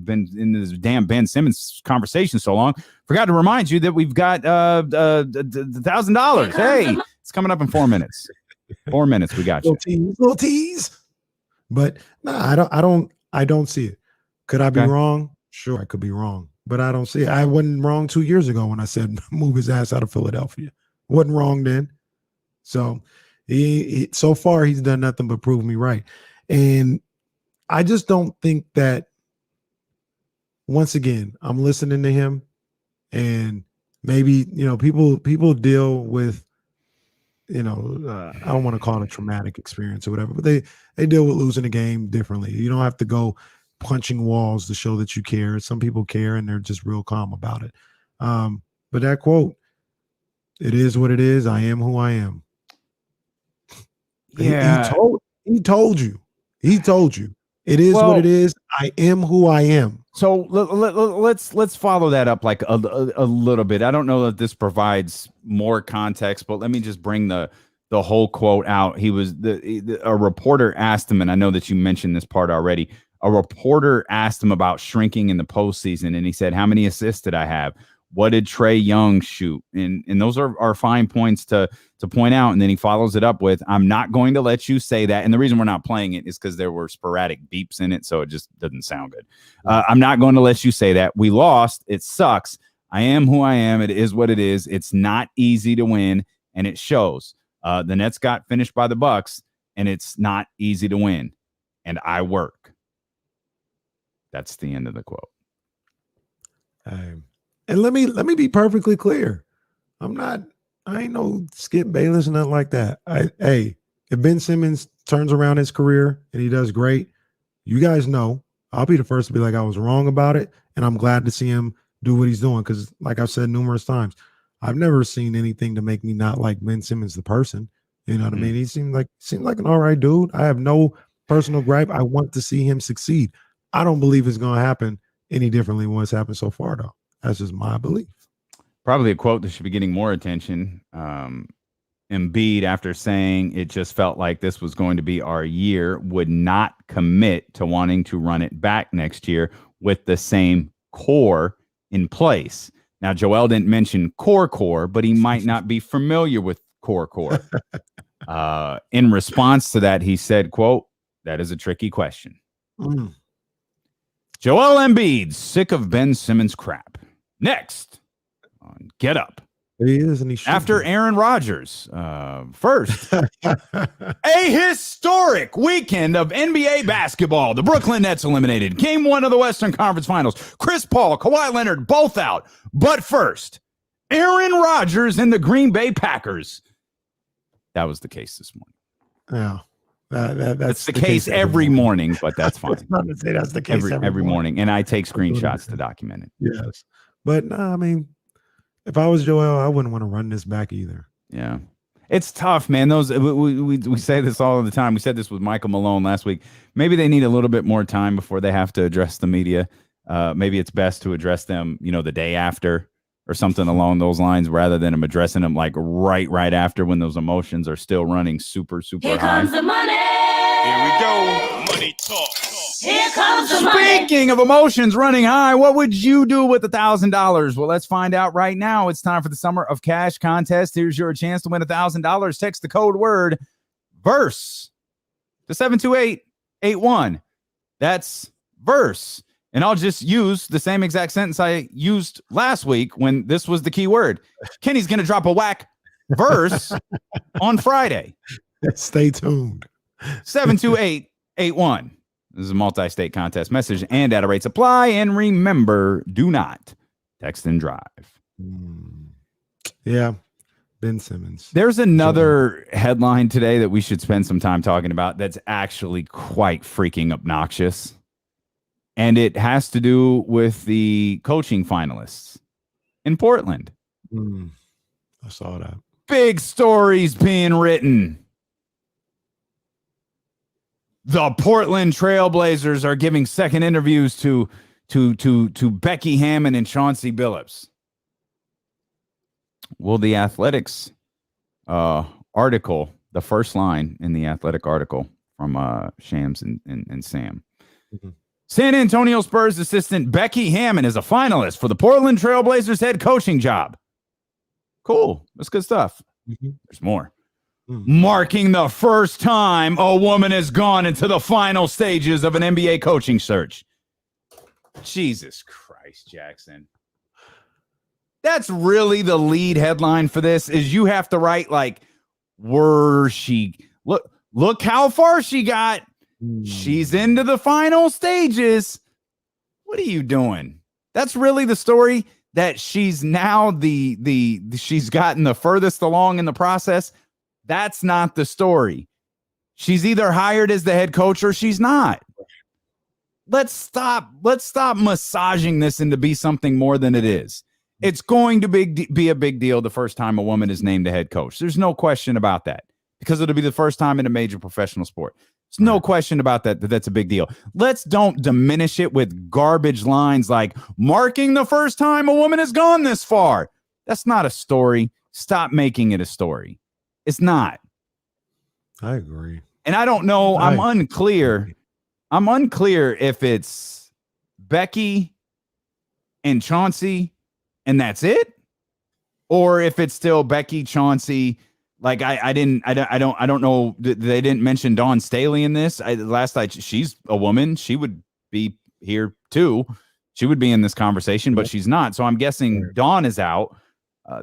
Been in this damn Ben Simmons conversation so long. Forgot to remind you that we've got $1,000. Hey, it's coming up in 4 minutes. 4 minutes, we got you. Little tease. But no, I don't see it. Could I be wrong? Sure, I could be wrong, but I don't see it. I wasn't wrong 2 years ago when I said move his ass out of Philadelphia. Wasn't wrong then. So he so far he's done nothing but prove me right. And I just don't think that, once again, I'm listening to him, and maybe, people deal with, I don't want to call it a traumatic experience or whatever, but they deal with losing a game differently. You don't have to go punching walls to show that you care. Some people care and they're just real calm about it. But that quote, it is what it is. I am who I am. Yeah. He told you. He told you. It is what it is. I am who I am. So let's follow that up like a little bit. I don't know that this provides more context, but let me just bring the whole quote out. He was a reporter asked him, and I know that you mentioned this part already. A reporter asked him about shrinking in the postseason, and he said, "How many assists did I have? What did Trae Young shoot?" And those are fine points to point out. And then he follows it up with, "I'm not going to let you say that." And the reason we're not playing it is because there were sporadic beeps in it, so it just doesn't sound good. "I'm not going to let you say that. We lost. It sucks. I am who I am. It is what it is. It's not easy to win, and it shows. The Nets got finished by the Bucks, and it's not easy to win. And I work." That's the end of the quote. And let me be perfectly clear. I ain't no Skip Bayless or nothing like that. If Ben Simmons turns around his career and he does great, you guys know I'll be the first to be like, I was wrong about it, and I'm glad to see him do what he's doing. Because, like I've said numerous times, I've never seen anything to make me not like Ben Simmons the person. You know what I mean? He seemed like an all right dude. I have no personal gripe. I want to see him succeed. I don't believe it's going to happen any differently than what's happened so far, though. That's just my belief. Probably a quote that should be getting more attention. Embiid, after saying it just felt like this was going to be our year, would not commit to wanting to run it back next year with the same core in place. Now, Joel didn't mention core, but he might not be familiar with core. In response to that, he said, quote, "That is a tricky question." Joel Embiid, sick of Ben Simmons crap. Next on Get Up. He is, and he should after be. Aaron Rodgers. First, a historic weekend of NBA basketball. The Brooklyn Nets eliminated. Game 1 of the Western Conference Finals. Chris Paul, Kawhi Leonard, both out. But first, Aaron Rodgers and the Green Bay Packers. That was the case this morning. Yeah. That's the case every morning, but that's fine. I was not to say that's the case every morning. And I take screenshots to document it. Yes. But I mean, if I was Joel, I wouldn't want to run this back either. Yeah. It's tough, man. Those we say this all the time. We said this with Michael Malone last week. Maybe they need a little bit more time before they have to address the media. Maybe it's best to address them, the day after or something along those lines, rather than them addressing them like right after when those emotions are still running super high. Here comes the money. Here we go. Money talk. Here comes the money. Speaking of emotions running high, what would you do with $1,000? Well, let's find out right now. It's time for the Summer of Cash contest. Here's your chance to win $1,000. Text the code word VERSE to 72881. That's VERSE. And I'll just use the same exact sentence I used last week when this was the key word. Kenny's going to drop a whack verse on Friday. Stay tuned. 72881. This is a multi-state contest. Message and data rates apply. And remember, do not text and drive. Yeah. Ben Simmons. There's another headline today that we should spend some time talking about that's actually quite freaking obnoxious. And it has to do with the coaching finalists in Portland. I saw that. Big stories being written. The Portland Trailblazers are giving second interviews to Becky Hammon and Chauncey Billups. Well, the Athletics article, the first line in the Athletic article from Shams and Sam. Mm-hmm. San Antonio Spurs assistant Becky Hammon is a finalist for the Portland Trailblazers head coaching job. Cool. That's good stuff. Mm-hmm. There's more. marking the first time a woman has gone into the final stages of an NBA coaching search. Jesus Christ, Jackson. That's really the lead headline for this, is you have to write like, look how far she got. She's into the final stages. What are you doing? That's really the story, that she's now she's gotten the furthest along in the process. That's not the story. She's either hired as the head coach or she's not. Let's stop massaging this into be something more than it is. It's going to be a big deal the first time a woman is named the head coach. There's no question about that, because it'll be the first time in a major professional sport. There's no question about that that's a big deal. Let's don't diminish it with garbage lines like marking the first time a woman has gone this far. That's not a story. Stop making it a story. It's not. I agree. And I don't know. I'm unclear if it's Becky and Chauncey and that's it, or if it's still Becky, Chauncey. Like I don't know. They didn't mention Dawn Staley in this. Last night, she's a woman. She would be here too. She would be in this conversation, but she's not. So I'm guessing Dawn is out.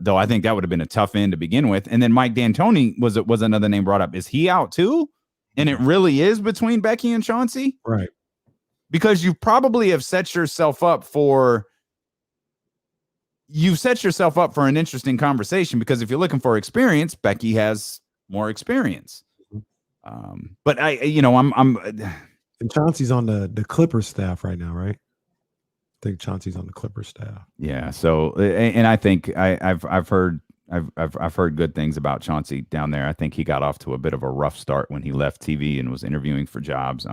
Though I think that would have been a tough end to begin with. And then Mike D'Antoni was another name brought up. Is he out too? And it really is between Becky and Chauncey, right? Because you probably have set yourself up for. You've set yourself up for an interesting conversation, because if you're looking for experience, Becky has more experience. But I'm and Chauncey's on the Clippers staff right now, right? I think Chauncey's on the Clippers staff. Yeah. So, and I think I've heard good things about Chauncey down there. I think he got off to a bit of a rough start when he left TV and was interviewing for jobs.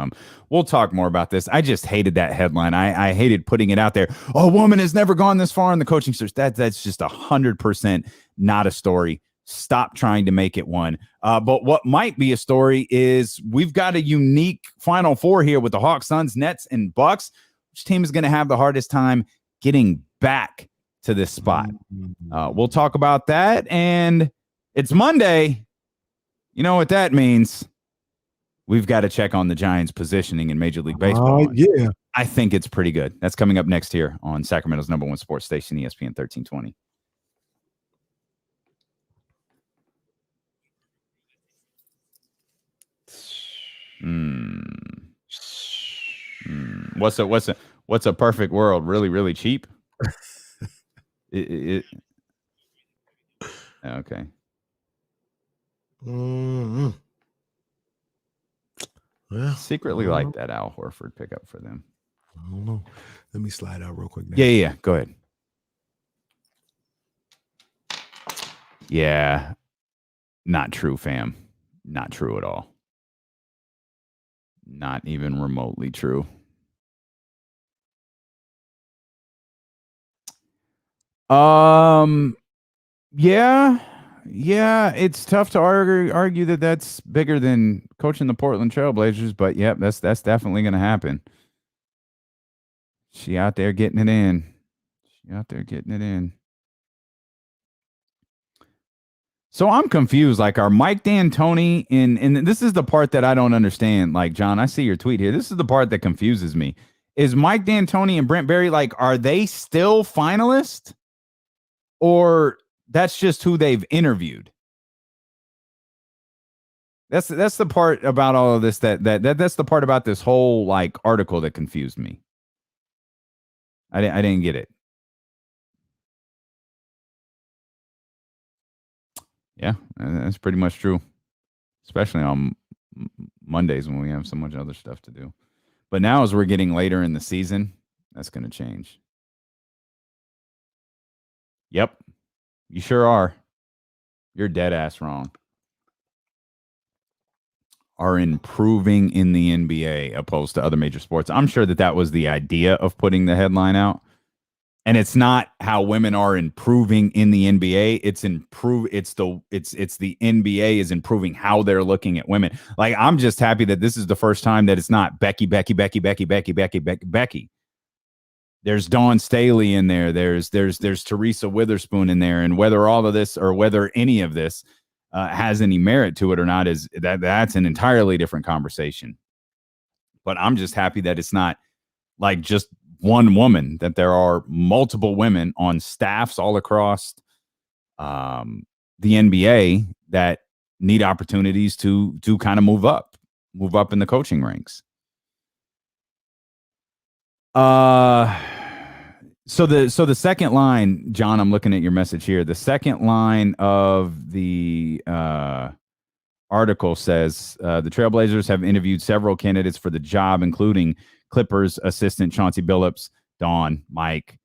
We'll talk more about this. I just hated that headline. I hated putting it out there. Oh, a woman has never gone this far in the coaching search. That's just 100% not a story. Stop trying to make it one. But what might be a story is we've got a unique Final Four here with the Hawks, Suns, Nets, and Bucks. Which team is going to have the hardest time getting back to this spot? We'll talk about that. And it's Monday. You know what that means. We've got to check on the Giants' positioning in Major League Baseball. Yeah. I think it's pretty good. That's coming up next here on Sacramento's #1 sports station, ESPN 1320. What's a perfect world? Really, really cheap? Okay. Well, secretly like that Al Horford pickup for them. I don't know. Let me slide out real quick now. Yeah. Go ahead. Yeah. Not true, fam. Not true at all. Not even remotely true. Yeah, it's tough to argue that that's bigger than coaching the Portland Trailblazers, but yep, that's definitely going to happen. She out there getting it in. So I'm confused. Like, are Mike D'Antoni and this is the part that I don't understand. Like, John, I see your tweet here. This is the part that confuses me. Is Mike D'Antoni and Brent Barry, like, are they still finalists? Or that's just who they've interviewed? That's the part about all of this that's the part about this whole like article that confused me. I didn't get it. Yeah, that's pretty much true, especially on Mondays when we have so much other stuff to do. But now, as we're getting later in the season, that's going to change. Yep, you sure are. You're dead ass wrong. Are improving in the NBA opposed to other major sports. I'm sure that was the idea of putting the headline out. And it's not how women are improving in the NBA. It's the NBA is improving how they're looking at women. Like, I'm just happy that this is the first time that it's not Becky. There's Dawn Staley in there. There's Teresa Witherspoon in there. And whether all of this or whether any of this has any merit to it or not is that's an entirely different conversation. But I'm just happy that it's not like just one woman, that there are multiple women on staffs all across the NBA that need opportunities to kind of move up in the coaching ranks. So the second line, John, I'm looking at your message here. The second line of the article says the Trailblazers have interviewed several candidates for the job, including Clippers assistant Chauncey Billups, Dawn, Mike,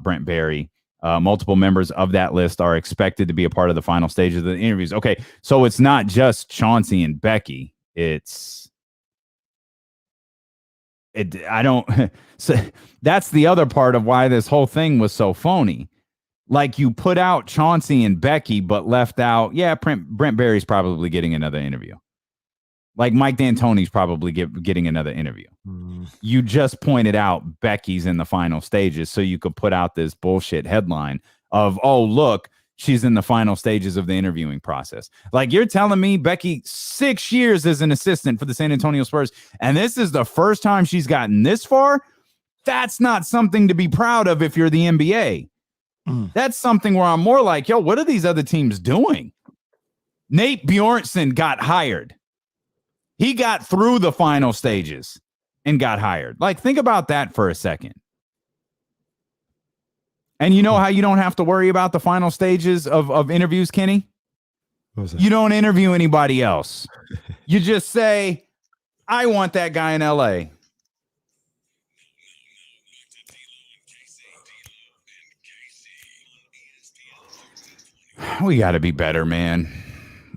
Brent Barry. Multiple members of that list are expected to be a part of the final stages of the interviews. Okay, so it's not just Chauncey and Becky. So that's the other part of why this whole thing was so phony. Like, you put out Chauncey and Becky, but left out, Brent Barry's probably getting another interview. Like, Mike D'Antoni's probably getting another interview. You just pointed out Becky's in the final stages, so you could put out this bullshit headline of, oh, look, she's in the final stages of the interviewing process. Like, you're telling me Becky, 6 years as an assistant for the San Antonio Spurs, and this is the first time she's gotten this far? That's not something to be proud of if you're the NBA. That's something where I'm more like, yo, what are these other teams doing? Nate Bjornsson got hired. He got through the final stages and got hired. Like, think about that for a second. And you know how you don't have to worry about the final stages of interviews, Kenny? You don't interview anybody else. You just say, I want that guy in LA. We got to be better, man.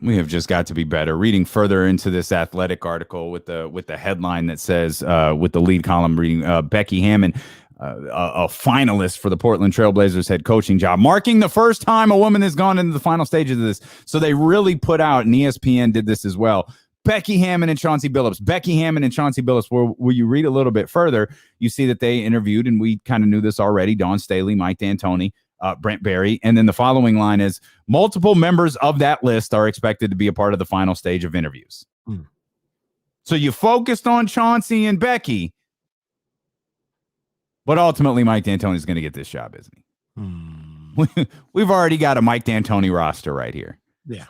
We have just got to be better. Reading further into this Athletic article with the headline that says, with the lead column reading, Becky Hammon, a finalist for the Portland Trailblazers head coaching job, marking the first time a woman has gone into the final stages of this. So they really put out, and ESPN did this as well, Becky Hammon and Chauncey Billups. Becky Hammon and Chauncey Billups, where you read a little bit further, you see that they interviewed, and we kind of knew this already, Dawn Staley, Mike D'Antoni, Brent Barry. And then the following line is, multiple members of that list are expected to be a part of the final stage of interviews. So you focused on Chauncey and Becky, but ultimately Mike D'Antoni is going to get this job, isn't he? We've already got a Mike D'Antoni roster right here. Yeah.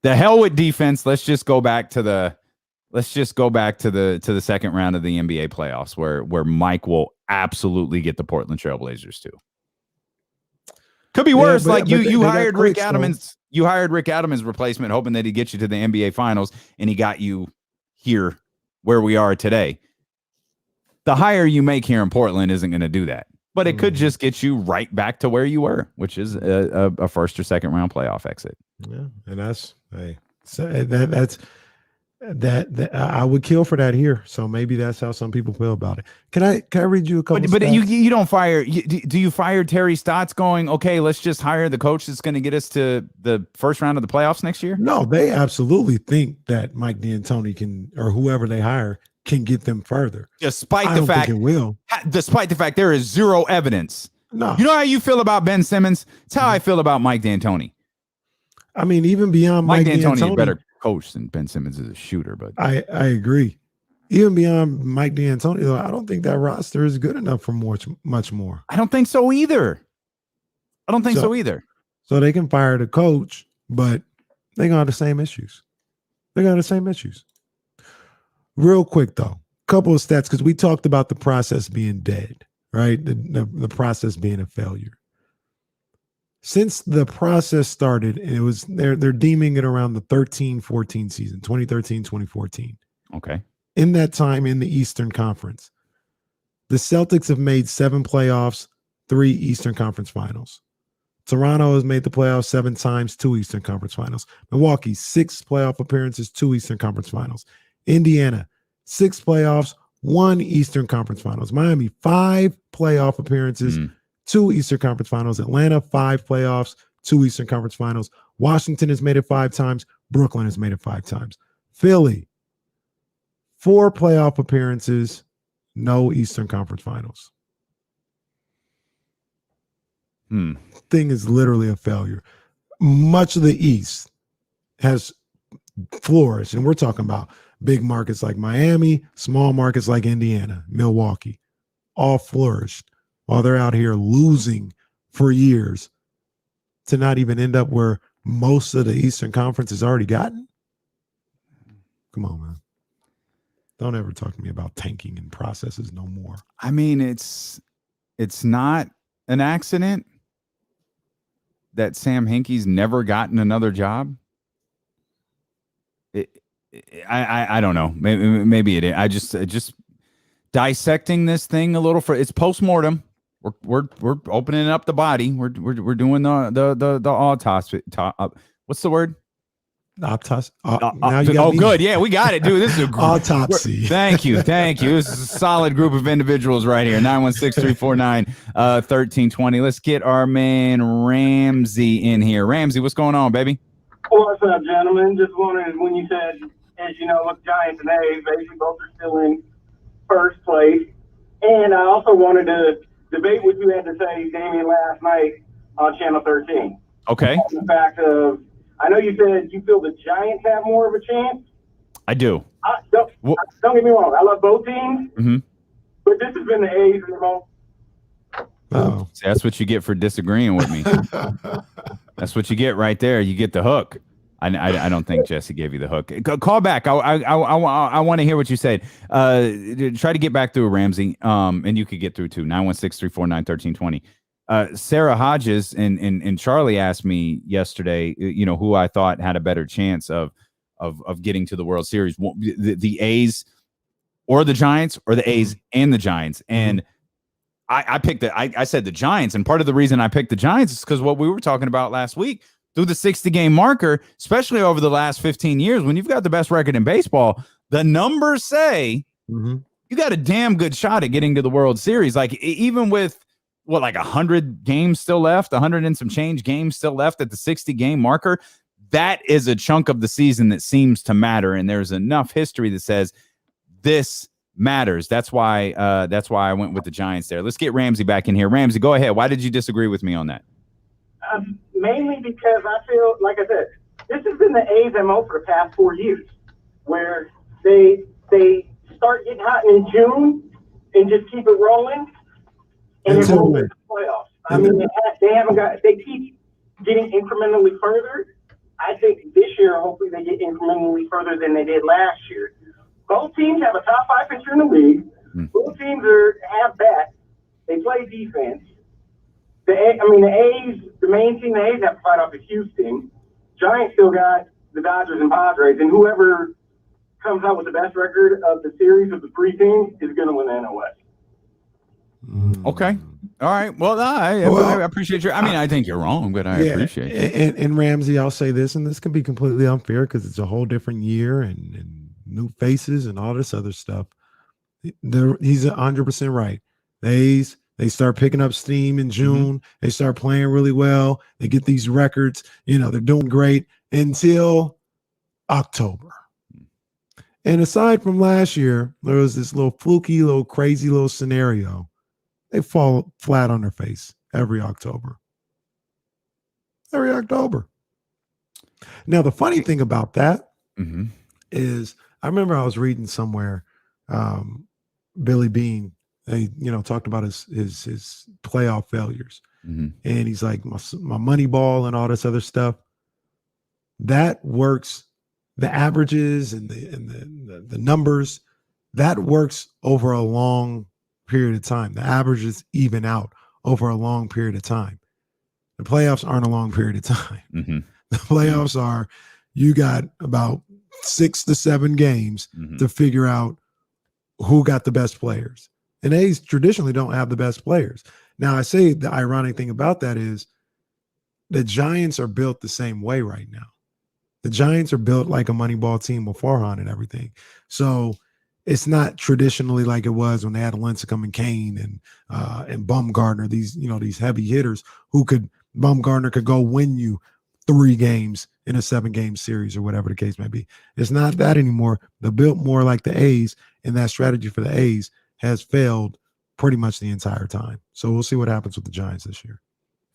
The hell with defense. Let's just go back to the second round of the NBA playoffs where Mike will absolutely get the Portland Trailblazers too. Could be worse. You hired Rick Adams. You hired Rick Adams' replacement, hoping that he'd get you to the NBA Finals, and he got you here where we are today. The hire you make here in Portland isn't going to do that, but it could just get you right back to where you were, which is a first or second round playoff exit. Yeah, and that's that I would kill for that here. So maybe that's how some people feel about it. Can I read you a couple? But you don't fire. Do you fire Terry Stotts going, okay, let's just hire the coach that's going to get us to the first round of the playoffs next year? No, they absolutely think that Mike D'Antoni can, or whoever they hire, can get them further. Despite the fact there is zero evidence. No. You know how you feel about Ben Simmons? It's how I feel about Mike D'Antoni. I mean, even beyond Mike D'Antoni is a better coach than Ben Simmons is a shooter, but I agree. Even beyond Mike D'Antoni, though, I don't think that roster is good enough for much more. I don't think so either. So they can fire the coach, but they got the same issues. Real quick, though, couple of stats, because we talked about the process being dead, right? The process being a failure. Since the process started, it was they're deeming it around the 13-14 season, 2013-2014. Okay. In that time in the Eastern Conference, the Celtics have made 7 playoffs, 3 Eastern Conference Finals. Toronto has made the playoffs 7 times, 2 Eastern Conference Finals. Milwaukee, 6 playoff appearances, 2 Eastern Conference Finals. Indiana, 6 playoffs, 1 Eastern Conference Finals. Miami, 5 playoff appearances, 2 Eastern Conference Finals. Atlanta, 5 playoffs, 2 Eastern Conference Finals. Washington has made it 5 times. Brooklyn has made it 5 times. Philly, 4 playoff appearances, no Eastern Conference Finals. Thing is literally a failure. Much of the East has flourished. And we're talking about big markets like Miami, small markets like Indiana, Milwaukee, all flourished while they're out here losing for years to not even end up where most of the Eastern Conference has already gotten. Come on, man. Don't ever talk to me about tanking and processes no more. I mean, it's not an accident that Sam Hinkie's never gotten another job. I don't know. Maybe it is. I just dissecting this thing a little. It's postmortem. We're opening up the body. We're doing the autopsy. What's the word? Autopsy. Good. Yeah, we got it, dude. This is a autopsy. Thank you. This is a solid group of individuals right here. 916-349-1320. Let's get our man Ramsey in here. Ramsey, what's going on, baby? What's up, gentlemen? Just wondering when you said, as you know, look, Giants and A's, basically both are still in first place. And I also wanted to debate what you had to say, Damien, last night on Channel 13. Okay. The fact of, I know you said you feel the Giants have more of a chance. I do. Don't get me wrong. I love both teams, but this has been the A's in the most. Oh, that's what you get for disagreeing with me. That's what you get right there. You get the hook. I don't think Jesse gave you the hook. Call back. I want to hear what you said. Try to get back through, Ramsey. And you could get through too. 916-349-1320. Sarah Hodges and Charlie asked me yesterday, who I thought had a better chance of getting to the World Series, the A's or the Giants, or the A's and the Giants. And I picked I said the Giants, and part of the reason I picked the Giants is because what we were talking about last week through the 60-game marker, especially over the last 15 years, when you've got the best record in baseball, the numbers say you got a damn good shot at getting to the World Series. Like, even with 100 games still left, 100 and some change games still left at the 60-game marker, that is a chunk of the season that seems to matter. And there's enough history that says this matters. That's why I went with the Giants there. Let's get Ramsey back in here. Ramsey, go ahead. Why did you disagree with me on that? Mainly because I feel, like I said, this has been the A's MO for the past 4 years, where they start getting hot in June and just keep it rolling, and it rolls into the playoffs. I mean, they keep getting incrementally further. I think this year, hopefully, they get incrementally further than they did last year. Both teams have a top 5 pitcher in the league. Both teams have bats. They play defense. The A's, the main team, the A's have to fight off the Houston. Giants still got the Dodgers and Padres, and whoever comes out with the best record of the series of the 3 teams is going to win the NL West. Okay. All right. Well, I appreciate your. I mean, I think you're wrong, but I appreciate it. And Ramsey, I'll say this, and this can be completely unfair because it's a whole different year and new faces and all this other stuff. He's 100% right. The A's, they start picking up steam in June. They start playing really well. They get these records. They're doing great until October. And aside from last year, there was this little fluky, little crazy little scenario. They fall flat on their face every October. Now, the funny thing about that is I remember I was reading somewhere, Billy Beane, they talked about his playoff failures, and he's like, my money ball and all this other stuff. That works, the averages and the numbers, that works over a long period of time. The averages even out over a long period of time. The playoffs aren't a long period of time. The playoffs are, you got about 6 to 7 games to figure out who got the best players. And A's traditionally don't have the best players. Now, I say the ironic thing about that is the Giants are built the same way right now. The Giants are built like a Moneyball team with Farhan and everything. So it's not traditionally like it was when they had Lincecum and Kane and Bumgarner, these heavy hitters Bumgarner could go win you 3 games in a 7-game series or whatever the case may be. It's not that anymore. They're built more like the A's, and that strategy for the A's has failed pretty much the entire time. So we'll see what happens with the Giants this year.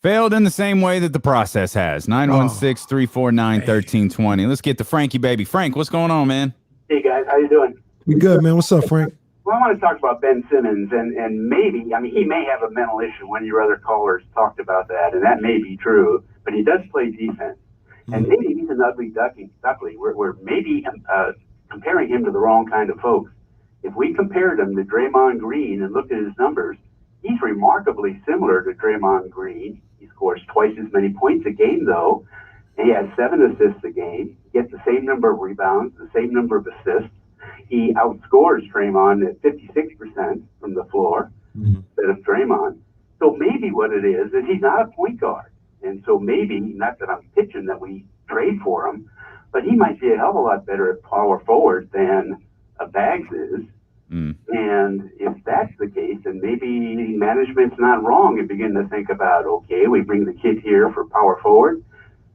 Failed in the same way that the process has. 916-349-1320. Let's get to Frankie, baby. Frank, what's going on, man? Hey, guys. How you doing? We good, man. What's up, Frank? Well, I want to talk about Ben Simmons, and maybe, I mean, he may have a mental issue. One of your other callers talked about that, and that may be true, but he does play defense. And maybe he's an ugly duckling. We're maybe comparing him to the wrong kind of folks. If we compared him to Draymond Green and looked at his numbers, he's remarkably similar to Draymond Green. He scores twice as many points a game, though, and he has 7 assists a game. He gets the same number of rebounds, the same number of assists. He outscores Draymond at 56% from the floor instead of Draymond. So maybe what it is he's not a point guard. And so maybe, not that I'm pitching that we trade for him, but he might be a hell of a lot better at power forward than a Bags is. And if that's the case, then maybe management's not wrong and begin to think about, okay, we bring the kid here for power forward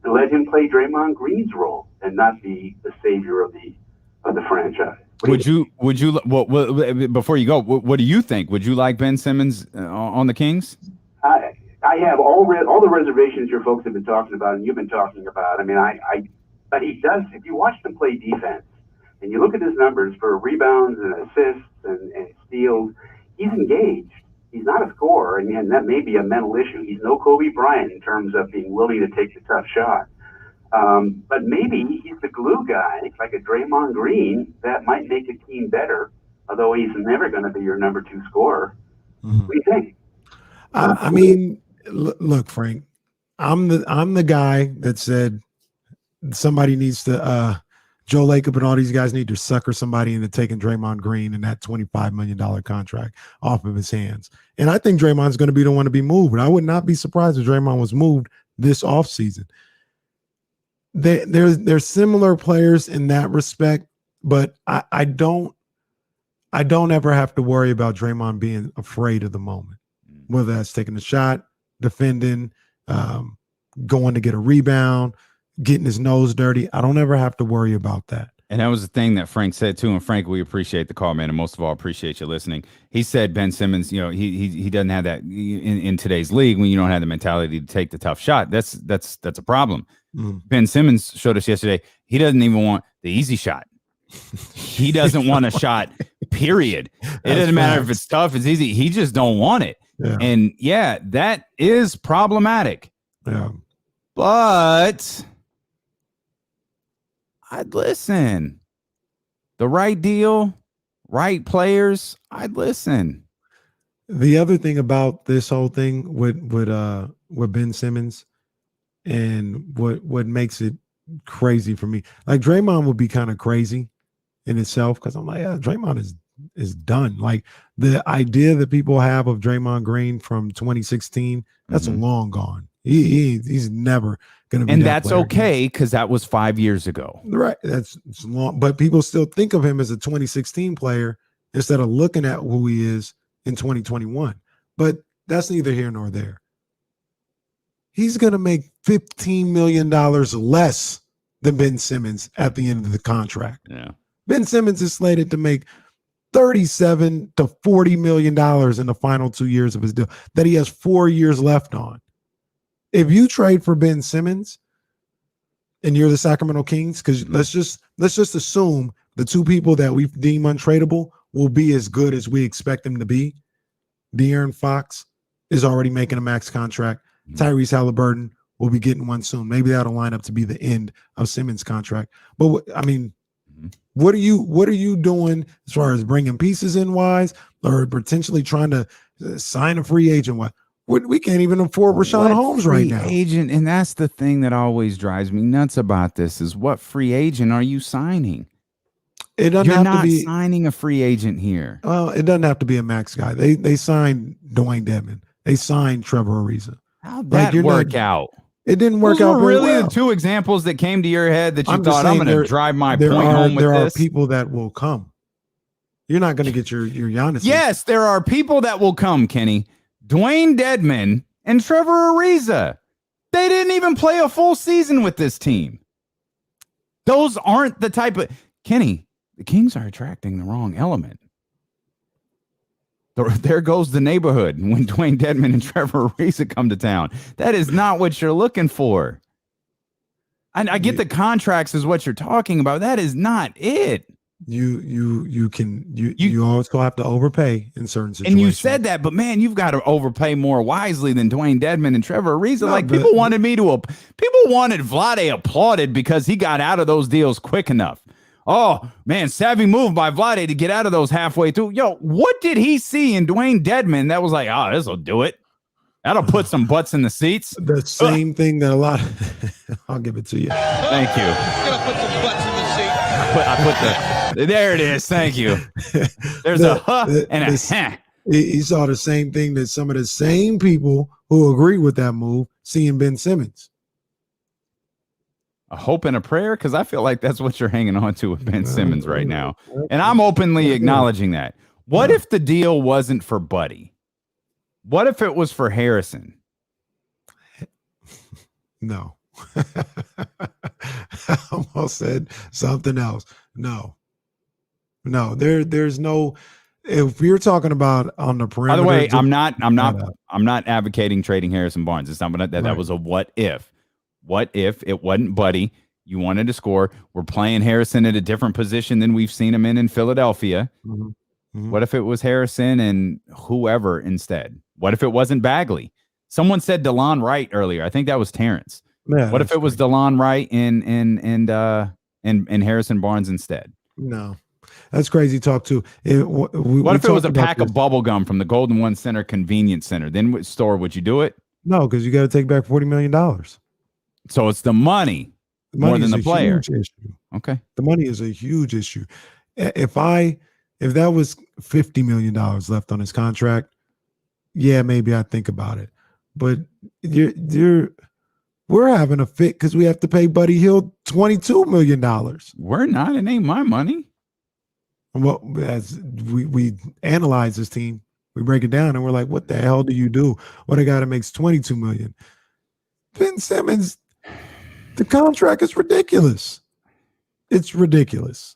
and let him play Draymond Green's role and not be the savior of the franchise. Before you go, what do you think? Would you like Ben Simmons on the Kings? I have all the reservations your folks have been talking about and you've been talking about. I mean, but he does, if you watch him play defense and you look at his numbers for rebounds and assists and steals, he's engaged. He's not a scorer, and that may be a mental issue. He's no Kobe Bryant in terms of being willing to take the tough shot. But maybe he's the glue guy, like a Draymond Green, that might make a team better, although he's never going to be your number 2 scorer. What do you think? I mean, look, Frank, I'm the guy that said somebody needs to Joe Lacob and all these guys need to sucker somebody into taking Draymond Green and that $25 million contract off of his hands. And I think Draymond's going to be the one to be moved. I would not be surprised if Draymond was moved this offseason. They're similar players in that respect, but I don't ever have to worry about Draymond being afraid of the moment, whether that's taking a shot, defending, going to get a rebound, getting his nose dirty. I don't ever have to worry about that. And that was the thing that Frank said too. And Frank, we appreciate the call, man, and most of all, appreciate you listening. He said Ben Simmons, he doesn't have that in today's league when you don't have the mentality to take the tough shot. That's a problem. Ben Simmons showed us yesterday he doesn't even want the easy shot. He doesn't want a shot. Period. It doesn't matter if it's tough, it's easy. He just don't want it. Yeah. And that is problematic. Yeah, but I'd listen. The right deal, right players, I'd listen. The other thing about this whole thing with Ben Simmons and what makes it crazy for me, like Draymond would be kind of crazy in itself because I'm like, yeah, Draymond is done. Like the idea that people have of Draymond Green from 2016, that's long gone. He's never going to be. And that that's okay because that was 5 years ago. Right. It's long, but people still think of him as a 2016 player instead of looking at who he is in 2021. But that's neither here nor there. He's going to make $15 million less than Ben Simmons at the end of the contract. Yeah. Ben Simmons is slated to make $37 to $40 million in the final 2 years of his deal that he has 4 years left on. If you trade for Ben Simmons and you're the Sacramento Kings, because let's just assume the 2 people that we deem untradeable will be as good as we expect them to be. De'Aaron Fox is already making a max contract. Tyrese Halliburton will be getting one soon. Maybe that'll line up to be the end of Simmons' contract. But what are you doing as far as bringing pieces in wise, or potentially trying to sign a free agent? We can't even afford Rashawn Holmes right now. Agent, and that's the thing that always drives me nuts about this is what free agent are you signing? It doesn't You're have not to be signing a free agent here. Well, it doesn't have to be a max guy. They signed Dwayne Devin. They signed Trevor Ariza. How'd that work out? It didn't work out. Those were really well. the 2 examples that came to your head that you thought, I'm going to drive my point home with this. There this? are people that will come. You're not going to get your Giannis. Yes, there are people that will come, Kenny. Dwayne Dedman and Trevor Ariza. They didn't even play a full season with this team. Those aren't the type of... Kenny, the Kings are attracting the wrong element. There goes the neighborhood when Dwayne Dedmon and Trevor Ariza come to town. That is not what you're looking for. I get the contracts is what you're talking about. That is not it. You always gonna have to overpay in certain situations. And you said that, but man, you've got to overpay more wisely than Dwayne Dedmon and Trevor Ariza. No, people wanted Vlade applauded because he got out of those deals quick enough. Oh, man, savvy move by Vlade to get out of those halfway through. Yo, what did he see in Dwayne Dedmon that was like, oh, this will do it? That'll put some butts in the seats. The same thing that a lot of I'll give it to you. Thank you. Gonna put some butts in the seat. I put there it is. Thank you. There's a He saw the same thing that some of the same people who agree with that move seeing Ben Simmons. A hope and a prayer, because I feel like that's what you're hanging on to with Ben Simmons right now. And I'm openly acknowledging that. What if the deal wasn't for Buddy? What if it was for Harrison? No. I almost said something else. No. There's no. If you're talking about on the perimeter. By the way, I'm not advocating trading Harrison Barnes. It's not that was a what if. What if it wasn't Buddy? You wanted to score. We're playing Harrison at a different position than we've seen him in Philadelphia. Mm-hmm. Mm-hmm. What if it was Harrison and whoever instead? What if it wasn't Bagley? Someone said DeLon Wright earlier. I think that was Terrence. Yeah, what if it was DeLon Wright and Harrison Barnes instead? No, that's crazy talk too. What if it was a pack of bubble gum from the Golden One Center Convenience Center? Then what store would you do it? No, because you got to take back $40 million. So it's the money more than the player. Okay. The money is a huge issue. If that was $50 million left on his contract, yeah, maybe I'd think about it. But we're having a fit because we have to pay Buddy Hield $22 million. We're not. It ain't my money. Well, as we analyze this team, we break it down and we're like, what the hell do you do? What a guy that makes $22 million. Ben Simmons, the contract is ridiculous. It's ridiculous.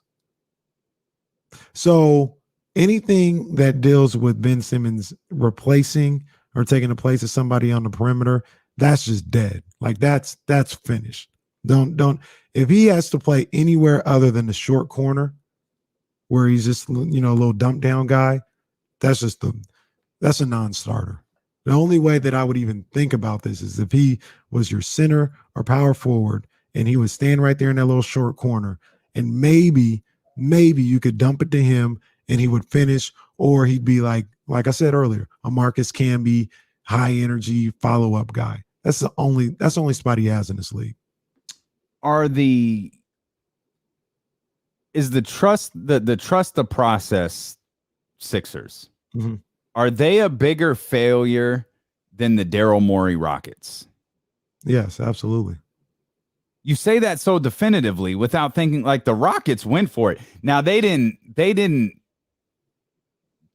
So anything that deals with Ben Simmons replacing or taking the place of somebody on the perimeter, that's just dead. Like that's finished. Don't if he has to play anywhere other than the short corner where he's just, a little dump down guy, that's a non-starter. The only way that I would even think about this is if he was your center or power forward and he would stand right there in that little short corner and maybe you could dump it to him and he would finish, or he'd be like I said earlier, a Marcus Camby, high energy follow-up guy. That's the only spot he has in this league. Is the trust the process Sixers? Mm-hmm. Are they a bigger failure than the Daryl Morey Rockets? Yes, absolutely. You say that so definitively without thinking. Like the Rockets went for it. Now they didn't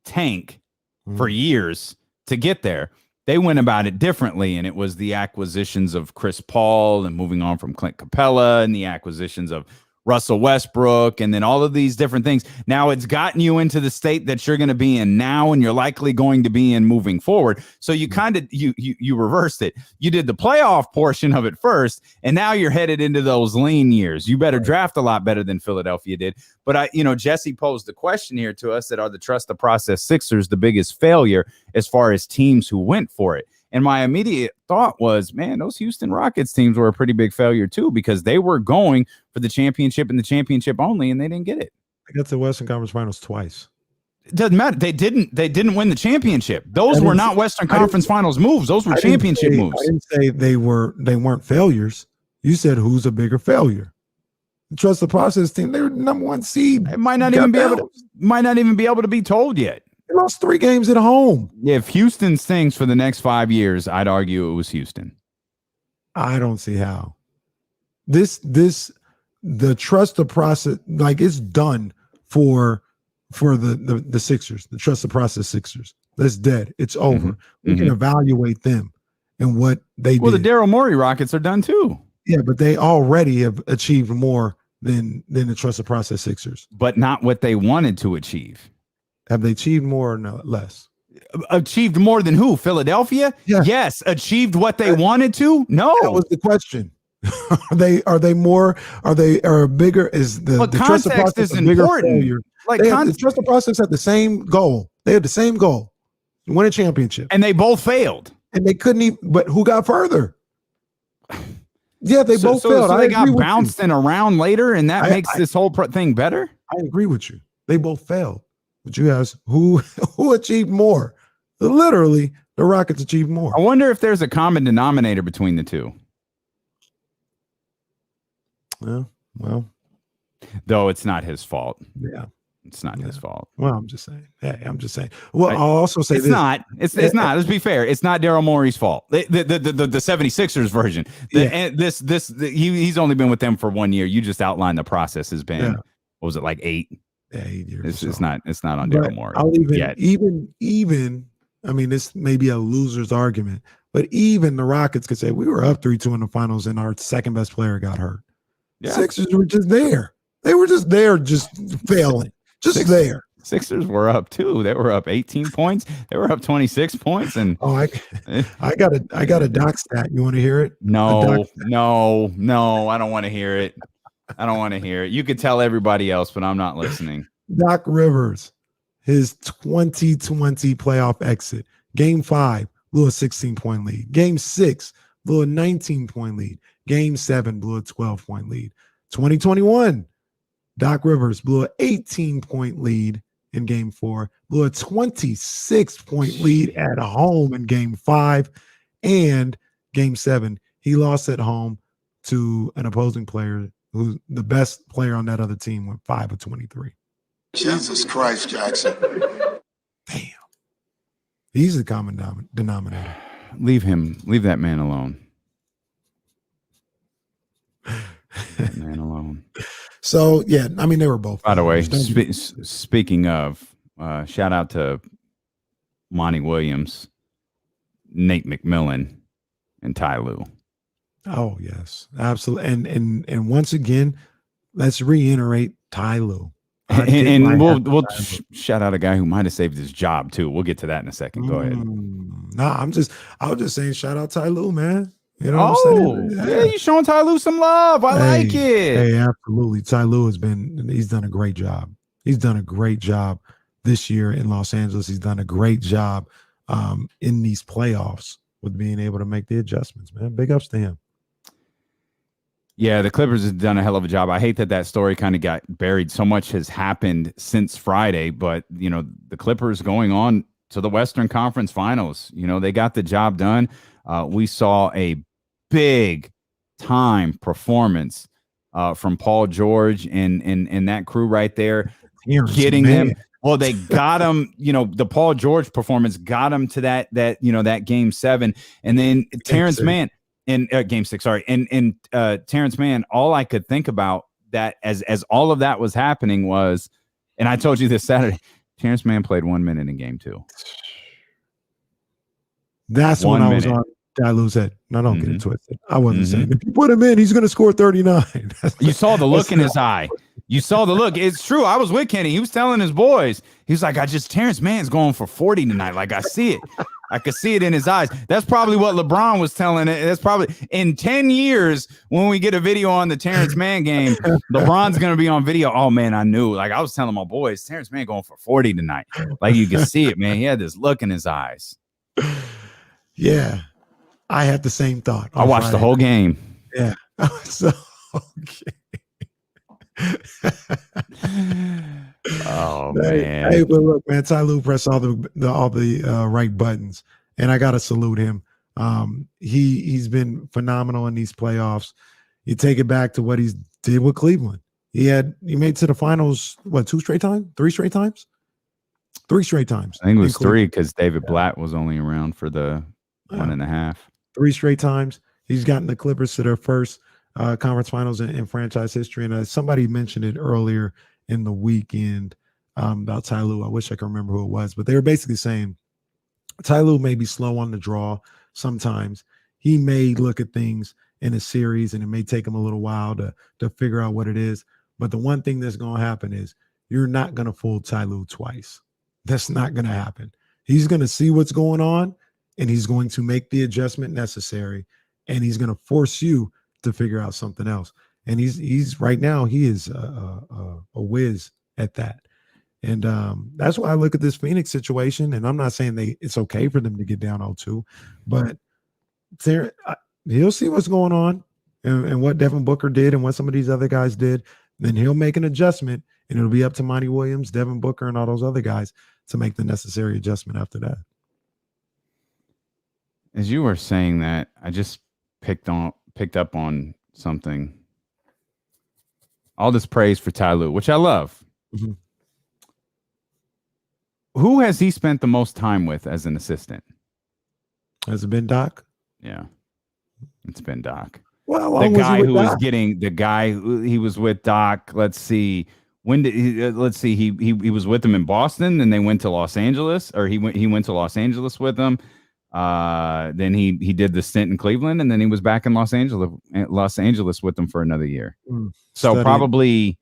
tank for years to get there. They went about it differently, and it was the acquisitions of Chris Paul and moving on from Clint Capella and the acquisitions of Russell Westbrook, and then all of these different things. Now it's gotten you into the state that you're going to be in now, and you're likely going to be in moving forward. So you kind of you reversed it. You did the playoff portion of it first, and now you're headed into those lean years. You better draft a lot better than Philadelphia did. But Jesse posed the question here to us: that are the trust the process Sixers the biggest failure as far as teams who went for it? And my immediate thought was, man, those Houston Rockets teams were a pretty big failure too, because they were going for the championship and the championship only, and they didn't get it. They got to the Western Conference Finals twice. It doesn't matter. They didn't win the championship. Those were not Western Conference Finals moves. Those were championship moves. I didn't say they weren't failures. You said who's a bigger failure? Trust the process team. They were the number one seed. It might not even be able to be told yet. They lost 3 games at home. If Houston stinks for the next 5 years, I'd argue it was Houston. I don't see how. The trust the process, like it's done for the Sixers, the trust the process Sixers. That's dead. It's over. Mm-hmm. We can evaluate them and what they did. Well, the Daryl Morey Rockets are done too. Yeah, but they already have achieved more than the trust the process Sixers. But not what they wanted to achieve. Have they achieved more or no, less? Achieved more than who? Philadelphia? Yeah. Yes. Achieved what they wanted to? No. That was the question. Are they bigger? Is the trust context process is a bigger important. failure? Like the trust process had the same goal. They had the same goal. Win a championship. And they both failed. And they couldn't even, but who got further? Yeah, they both failed. So they got bounced in a round later, and that makes this whole thing better? I agree with you. They both failed. But you guys, who achieved more? Literally, the Rockets achieved more. I wonder if there's a common denominator between the two. Yeah, well. Though it's not his fault. Yeah. It's not his fault. Well, I'm just saying. Hey, I'm just saying. Well, I'll also say it's this. Not. It's not. Let's be fair. It's not Daryl Morey's fault. The 76ers version. He's only been with them for 1 year. You just outlined the process has been. What was it, like 8? Yeah, 8 years. It's not on Daryl Morey. I'll even. I mean, this may be a loser's argument, but even the Rockets could say we were up 3-2 in the finals, and our second best player got hurt. Yeah. Sixers were just there. They were just there, just failing. There. Sixers were up too. They were up 18 points. They were up 26 points. And I got a doc stat. You want to hear it? No. I don't want to hear it. You could tell everybody else, but I'm not listening. Doc Rivers, his 2020 playoff exit. Game 5, blew a 16-point lead. Game 6, blew a 19-point lead. Game 7, blew a 12-point lead. 2021. Doc Rivers blew an 18-point lead in Game 4, blew a 26-point lead at home in Game 5, and Game 7, he lost at home to an opposing player who's the best player on that other team went 5 of 23. Jesus Christ, Jackson. Damn. He's the common denominator. Leave that man alone. Man alone. So, yeah, I mean, they were both. By the way, speaking of, shout out to Monty Williams, Nate McMillan, and Ty Lue. Oh, yes, absolutely. And once again, let's reiterate Ty Lue. And we'll shout out a guy who might have saved his job, too. We'll get to that in a second. Go ahead. I was just saying, shout out Ty Lue, man. You know what I'm saying? Yeah, you showing Ty Lue some love. I like it. Hey, absolutely. Ty Lue he's done a great job. He's done a great job this year in Los Angeles. He's done a great job in these playoffs with being able to make the adjustments, man. Big ups to him. Yeah, the Clippers have done a hell of a job. I hate that story kind of got buried. So much has happened since Friday, but, the Clippers going on to the Western Conference Finals, they got the job done. We saw a big time performance from Paul George and that crew right there, getting them. Well, they got him. The Paul George performance got him to that Game 7, and then Terrence Mann in Game 6. Sorry, and Terrence Mann. All I could think about that as all of that was happening was, and I told you this Saturday, Terrence Mann played 1 minute in Game 2. That's when I was on Ty Lue's head. No, don't get it twisted. I wasn't saying if you put him in, he's going to score 39. You saw the look in his eye. You saw the look. It's true. I was with Kenny. He was telling his boys. He was like, Terrence Mann's going for 40 tonight. Like, I see it. I could see it in his eyes. That's probably what LeBron was telling it. That's probably in 10 years when we get a video on the Terrence Mann game, LeBron's going to be on video. Oh, man, I knew. Like, I was telling my boys, Terrence Mann going for 40 tonight. Like, you can see it, man. He had this look in his eyes. Yeah. I had the same thought. I watched the whole game. Yeah. So, okay. Oh, man. Hey, but look, man, Ty Lue pressed all the right buttons, and I got to salute him. He's been phenomenal in these playoffs. You take it back to what he did with Cleveland. He made to the finals, 2 straight times? 3 straight times? 3 straight times. I think it was 3 because David Blatt was only around for the 1.5. 3 straight times. He's gotten the Clippers to their first conference finals in franchise history. And somebody mentioned it earlier in the weekend about Ty Lue. I wish I could remember who it was, but they were basically saying Ty Lue may be slow on the draw sometimes. He may look at things in a series and it may take him a little while to figure out what it is. But the one thing that's going to happen is you're not going to fool Ty Lue twice. That's not going to happen. He's going to see what's going on, and he's going to make the adjustment necessary, and he's going to force you to figure out something else. And he's right now, he is a whiz at that. And that's why I look at this Phoenix situation, and I'm not saying it's okay for them to get down 0-2, but he'll see what's going on and what Devin Booker did and what some of these other guys did. Then he'll make an adjustment, and it'll be up to Monty Williams, Devin Booker, and all those other guys to make the necessary adjustment after that. As you were saying that, I just picked up on something. All this praise for Ty Lue, which I love. Mm-hmm. Who has he spent the most time with as an assistant? Has it been Doc? Yeah, it's been Doc. Well, the guy who was getting he was with Doc. Let's see. When did he was with them in Boston, and they went to Los Angeles, or he went to Los Angeles with them. Then he did the stint in Cleveland, and then he was back in Los Angeles with them for another year. So probably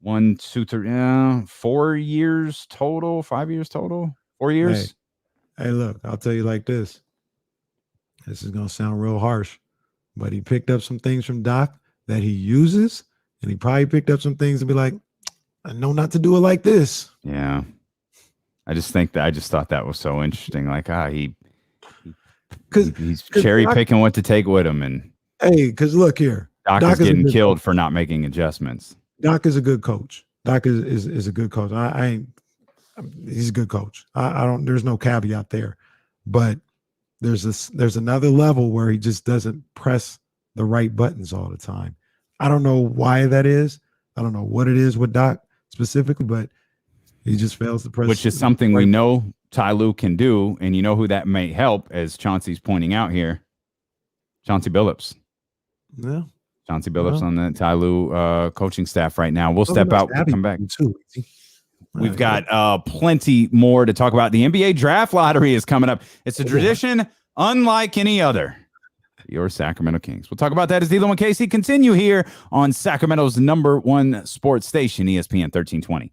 1, 2, 3, 4 years total, 5 years total, 4 years. Hey, look, I'll tell you like this. This is gonna sound real harsh, but he picked up some things from Doc that he uses. And he probably picked up some things and be like, I know not to do it like this. Yeah. I just thought that was so interesting. Like, he's cherry picking what to take with him. And because look here. Doc is getting killed for not making adjustments. Doc is a good coach. Doc is a good coach. He's a good coach. There's no caveat there. But there's another level where he just doesn't press the right buttons all the time. I don't know why that is. I don't know what it is with Doc specifically, but he just fails to press. Which is something we know Ty Lue can do, and you know who that may help, as Chauncey's pointing out here. Chauncey Billups. Yeah. Chauncey Billups on the Ty Lue coaching staff right now. We'll step out. We'll come back. We've got plenty more to talk about. The NBA draft lottery is coming up. It's a tradition unlike any other. Your Sacramento Kings. We'll talk about that as D'Lo and KC continue here on Sacramento's #1 sports station, ESPN 1320.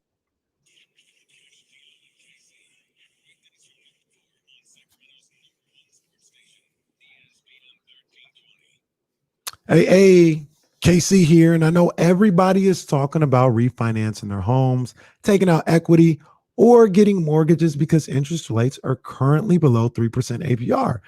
Hey, KC here, and I know everybody is talking about refinancing their homes, taking out equity, or getting mortgages because interest rates are currently below 3% APR.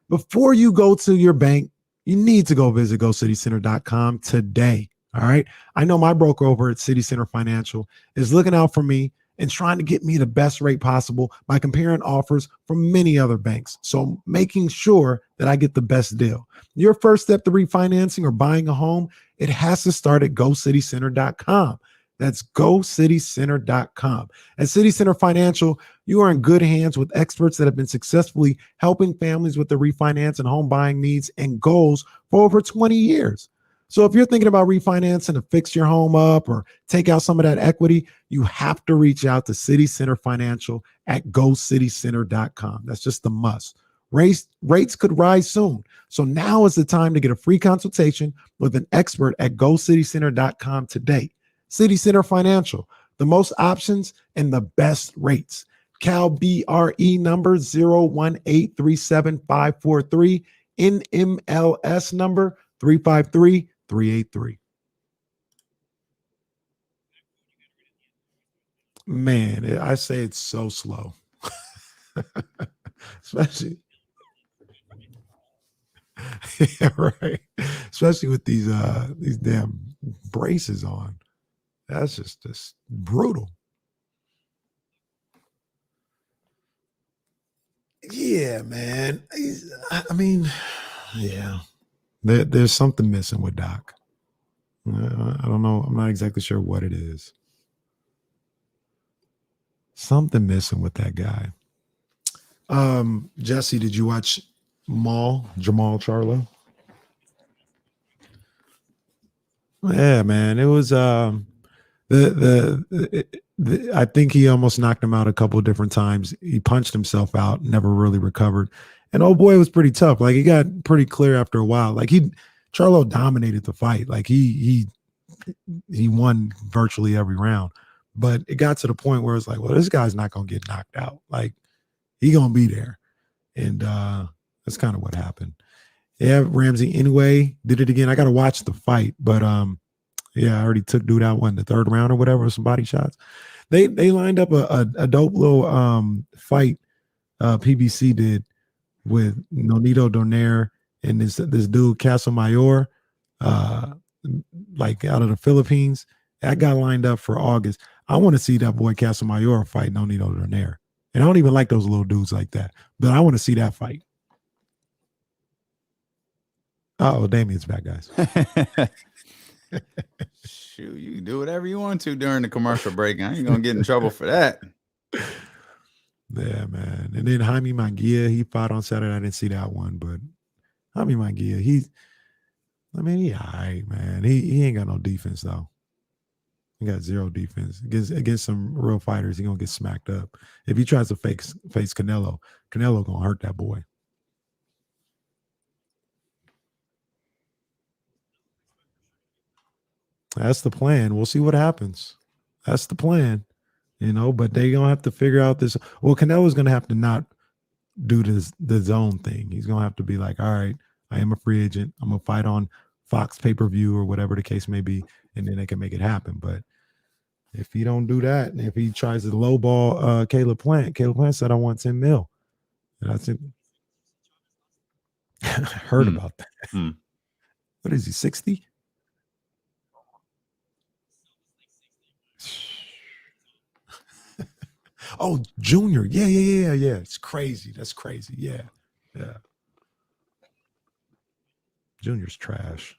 Before you go to your bank, you need to go visit GoCityCenter.com today. All right. I know my broker over at City Center Financial is looking out for me and trying to get me the best rate possible by comparing offers from many other banks. So making sure that I get the best deal. Your first step to refinancing or buying a home, it has to start at GoCityCenter.com. That's GoCityCenter.com. At City Center Financial, you are in good hands with experts that have been successfully helping families with their refinance and home buying needs and goals for over 20 years. So if you're thinking about refinancing to fix your home up or take out some of that equity, you have to reach out to City Center Financial at GoCityCenter.com. That's just a must. Rates could rise soon. So now is the time to get a free consultation with an expert at GoCityCenter.com today. City Center Financial, the most options and the best rates. Cal BRE number 018375543, NMLS number 353383. Man, I say it's so slow. Especially yeah, right. Especially with these damn braces on. That's just brutal. Yeah, man. I mean, yeah. There's something missing with Doc. I don't know. I'm not exactly sure what it is. Something missing with that guy. Jesse, did you watch Jamal Charlo? Yeah, man. It was I think he almost knocked him out a couple of different times. He punched himself out, never really recovered. And oh boy, it was pretty tough. Like, it got pretty clear after a while. Like, Charlo dominated the fight. Like, he won virtually every round. But it got to the point where it's like, well, this guy's not going to get knocked out. Like, he going to be there. And that's kind of what happened. Yeah, Ramsey anyway did it again. I got to watch the fight. But, yeah, I already took dude out in the third round or whatever, some body shots. They lined up a dope little fight PBC did with Nonito Donaire and this dude Casamayor, like out of the Philippines. That got lined up for August. I want to see that boy Casamayor fight Nonito Donaire. And I don't even like those little dudes like that, but I want to see that fight. Oh, Damien's back, guys. Shoot, you can do whatever you want to during the commercial break. I ain't gonna get in trouble for that. Yeah, man. And then Jaime Manguia, he fought on Saturday. I didn't see that one, but Jaime Manguia, he all right, man. He ain't got no defense though. He got zero defense. Against some real fighters, he gonna get smacked up. If he tries to face Canelo gonna hurt that boy. That's the plan. We'll see what happens. That's the plan, but they gonna have to figure out this. Well, Canelo's gonna have to not do the zone thing. He's gonna have to be like, all right, I am a free agent. I'm gonna fight on Fox pay-per-view or whatever the case may be, and then they can make it happen. But if he don't do that, and if he tries to lowball Caleb Plant said I want 10 mil. And I think heard about that. What is he, 60? Oh, Junior. Yeah. It's crazy. That's crazy. Yeah. Junior's trash.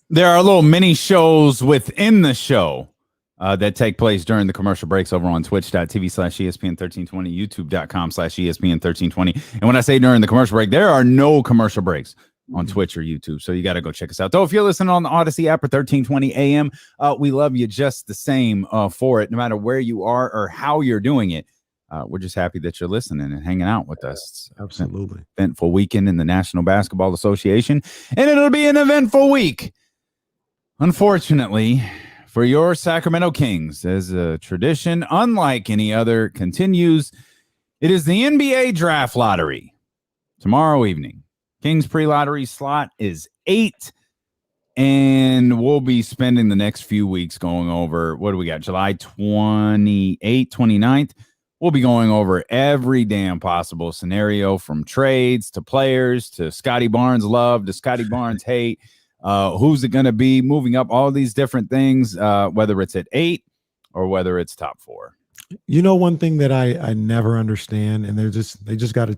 There are little mini shows within the show that take place during the commercial breaks over on twitch.tv/ESPN1320, youtube.com/ESPN1320. And when I say during the commercial break, there are no commercial breaks on Twitch or YouTube. So you got to go check us out. Though if you're listening on the Odyssey app or 1320 AM, we love you just the same for it, no matter where you are or how you're doing it. We're just happy that you're listening and hanging out with us. Absolutely. Eventful weekend in the National Basketball Association, and it'll be an eventful week, unfortunately, for your Sacramento Kings, as a tradition unlike any other continues. It is the NBA Draft Lottery tomorrow evening. Kings pre-lottery slot is 8, and we'll be spending the next few weeks going over, what do we got, July 28th, 29th? We'll be going over every damn possible scenario, from trades to players to Scotty Barnes love to Scotty Barnes hate. Who's it going to be moving up, all these different things, whether it's at 8 or whether it's top 4. One thing that I never understand, and they just got to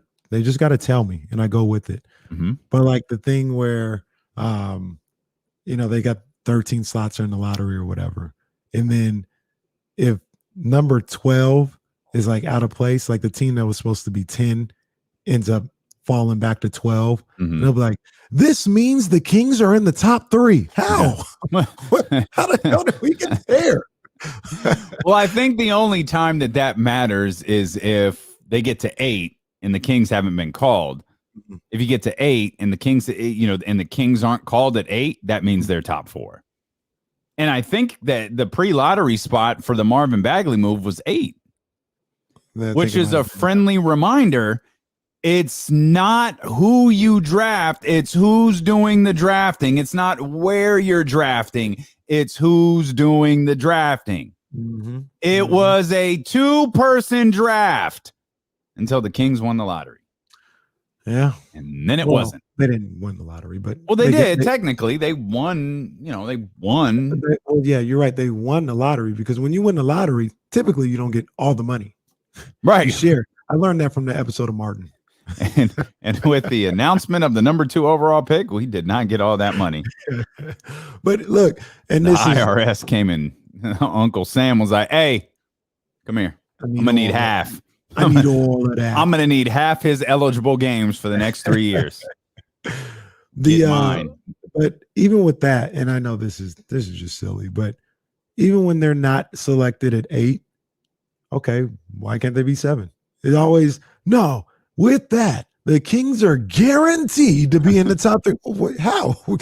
tell me, and I go with it. Mm-hmm. But like the thing where, they got 13 slots in the lottery or whatever. And then if number 12 is like out of place, like the team that was supposed to be 10 ends up falling back to 12. Mm-hmm. They'll be like, this means the Kings are in the top 3. How? How the hell did we get there? Well, I think the only time that matters is if they get to 8 and the Kings haven't been called. If you get to 8 and the Kings, and the Kings aren't called at 8, that means they're top 4. And I think that the pre-lottery spot for the Marvin Bagley move was 8, which is a friendly reminder. It's not who you draft, it's who's doing the drafting. It's not where you're drafting, it's who's doing the drafting. Mm-hmm. It was a 2-person draft until the Kings won the lottery. Yeah. And then it wasn't. They didn't win the lottery, but they did. Technically, they won. They won. Yeah, you're right. They won the lottery, because when you win the lottery, typically you don't get all the money. Right. You share. I learned that from the episode of Martin. And with the announcement of the number 2 overall pick, we did not get all that money. But look, and the this IRS came in. Uncle Sam was like, "Hey, come here. I'm gonna need half. I need all of that. I'm gonna need half his eligible games for the next 3 years." But even with that, and I know this is just silly, but even when they're not selected at 8, Okay, why can't they be 7? It always no. With that, the Kings are guaranteed to be in the top 3. How? We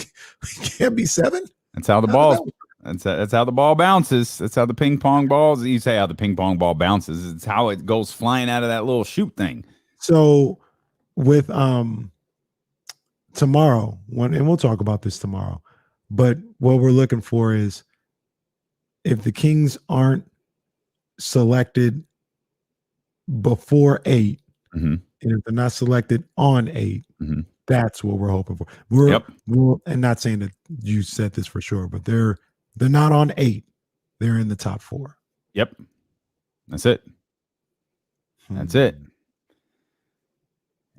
can't be 7? That's how the balls. That's how the ball bounces. That's how the ping pong balls. You say how the ping pong ball bounces. It's how it goes flying out of that little chute thing. So with tomorrow, and we'll talk about this tomorrow, but what we're looking for is if the Kings aren't selected before 8, and if they're not selected on 8, that's what we're hoping for. We're and not saying that you said this for sure, but they're not on 8. They're in the top 4. Yep. That's it. That's it.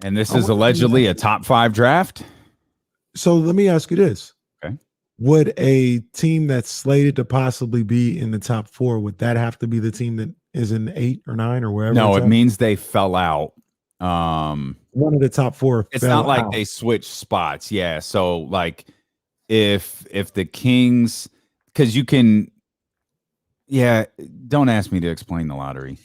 And this is allegedly a top 5 draft. So let me ask you this. Okay. Would a team that's slated to possibly be in the top 4, would that have to be the team that is in 8 or 9 or wherever? No, it means they fell out. One of the top 4. It's not like they switched spots. Yeah. So like if the Kings, because you can, don't ask me to explain the lottery.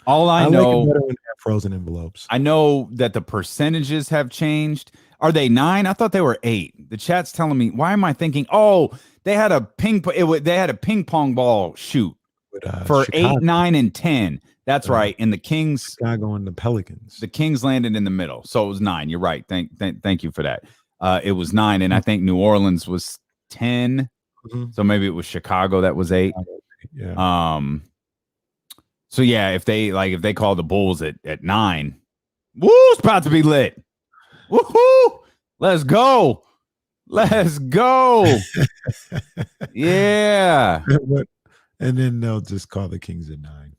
All I know, like it better when they have frozen envelopes. I know that the percentages have changed. Are they 9? I thought they were 8. The chat's telling me. Why am I thinking? Oh, they had a ping pong ball shoot for Chicago. 8, 9, and 10. That's right. And the Kings, Chicago and the Pelicans. The Kings landed in the middle, so it was 9. You're right. Thank you for that. It was 9, and I think New Orleans was 10. So maybe it was Chicago that was 8. Yeah. So yeah, if they call the Bulls at 9, woo, it's about to be lit. Woohoo! Let's go. Yeah. And then they'll just call the Kings at 9.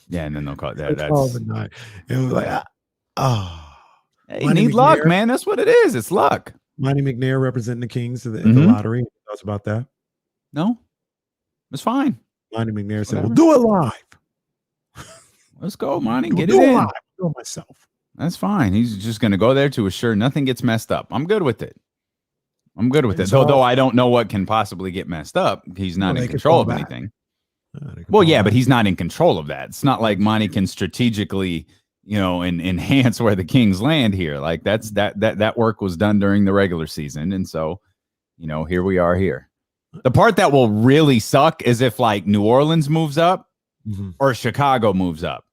Yeah, and then they'll call that. Call them at 9. And it was like, hey, you need luck, man. That's what it is. It's luck. Monty McNair representing the Kings in the lottery. Thoughts about that? No, it's fine. Monty McNair said, "We'll do it live." Let's go, Monty. Get it in. Live. Do it myself. That's fine. He's just going to go there to assure nothing gets messed up. I'm good with it. Though I don't know what can possibly get messed up. He's not in control of anything. Well, yeah, but he's not in control of that. It's not like Monty can strategically, and enhance where the Kings land here. Like that work was done during the regular season. And so, here we are here. The part that will really suck is if like New Orleans moves up or Chicago moves up.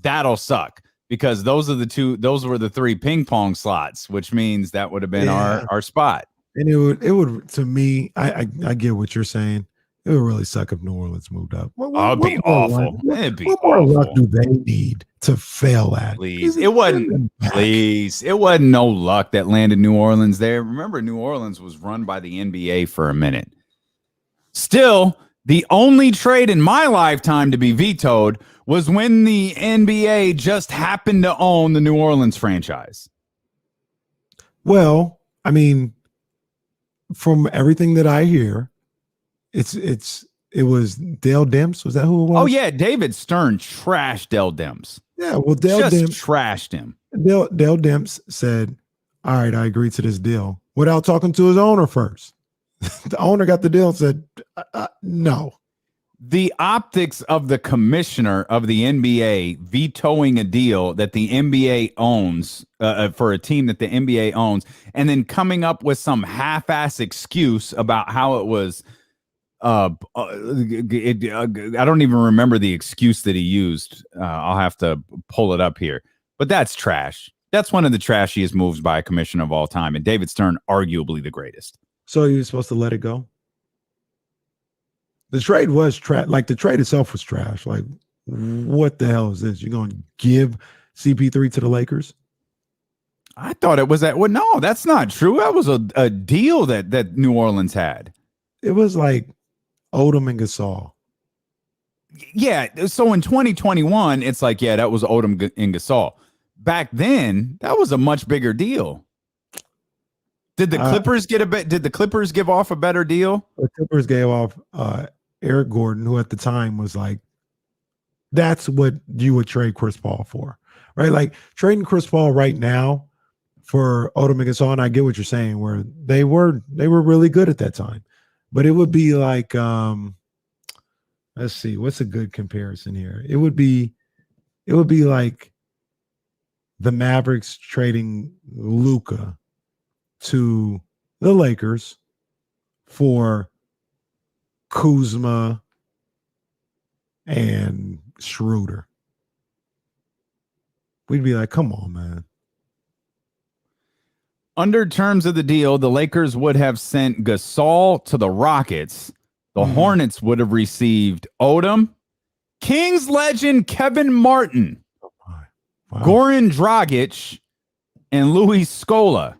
That'll suck because those were the 3 ping pong slots, which means that would have been our spot. And it would to me, I get what you're saying. It would really suck if New Orleans moved up. It'd be awful. It'd be what more luck do they need to fail at? Please. It wasn't no luck that landed New Orleans there. Remember, New Orleans was run by the NBA for a minute. Still, the only trade in my lifetime to be vetoed was when the NBA just happened to own the New Orleans franchise. Well, I mean, from everything that I hear, it was Dale Demps. Was that who it was? Oh yeah, David Stern trashed Dale Demps. Yeah, well, Dale Demps trashed him. Dale Demps said, "All right, I agree to this deal," without talking to his owner first. The owner got the deal and said, "No." The optics of the commissioner of the NBA vetoing a deal that the NBA owns for a team that the NBA owns, and then coming up with some half-ass excuse about how it was. I don't even remember the excuse that he used. I'll have to pull it up here. But that's trash. That's one of the trashiest moves by a commissioner of all time, and David Stern, arguably the greatest. So you're supposed to let it go? The trade was trash. Like the trade itself was trash. Like, what the hell is this? You're going to give CP3 to the Lakers? I thought it was that. Well, no, that's not true. That was a deal that New Orleans had. It was like Odom and Gasol. Yeah. So in 2021, it's like, yeah, that was Odom and Gasol. Back then, that was a much bigger deal. Did the Clippers Did the Clippers give off a better deal? The Clippers gave off Eric Gordon, who at the time was like, that's what you would trade Chris Paul for, right? Like trading Chris Paul right now for Odom and Gasol, and I get what you're saying, where they were really good at that time, but it would be like, Let's see. What's a good comparison here? It would be like the Mavericks trading Luka to the Lakers for Kuzma and Schroeder. We'd be like, come on, man. Under terms of the deal, the Lakers would have sent Gasol to the Rockets. The Hornets would have received Odom, Kings legend Kevin Martin, Goran Dragic, and Luis Scola.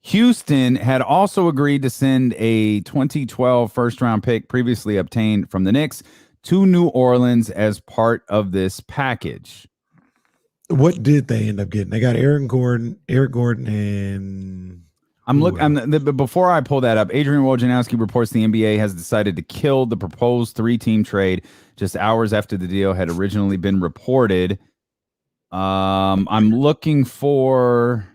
Houston had also agreed to send a 2012 first-round pick previously obtained from the Knicks to New Orleans as part of this package. What did they end up getting? They got Eric Gordon, and before I pull that up, Adrian Wojnarowski reports the NBA has decided to kill the proposed 3-team trade just hours after the deal had originally been reported. I'm looking for.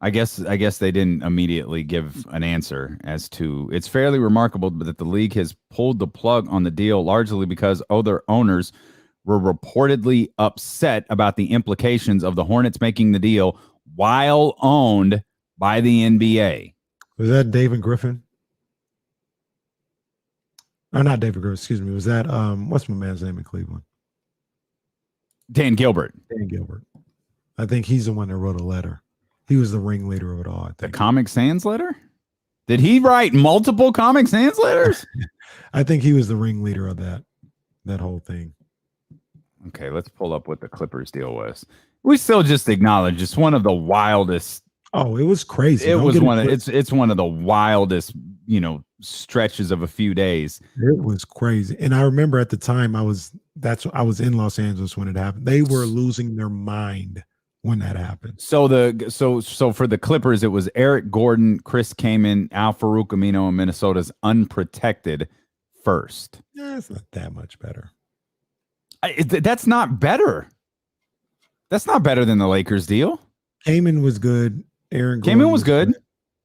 I guess they didn't immediately give an answer as to. It's fairly remarkable that the league has pulled the plug on the deal largely because other owners were reportedly upset about the implications of the Hornets making the deal while owned by the NBA. Was that David Griffin? Or not David Griffin, excuse me. Was that what's my man's name in Cleveland? Dan Gilbert. Dan Gilbert. I think he's the one that wrote a letter. He was the ringleader of it all. I think. The Comic Sans letter? Did he write multiple Comic Sans letters? I think he was the ringleader of that whole thing. Okay, let's pull up what the Clippers deal was. We still just acknowledge it's one of the wildest. Oh, it was crazy. It's one of the wildest, stretches of a few days. It was crazy. And I remember at the time I was in Los Angeles when it happened. They were losing their mind when that happened. So for the Clippers, it was Eric Gordon, Chris Kaman, Al Farouk Amino, and Minnesota's unprotected first. Yeah, it's not that much better. That's not better. That's not better than the Lakers deal. Kaman was good. Kaman was good.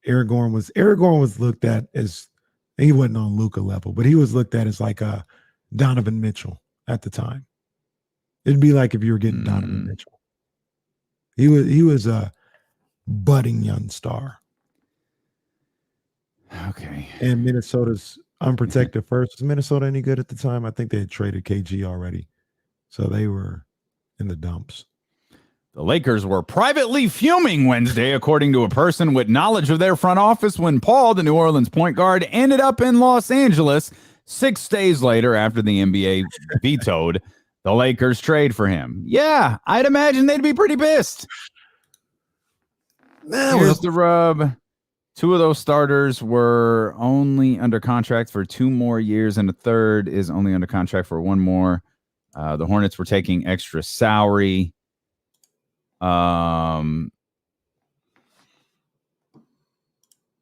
Eric Gordon was looked at as, he wasn't on Luka level, but he was looked at as like a Donovan Mitchell at the time. It'd be like if you were getting Donovan Mitchell. He was a budding young star. Okay. And Minnesota's unprotected first. Was Minnesota any good at the time? I think they had traded KG already. So they were in the dumps. The Lakers were privately fuming Wednesday, according to a person with knowledge of their front office, when Paul, the New Orleans point guard, ended up in Los Angeles 6 days later after the NBA vetoed the Lakers trade for him. Yeah, I'd imagine they'd be pretty pissed. Here's the rub. 2 of those starters were only under contract for 2 more years, and the third is only under contract for 1 more. The Hornets were taking extra salary.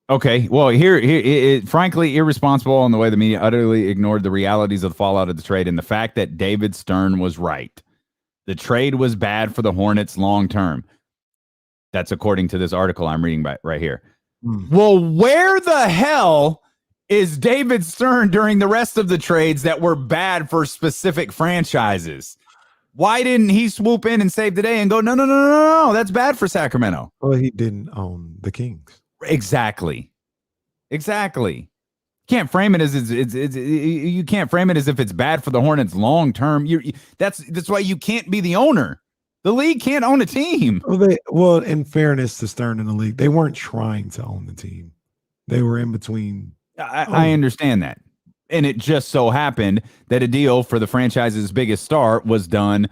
Okay, well, here, frankly, irresponsible in the way the media utterly ignored the realities of the fallout of the trade and the fact that David Stern was right. The trade was bad for the Hornets long term. That's according to this article I'm reading right here. Well, where the hell is David Stern during the rest of the trades that were bad for specific franchises? Why didn't he swoop in and save the day and go, no, that's bad for Sacramento? Well, he didn't own the Kings. Exactly. Can't frame it as you can't frame it as if it's bad for the Hornets long term. That's why you can't be the owner. The league can't own a team. Well, in fairness to Stern and the league, they weren't trying to own the team. They were in between. I understand that. And it just so happened that a deal for the franchise's biggest star was done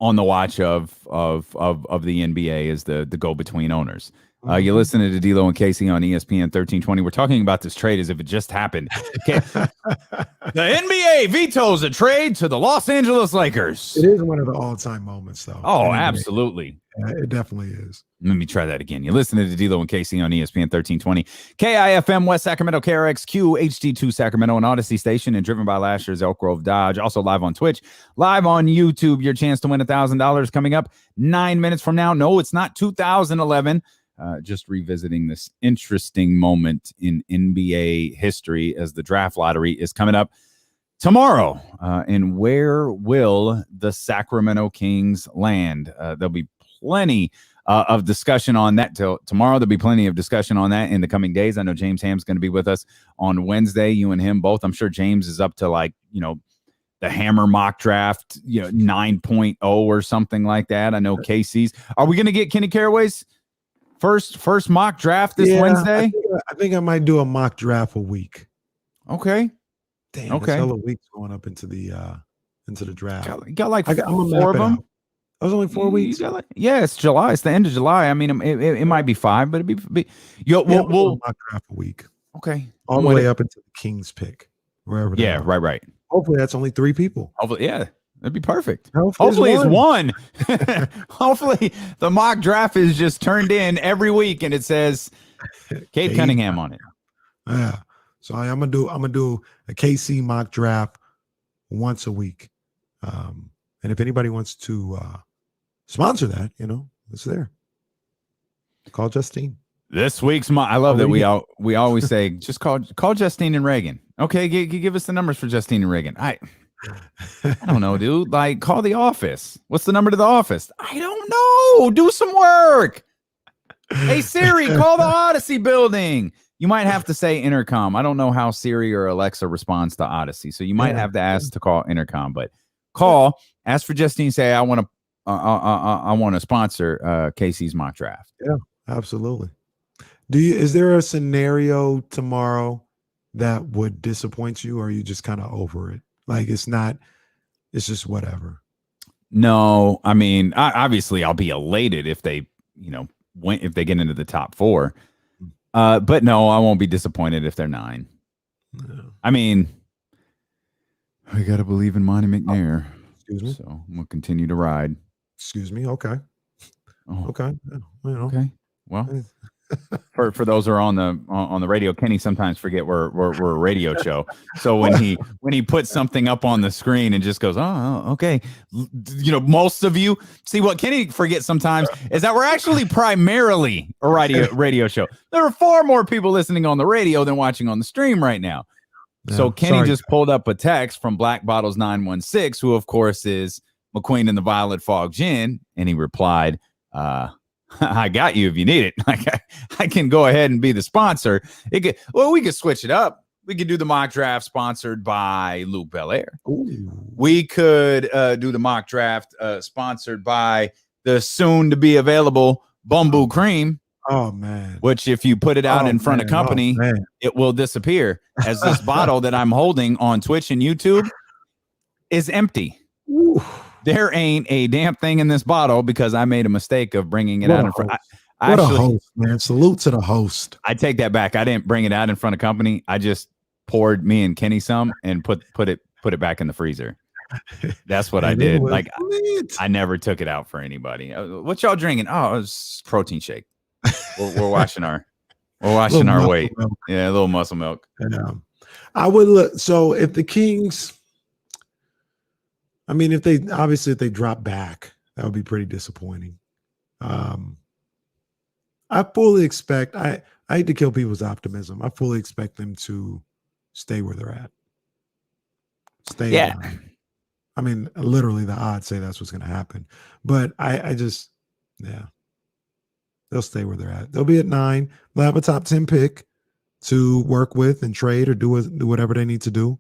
on the watch of the NBA as the go-between owners. You listen to D'Lo and Casey on ESPN 1320. We're talking about this trade as if it just happened. Okay. The NBA vetoes a trade to the Los Angeles Lakers. It is one of the all-time moments, though. Oh, absolutely. Yeah, it definitely is. Let me try that again. You listen to D'Lo and Casey on ESPN 1320. KIFM West Sacramento, KRXQ, HD2 Sacramento, and Odyssey Station, and driven by Lashers, Elk Grove Dodge. Also live on Twitch, live on YouTube. Your chance to win $1,000 coming up 9 minutes from now. No, it's not 2011. just revisiting this interesting moment in NBA history as the draft lottery is coming up tomorrow. And where will the Sacramento Kings land? There'll be plenty of discussion on that till tomorrow. There'll be plenty of discussion on that in the coming days. I know James Ham's going to be with us on Wednesday. You and him both. I'm sure James is up to the Hammer mock draft, 9.0 or something like that. I know Casey's. Are we going to get Kenny Caraway's first mock draft this Wednesday? I think I might do a mock draft a week. Okay. Damn. Okay. That's hella weeks going up into the draft. Got like I'm 4 of them. That was only 4 weeks. It's July. It's the end of July. I mean, it might be 5, but it'd be we'll mock draft a week. Okay. All the way up into the Kings pick, wherever. Yeah. Right. Hopefully that's only 3 people. Hopefully, yeah, that'd be perfect. Hopefully it's one. Hopefully the mock draft is just turned in every week and it says Cade Cunningham on it. Yeah. So I'm gonna do a KC mock draft once a week. And if anybody wants to sponsor that, it's there. Call Justine. This week's I love that we always say just call Justine and Reagan. Okay, give us the numbers for Justine and Reagan. I don't know, dude. Like, call the office. What's the number to the office? I don't know. Do some work. Hey Siri, call the Odyssey building. You might have to say intercom. I don't know how Siri or Alexa responds to Odyssey, so you might have to ask to call intercom. But call, ask for Justine. Say I want to sponsor Casey's mock draft. Yeah, absolutely. Is there a scenario tomorrow that would disappoint you, or are you just kind of over it? Like it's just whatever. No, I mean, obviously I'll be elated if they, if they get into the top 4. But no, I won't be disappointed if they're 9. No. I mean, I got to believe in Monty McNair. Excuse me. So I'm going to continue to ride. Excuse me. Okay. Oh. Okay. Okay. Well, for those who are on the radio, Kenny sometimes forget we're a radio show. So when he puts something up on the screen and just goes, oh, okay. Most of you see what Kenny forgets sometimes is that we're actually primarily a radio show. There are far more people listening on the radio than watching on the stream right now. Yeah, so Kenny just pulled up a text from Black Bottles 916, who of course is McQueen and the Violet Fog Gin, and he replied, I got you if you need it. Like I can go ahead and be the sponsor. We could switch it up. We could do the mock draft sponsored by Luke Belair. Ooh. We could do the mock draft sponsored by the soon to be available Bumbu Cream. Oh man! Which, if you put it out in front of company, it will disappear. As this bottle that I'm holding on Twitch and YouTube is empty. Ooh. There ain't a damn thing in this bottle because I made a mistake of bringing it out in front. What a host, man. Salute to the host. I take that back. I didn't bring it out in front of company. I just poured me and Kenny some and put it back in the freezer. That's what I did. Like I never took it out for anybody. What y'all drinking? Oh, it's protein shake. We're washing our weight. Milk. Yeah, a little muscle milk. I would look. So if the Kings, if they drop back, that would be pretty disappointing. I fully expect. I hate to kill people's optimism. I fully expect them to stay where they're at. Yeah. Literally, the odds say that's what's going to happen. But they'll stay where they're at. They'll be at 9. They'll have a top 10 pick to work with and trade or do whatever they need to do.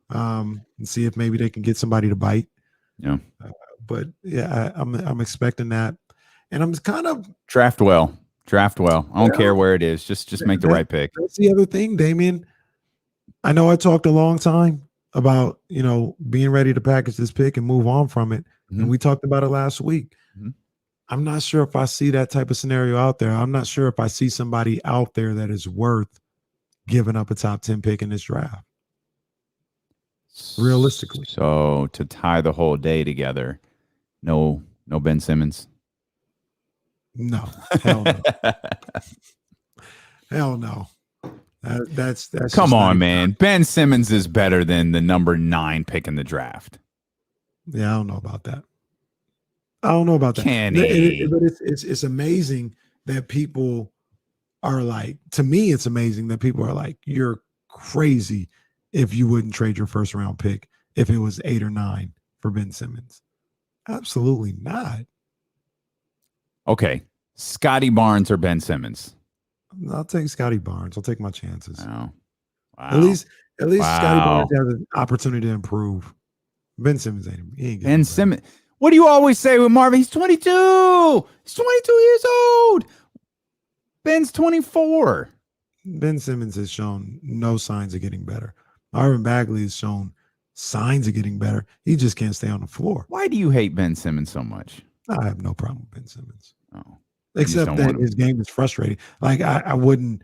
And see if maybe they can get somebody to bite. Yeah. But yeah, I'm expecting that. And I'm kind of draft well. I don't care where it is. Just make the right pick. That's the other thing, Damien. I know I talked a long time about, being ready to package this pick and move on from it. Mm-hmm. And we talked about it last week. Mm-hmm. I'm not sure if I see that type of scenario out there. I'm not sure if I see somebody out there that is worth giving up a top 10 pick in this draft. Realistically. So to tie the whole day together, no Ben Simmons. No, hell no. Hell no. That's come on, man. Ben Simmons is better than the number 9 pick in the draft. Yeah, I don't know about that. Kenny. But it's amazing that people are like, to me, it's amazing that people are like, you're crazy if you wouldn't trade your first round pick if it was 8 or 9 for Ben Simmons. Absolutely not. Okay. Scotty Barnes or Ben Simmons? I'll take Scotty Barnes. I'll take my chances. Wow. At least Scotty Barnes has an opportunity to improve. Ben Simmons ain't Ben Simmons. What do you always say with Marvin? He's 22. He's 22 years old. Ben's 24. Ben Simmons has shown no signs of getting better. Marvin Bagley has shown signs of getting better. He just can't stay on the floor. Why do you hate Ben Simmons so much? I have no problem with Ben Simmons. Oh, except that his game is frustrating. Like I wouldn't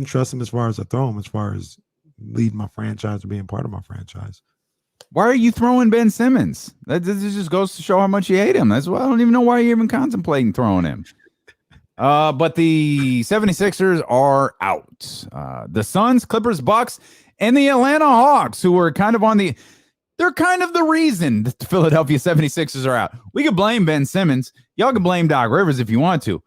trust him as far as I throw him, as far as leading my franchise or being part of my franchise. Why are you throwing Ben Simmons? That just goes to show how much you hate him. That's why I don't even know why you're even contemplating throwing him. But the 76ers are out. The Suns, Clippers, Bucks, and the Atlanta Hawks, who were kind of they're kind of the reason the Philadelphia 76ers are out. We could blame Ben Simmons. Y'all can blame Doc Rivers if you want to.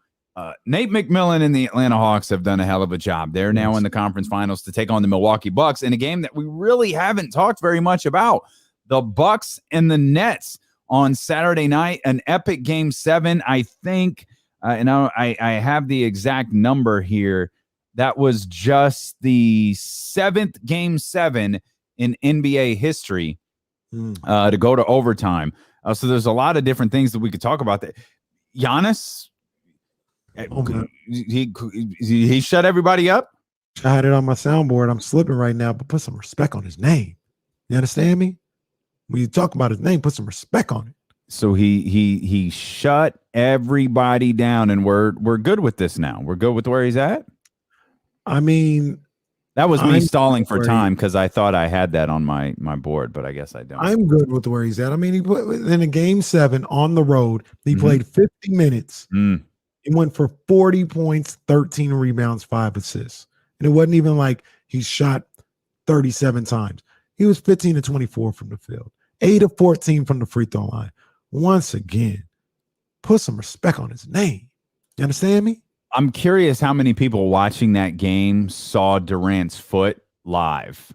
Nate McMillan and the Atlanta Hawks have done a hell of a job. They're now in the conference finals to take on the Milwaukee Bucks in a game that we really haven't talked very much about. The Bucks and the Nets on Saturday night, an epic Game 7, I think. And I have the exact number here. That was just the 7th Game 7 in NBA history to go to overtime. So there's a lot of different things that we could talk about. That Giannis, he shut everybody up. I had it on my soundboard. I'm slipping right now, but put some respect on his name. You understand me? When you talk about his name, put some respect on it. So he shut everybody down, and we're good with this now. We're good with where he's at. I mean, that was me stalling for time because I thought I had that on my board, but I guess I don't. I'm good with where he's at. I mean, he put in a Game 7 on the road. He played 50 minutes. He went for 40 points, 13 rebounds, 5 assists. And it wasn't even like he shot 37 times. He was 15 to 24 from the field, 8 of 14 from the free throw line. Once again, put some respect on his name. You understand me? I'm curious how many people watching that game saw Durant's foot live,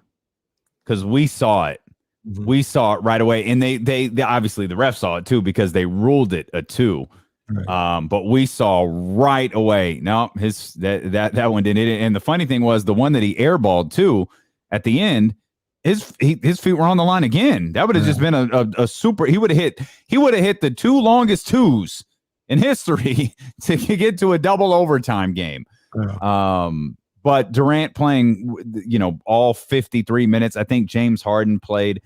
because we saw it. We saw it right away, and they obviously the ref saw it too because they ruled it a 2. Right. But we saw right away. No, that one didn't. And the funny thing was the one that he airballed too at the end. His feet were on the line again. That would have just been a super. He would have hit the 2 longest 2s in history to get to a double overtime game. But Durant playing, all 53 minutes. I think James Harden played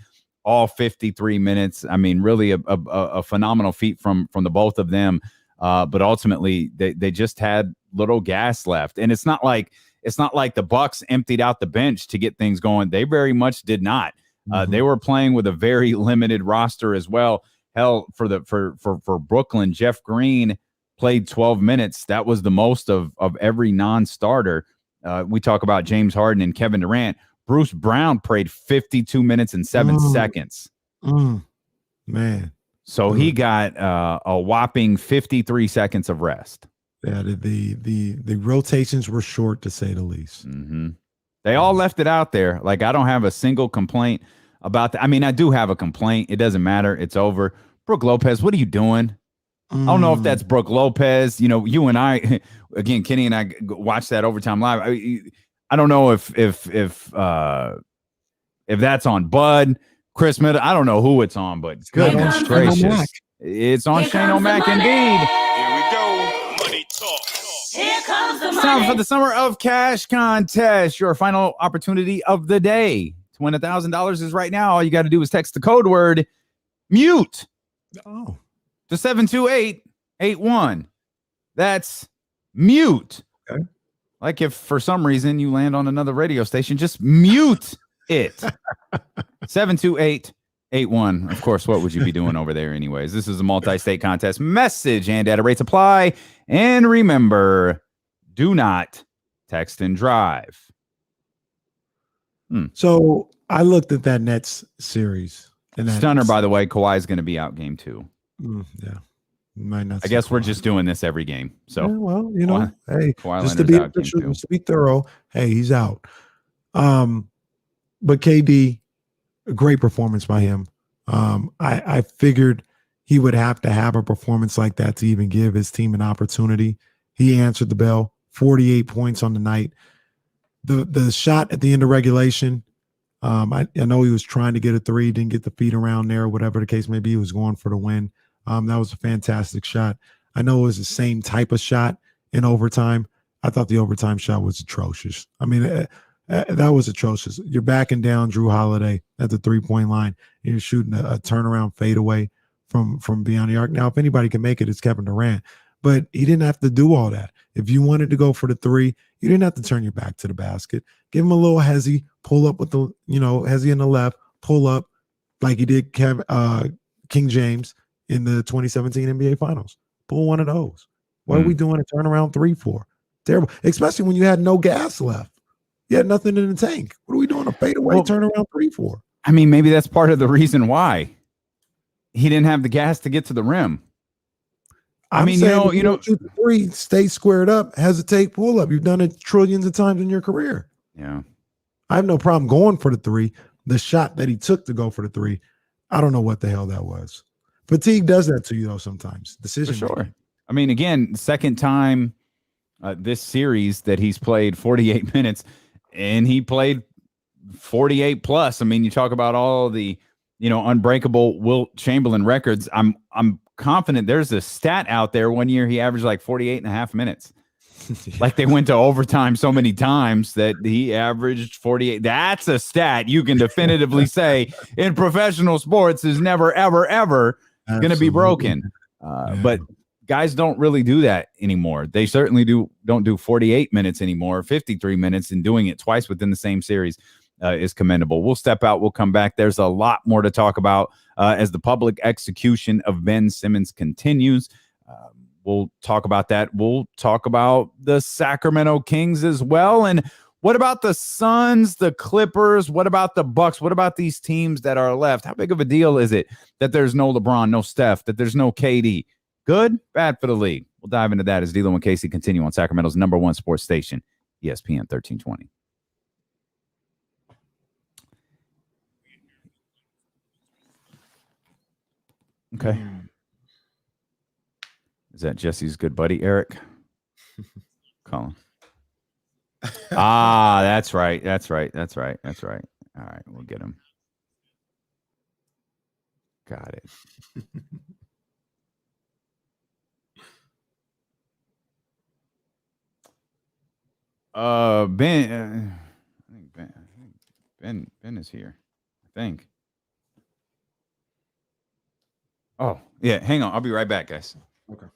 all 53 minutes. I mean, really a phenomenal feat from the both of them. But ultimately, they just had little gas left, and it's not like the Bucks emptied out the bench to get things going. They very much did not. They were playing with a very limited roster as well. Hell, for Brooklyn, Jeff Green played 12 minutes. That was the most of every non-starter. We talk about James Harden and Kevin Durant. Bruce Brown played 52 minutes and 7 seconds. Man. So he got a whopping 53 seconds of rest. Yeah, the rotations were short, to say the least. They all left it out there. Like, I don't have a single complaint about that. I mean, I do have a complaint. It doesn't matter. It's over. Brooke Lopez, what are you doing? I don't know if that's Brooke Lopez. You and I, again, Kenny and I watched that overtime live. I don't know if that's on Bud, Chris Middleton. I don't know who it's on, but goodness gracious, it's on Shane O'Mac indeed. Here we go. Money talk. Here comes the money. Time for the Summer of Cash contest. Your final opportunity of the day to win $1,000 is right now. All you got to do is text the code word mute to 72881. That's mute. Okay. Like if for some reason you land on another radio station, just mute it. 72881. Of course, what would you be doing over there anyways? This is a multi-state contest. Message and data rates apply. And remember, do not text and drive. So I looked at that Nets series. Stunner, by the way. Kawhi's going to be out game 2. Yeah. Might not. I guess we're just doing this every game. So, yeah, well, you know, hey, Kawhi just to Leonard's be out game 2. just to be thorough. Hey, he's out. But KD, a great performance by him. I figured he would have to have a performance like that to even give his team an opportunity. He answered the bell. 48 points on the night. The shot at the end of regulation. I know he was trying to get a 3, didn't get the feet around there, whatever the case may be. He was going for the win. That was a fantastic shot. I know it was the same type of shot in overtime. I thought the overtime shot was atrocious. I mean, that was atrocious. You're backing down Drew Holiday at the 3-point line, and you're shooting a turnaround fadeaway from beyond the arc. Now, if anybody can make it, it's Kevin Durant. But he didn't have to do all that. If you wanted to go for the 3, you didn't have to turn your back to the basket. Give him a little hezzy, pull up with the, hezzy in the left, pull up like he did King James in the 2017 NBA Finals. Pull one of those. What are we doing a turnaround 3 for? Terrible. Especially when you had no gas left. You had nothing in the tank. What are we doing a fadeaway turnaround 3 for? I mean, maybe that's part of the reason why he didn't have the gas to get to the rim. I mean, shoot the 3, stay squared up, hesitate, pull up. You've done it trillions of times in your career. Yeah. I have no problem going for the 3. The shot that he took to go for the 3, I don't know what the hell that was. Fatigue does that to you, though, sometimes. Decision. For sure. I mean, again, second time this series that he's played 48 minutes, and he played 48 plus. I mean, you talk about all the, unbreakable Wilt Chamberlain records. I'm confident there's a stat out there. One year he averaged like 48 and a half minutes. Yeah. Like they went to overtime so many times that he averaged 48. That's a stat you can definitively say in professional sports is never, ever, ever going to be broken. But guys don't really do that anymore. They certainly don't do 48 minutes anymore, 53 minutes, and doing it twice within the same series is commendable. We'll step out. We'll come back. There's a lot more to talk about as the public execution of Ben Simmons continues. We'll talk about that. We'll talk about the Sacramento Kings as well. And what about the Suns, the Clippers? What about the Bucks? What about these teams that are left? How big of a deal is it that there's no LeBron, no Steph, that there's no KD? Good, bad for the league? We'll dive into that as D'Lo and Casey continue on Sacramento's #1 sports station, ESPN 1320. Okay. Is that Jesse's good buddy, Eric? Colin. That's right. All right, we'll get him. Got it. Ben. I think Ben is here. I think. Oh yeah, hang on. I'll be right back, guys. Okay.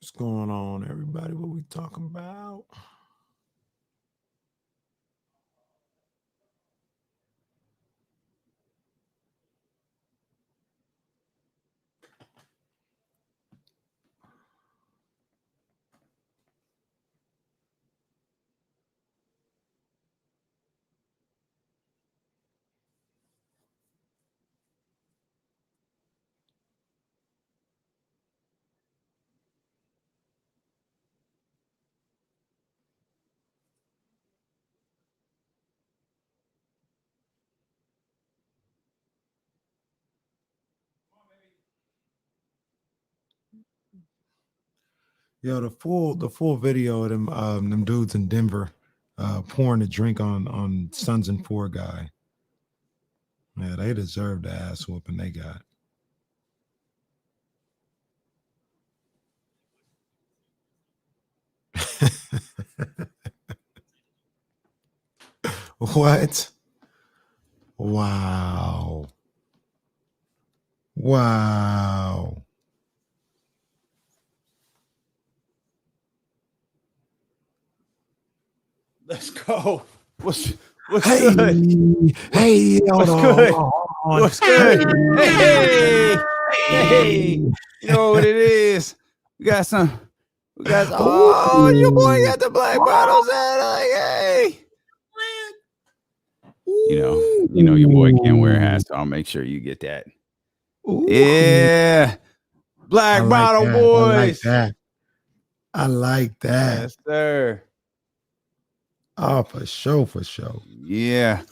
What's going on, everybody? What we talking about? Yo, the full video of them dudes in Denver pouring a drink on Sons and Four guy. Yeah, they deserve the ass whooping they got. What? Wow. Let's go. What's Hey, good? hey, hold What's on, good? hold on. What's good? Hey. You know what it is? We got oh, your boy got the black bottles at like, hey. You know your boy can't wear a hat, so I'll make sure you get that. Ooh. Yeah. Black bottle that. boys. I like that. Yes, sir. Oh, for sure. Yeah.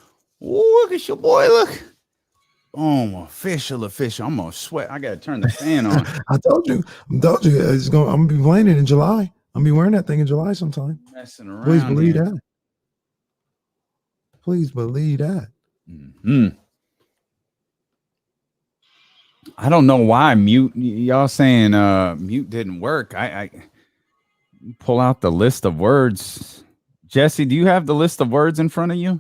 Ooh, look at your boy. Look. Boom. Official. I'm gonna sweat. I gotta turn the fan on. I told you I'm gonna be playing it in July. I'm gonna be wearing that thing in July sometime. Messing around. Please believe here. that. Please believe that. Mm-hmm. I don't know why mute. Y'all saying mute didn't work. I pull out the list of words. Jesse, do you have the list of words in front of you?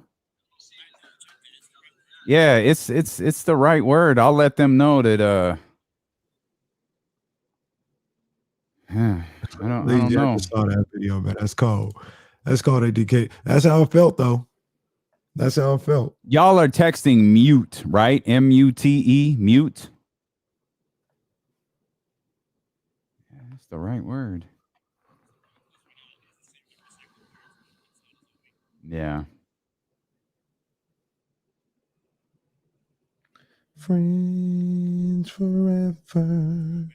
Yeah, it's the right word. I'll let them know that. I don't know. I saw that video, man. That's cold. That's called ADK. That's how it felt, though. That's how it felt. Y'all are texting mute, right? M-U-T-E, mute. Yeah, that's the right word. Yeah. Friends forever.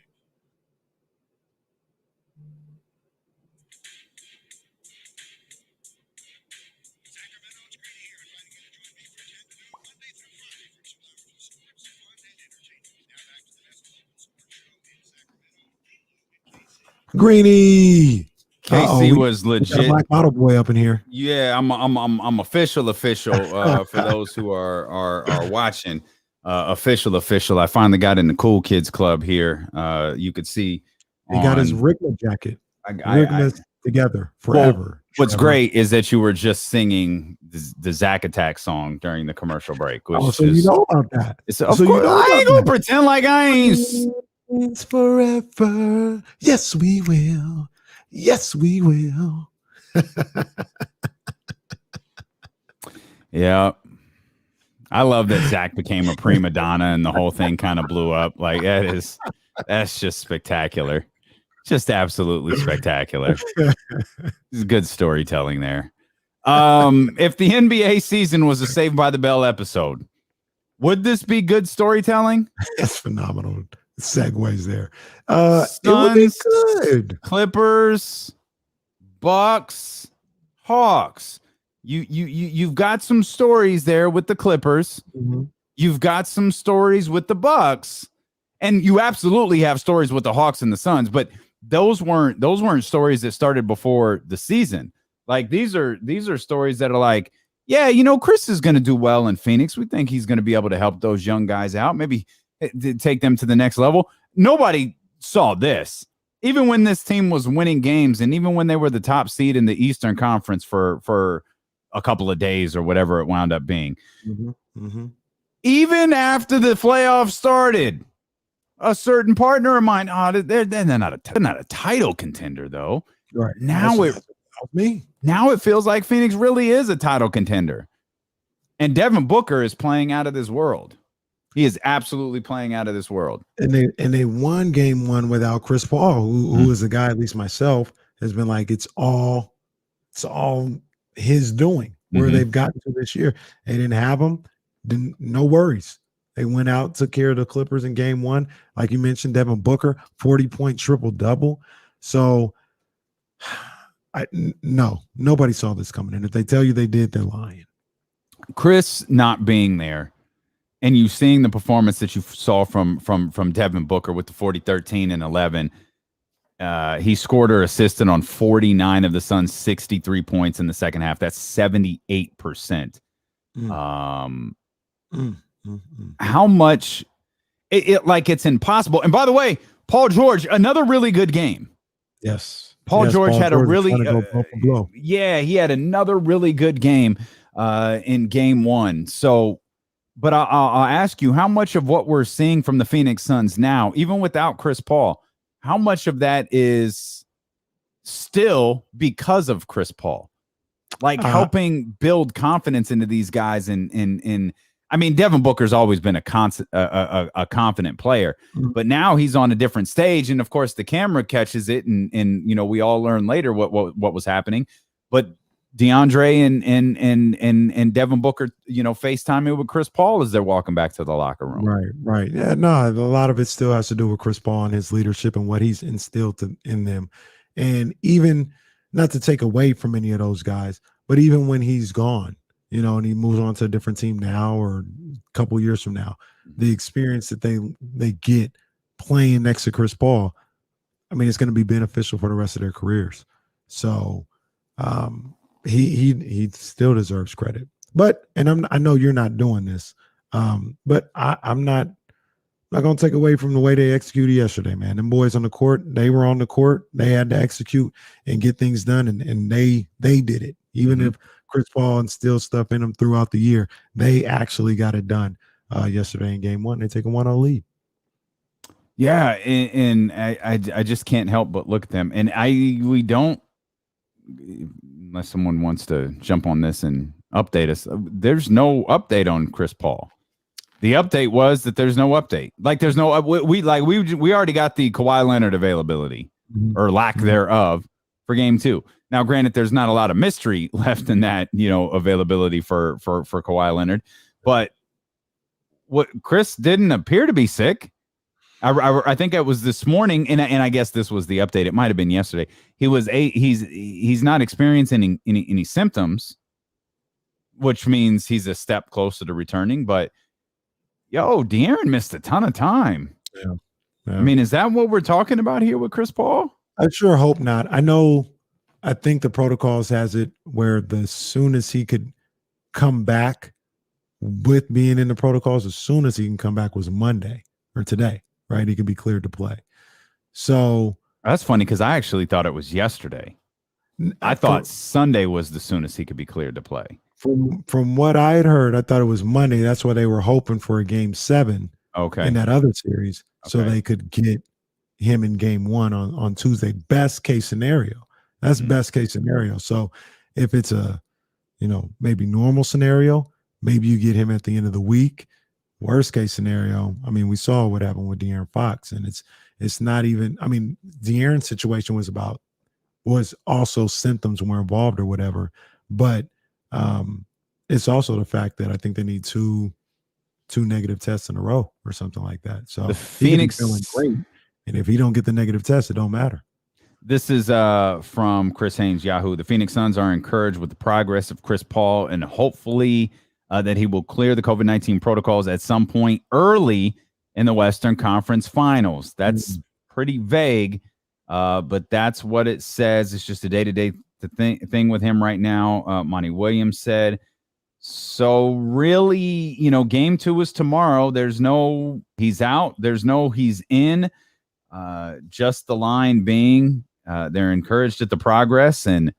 Greeny. KC was legit. Got a black bottle boy up in here. Yeah, I'm official for those who are watching. Official. I finally got in the cool kids club here. You could see he got his Rigma jacket. Rigma's together forever. Well, what's great is that you were just singing the Zack Attack song during the commercial break. Which so you know about that. Of course, I ain't gonna pretend like I ain't. It's forever. Yes, we will. Yes, we will. Yeah. I love that Zach became a prima donna and the whole thing kind of blew up. Like that's just spectacular. Just absolutely spectacular. This is good storytelling there. If the NBA season was a Saved by the Bell episode, would this be good storytelling? That's phenomenal. Segues there. Suns, it would be good. Clippers, Bucks, Hawks. You've got some stories there with the Clippers. Mm-hmm. You've got some stories with the Bucks, and you absolutely have stories with the Hawks and the Suns. But those weren't stories that started before the season. Like these are stories that are like, yeah, Chris is going to do well in Phoenix. We think he's going to be able to help those young guys out. Maybe take them to the next level. Nobody saw this. Even when this team was winning games and even when they were the top seed in the Eastern Conference for a couple of days or whatever it wound up being. Mm-hmm. Mm-hmm. Even after the playoffs started, a certain partner of mine, they're not a title contender though. Right. Now it feels like Phoenix really is a title contender. And Devin Booker is playing out of this world. He is absolutely playing out of this world. And they won game one without Chris Paul, who is a guy, at least myself, has been like, it's all his doing where they've gotten to this year. They didn't have him. No worries. They went out, took care of the Clippers in game one. Like you mentioned, Devin Booker, 40-point triple-double. So nobody saw this coming. And if they tell you they did, they're lying. Chris not being there and you seeing the performance that you saw from Devin Booker with the 40, 13, and 11, he scored or assisted on 49 of the Suns' 63 points in the second half. That's 78%. How much it's impossible. And by the way, Paul George, another really good game. Yes. Paul George had a really he had another really good game in game one. So, but I'll ask you, how much of what we're seeing from the Phoenix Suns now, even without Chris Paul, how much of that is still because of Chris Paul? like helping build confidence into these guys. And I mean, Devin Booker's always been a confident player, but now he's on a different stage. And of course the camera catches it. And we all learn later what was happening, but DeAndre and Devin Booker, FaceTiming with Chris Paul as they're walking back to the locker room. Right. Yeah, no, a lot of it still has to do with Chris Paul and his leadership and what he's instilled in them. And even not to take away from any of those guys, but even when he's gone, and he moves on to a different team now or a couple years from now, the experience that they get playing next to Chris Paul, I mean, it's going to be beneficial for the rest of their careers. So, he still deserves credit, but I know you're not doing this, but I'm not going to take away from the way they executed yesterday, man. Them boys on the court, they were on the court, they had to execute and get things done, and they did it. Even if Chris Paul instilled stuff in them throughout the year, they actually got it done yesterday in game 1. They take a 1-0 lead. Yeah, and I just can't help but look at them, and we don't. Unless someone wants to jump on this and update us, there's no update on Chris Paul. The update was that there's no update. Like there's no we already got the Kawhi Leonard availability or lack thereof for game 2. Now, granted, there's not a lot of mystery left in that availability for Kawhi Leonard, but what Chris didn't appear to be sick. I think it was this morning, and I guess this was the update. It might have been yesterday. He's not experiencing any symptoms, which means he's a step closer to returning. But De'Aaron missed a ton of time. Yeah. I mean, is that what we're talking about here with Chris Paul? I sure hope not. I think the protocols has it where the soon as he could come back with being in the protocols, as soon as he can come back was Monday or today. Right, he could be cleared to play. So that's funny because I actually thought it was yesterday. I thought Sunday was the soonest he could be cleared to play. From what I had heard, I thought it was Monday. That's why they were hoping for a game 7. Okay. In that other series, so they could get him in game 1 on Tuesday. Best case scenario. That's best case scenario. So if it's a maybe normal scenario, maybe you get him at the end of the week. Worst case scenario, I mean, we saw what happened with De'Aaron Fox, and it's not even. I mean, De'Aaron's situation was also symptoms were involved or whatever, but it's also the fact that I think they need two negative tests in a row or something like that. So the Phoenix feeling great, and if he don't get the negative test, it don't matter. This is from Chris Haynes, Yahoo. The Phoenix Suns are encouraged with the progress of Chris Paul, and hopefully that he will clear the COVID-19 protocols at some point early in the Western Conference Finals. That's pretty vague, but that's what it says. It's just a day-to-day thing with him right now. Monty Williams said. So really, game 2 is tomorrow. There's no he's out. There's no he's in. Just the line being they're encouraged at the progress, and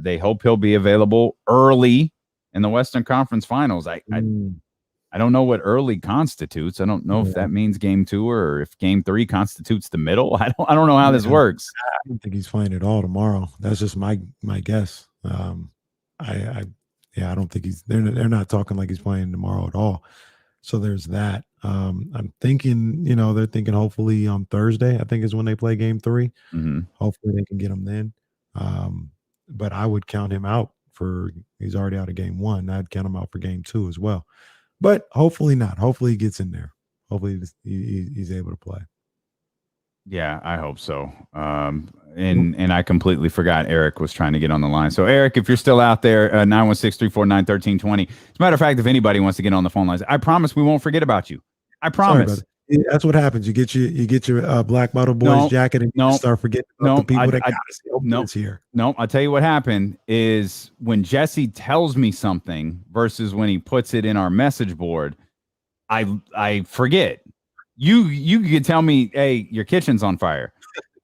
they hope he'll be available early in the Western Conference Finals. I don't know what early constitutes. I don't know if that means game 2 or if game 3 constitutes the middle. I don't know how this works. I don't think he's playing at all tomorrow. That's just my guess. I don't think they're not talking like he's playing tomorrow at all. So there's that. I'm thinking, they're thinking hopefully on Thursday, I think is when they play game 3. Hopefully they can get him then. But I would count him out he's already out of game 1. I'd count him out for game 2 as well. But hopefully not. Hopefully he gets in there. Hopefully he's able to play. Yeah, I hope so. And I completely forgot Eric was trying to get on the line. So Eric, if you're still out there, 916-349-1320. As a matter of fact, if anybody wants to get on the phone lines, I promise we won't forget about you. I promise. That's what happens. You get your Black Bottle Boys jacket and you start forgetting about the people that got us here. No, I'll tell you what happened is when Jesse tells me something versus when he puts it in our message board, I forget. You can tell me, hey, your kitchen's on fire.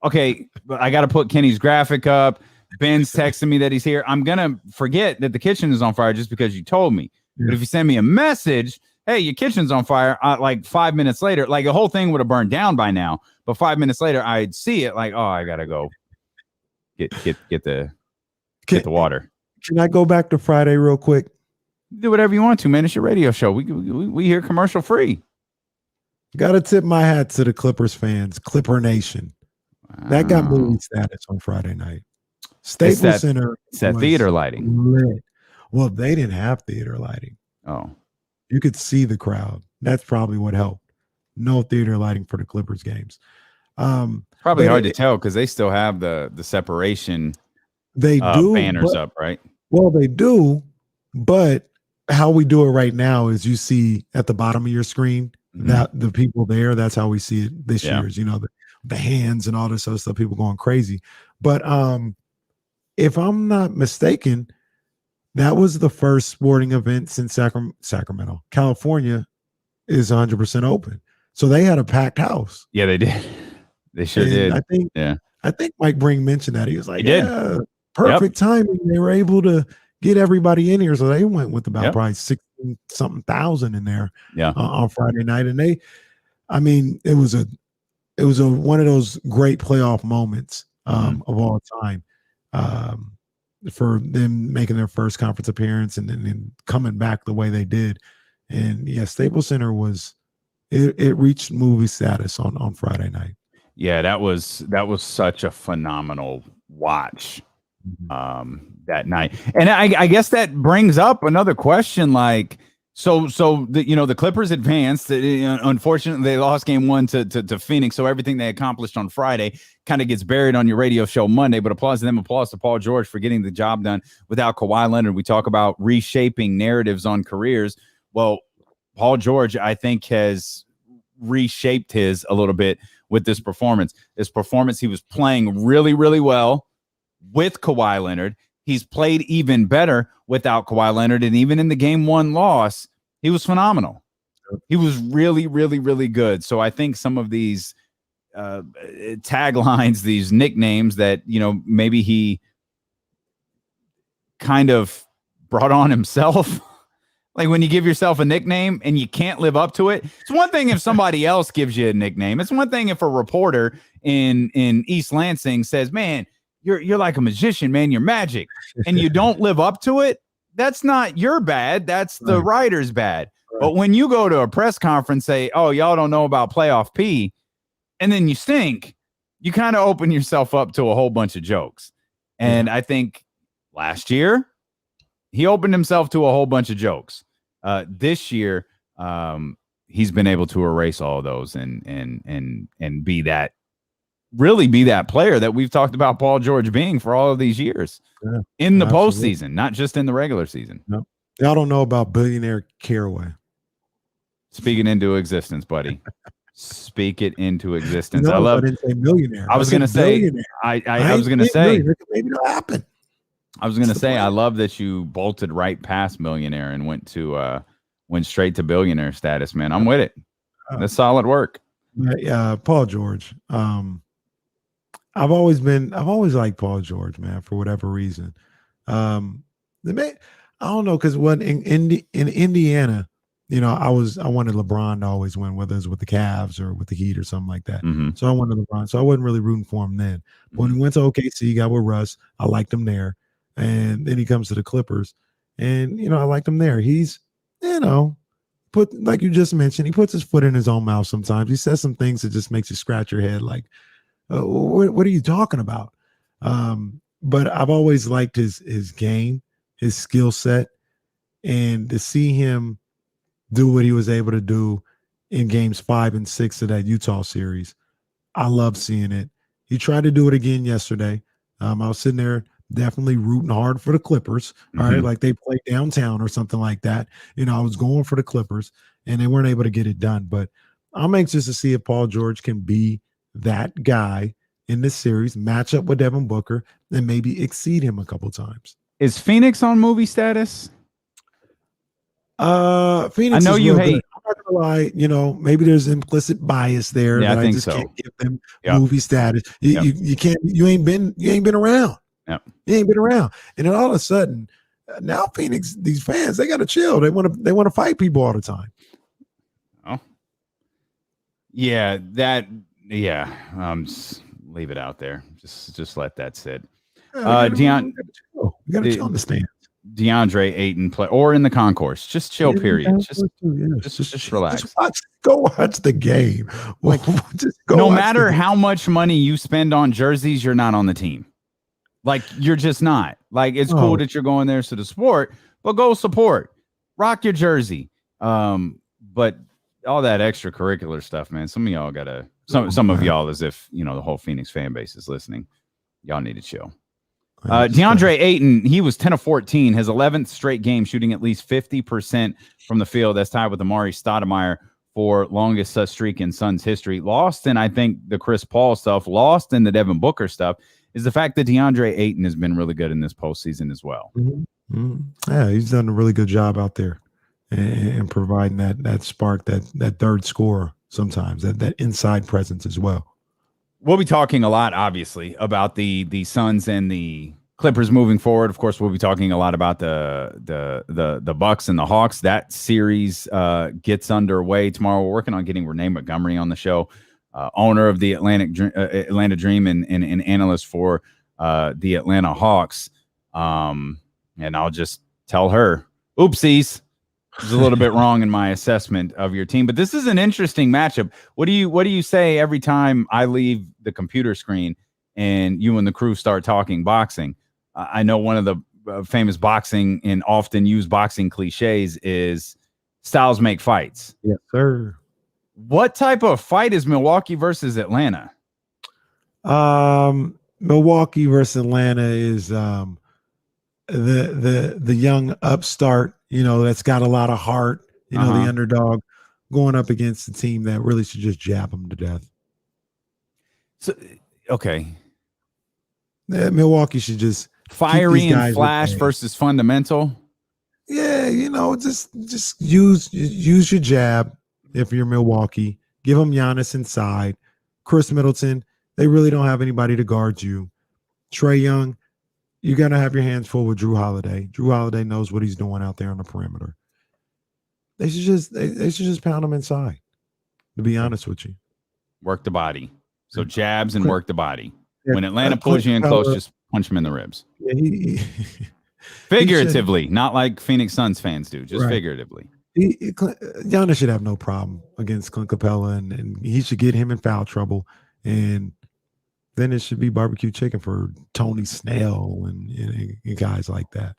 Okay, but I got to put Kenny's graphic up. Ben's texting me that he's here. I'm going to forget that the kitchen is on fire just because you told me. But if you send me a message, hey, your kitchen's on fire, like 5 minutes later, like the whole thing would have burned down by now. But 5 minutes later, I'd see it like, oh, I got to go get the water. Can I go back to Friday real quick? Do whatever you want to, man. It's your radio show. We hear commercial free. Got to tip my hat to the Clippers fans, Clipper Nation. Wow. That got movie status on Friday night. Staples Center. It's that theater lighting. Lit. Well, they didn't have theater lighting. Oh. You could see the crowd. That's probably what helped. No theater lighting for the Clippers games. Probably hard to tell because they still have the separation. They do banners up, right? Well, they do, but how we do it right now is you see at the bottom of your screen that the people there. That's how we see it this year. Is, the hands and all this other stuff. People going crazy. But if I'm not mistaken, that was the first sporting event since Sacramento, California, is 100% open. So they had a packed house. Yeah, they did. They sure did. I think Mike Brink mentioned that. He was like, perfect timing. They were able to get everybody in here. So they went with about probably 16-something thousand in there on Friday night. And it was one of those great playoff moments of all time for them making their first conference appearance and then coming back the way they did. And Staples Center it reached movie status on Friday night. Yeah, that was such a phenomenal watch that night. And I guess that brings up another question. Like, so the Clippers advanced. Unfortunately, they lost game 1 to Phoenix. So everything they accomplished on Friday kind of gets buried on your radio show Monday. But applause to them. Applause to Paul George for getting the job done without Kawhi Leonard. We talk about reshaping narratives on careers. Well, Paul George, I think, has reshaped his a little bit with this performance. He was playing really, really well with Kawhi Leonard. He's played even better without Kawhi Leonard. And even in the game 1 loss, he was phenomenal. He was really, really, really good. So I think some of these taglines, these nicknames that, maybe he kind of brought on himself. Like when you give yourself a nickname and you can't live up to it. It's one thing if somebody else gives you a nickname. It's one thing if a reporter in East Lansing says, man, you're like a magician, man, you're magic, and you don't live up to it. That's not your bad. That's the writer's bad. Right. But when you go to a press conference, say, oh, y'all don't know about playoff P, and then you stink, you kind of open yourself up to a whole bunch of jokes. And I think last year, he opened himself to a whole bunch of jokes. This year, he's been able to erase all of those and be that player that we've talked about Paul George being for all of these years in the postseason, not just in the regular season. No, y'all don't know about billionaire Caraway. Speak it into existence, buddy. Speak it into existence. No, I didn't say millionaire. I was going to say, I was going to say, maybe it'll happen. I was going to say, I love that you bolted right past millionaire and went straight to billionaire status, man. I'm with it. That's solid work. Paul George. I've always liked Paul George, man, for whatever reason. I don't know, because when in Indiana, I wanted LeBron to always win, whether it's with the Cavs or with the Heat or something like that. So I wanted LeBron. So I wasn't really rooting for him then. But when he went to OKC, he got with Russ. I liked him there. And then he comes to the Clippers, and I liked him there. He's, like you just mentioned, he puts his foot in his own mouth sometimes. He says some things that just makes you scratch your head, like, what are you talking about? But I've always liked his game, his skill set, and to see him do what he was able to do in games 5 and 6 of that Utah series. I love seeing it. He tried to do it again yesterday. I was sitting there definitely rooting hard for the Clippers, all right, like they played downtown or something like that. I was going for the Clippers, and they weren't able to get it done. But I'm anxious to see if Paul George can be that guy in this series, match up with Devin Booker, and maybe exceed him a couple times. Is Phoenix on movie status? Phoenix. I know you hate. Good. I'm not gonna lie. Maybe there's implicit bias there. Yeah, that I think just so. Can't give them movie status. You can't. You ain't been around. Yeah. You ain't been around. And then all of a sudden, now Phoenix, these fans, they got to chill. They want to fight people all the time. Oh, yeah, just leave it out there. Just let that sit. You got to chill in the stands. DeAndre Ayton play, or in the concourse. Just chill, period. Just relax. Go watch the game. Like, no matter how much money you spend on jerseys, you're not on the team. Like, you're just not. Like, it's cool that you're going there to the sport, but go support. Rock your jersey. But all that extracurricular stuff, man, some of y'all gotta some of y'all, as if the whole Phoenix fan base is listening, y'all need to chill. DeAndre Ayton, he was 10 of 14, his 11th straight game shooting at least 50% from the field. That's tied with Amari Stoudemire for longest streak in Suns history. Lost in, I think, the Chris Paul stuff, lost in the Devin Booker stuff, is the fact that DeAndre Ayton has been really good in this postseason as well. Yeah, he's done a really good job out there and providing that spark, that third scorer sometimes, that inside presence as well. We'll be talking a lot, obviously, about the Suns and the Clippers moving forward. Of course, we'll be talking a lot about the Bucks and the Hawks. That series gets underway tomorrow. We're working on getting Renee Montgomery on the show, owner of the Atlanta Dream and analyst for the Atlanta Hawks. And I'll just tell her, oopsies. I was a little bit wrong in my assessment of your team, but this is an interesting matchup. What do you say every time I leave the computer screen and you and the crew start talking boxing? I know one of the famous boxing and often used boxing cliches is styles make fights. Yes, sir. What type of fight is Milwaukee versus Atlanta? Milwaukee versus Atlanta is the young upstart, that's got a lot of heart, the underdog going up against the team that really should just jab them to death. So, okay. Milwaukee should just fiery and flash versus fundamental. Yeah, just use your jab if you're Milwaukee. Give them Giannis inside. Chris Middleton, they really don't have anybody to guard you. Trae Young, you're going to have your hands full with Drew Holiday. Drew Holiday knows what he's doing out there on the perimeter. They should just pound him inside, to be honest with you. Work the body. So jabs and work the body. When Atlanta pulls you in close, just punch him in the ribs. Yeah, figuratively, not like Phoenix Suns fans do, just figuratively. Giannis should have no problem against Clint Capella, and he should get him in foul trouble. And then it should be barbecue chicken for Tony Snell and guys like that.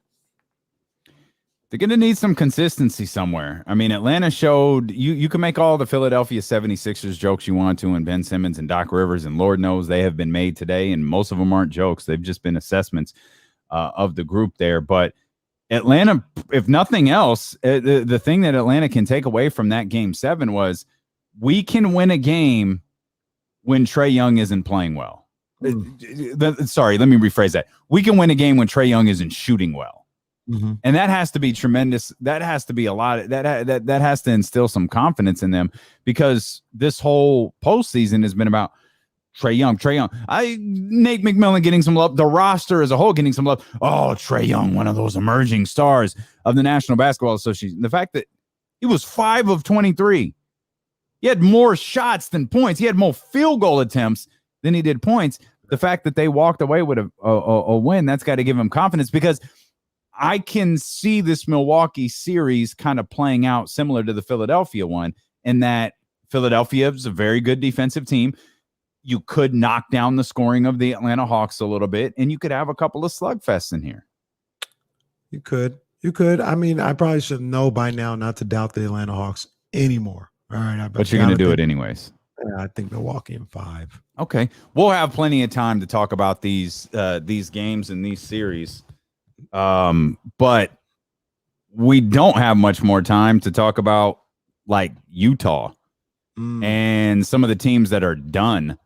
They're going to need some consistency somewhere. I mean, Atlanta showed you can make all the Philadelphia 76ers jokes you want to, and Ben Simmons and Doc Rivers, and Lord knows they have been made today, and most of them aren't jokes. They've just been assessments of the group there. But Atlanta, if nothing else, the thing that Atlanta can take away from that game 7 was we can win a game when Trae Young isn't playing well. Sorry, let me rephrase that. We can win a game when Trae Young isn't shooting well. And that has to be tremendous. That has to be a lot. That has to instill some confidence in them, because this whole postseason has been about Trae Young. Nate McMillan getting some love. The roster as a whole getting some love. Oh, Trae Young, one of those emerging stars of the National Basketball Association. The fact that he was 5 of 23. He had more shots than points. He had more field goal attempts than he did points. The fact that they walked away with a win, that's got to give him confidence, because I can see this Milwaukee series kind of playing out similar to the Philadelphia one, in that Philadelphia is a very good defensive team. You could knock down the scoring of the Atlanta Hawks a little bit, and you could have a couple of slugfests in here. You could. I mean, I probably should know by now not to doubt the Atlanta Hawks anymore. All right. But you're going to do it anyways. I think Milwaukee in 5. Okay. We'll have plenty of time to talk about these games and these series. But we don't have much more time to talk about like Utah and some of the teams that are done.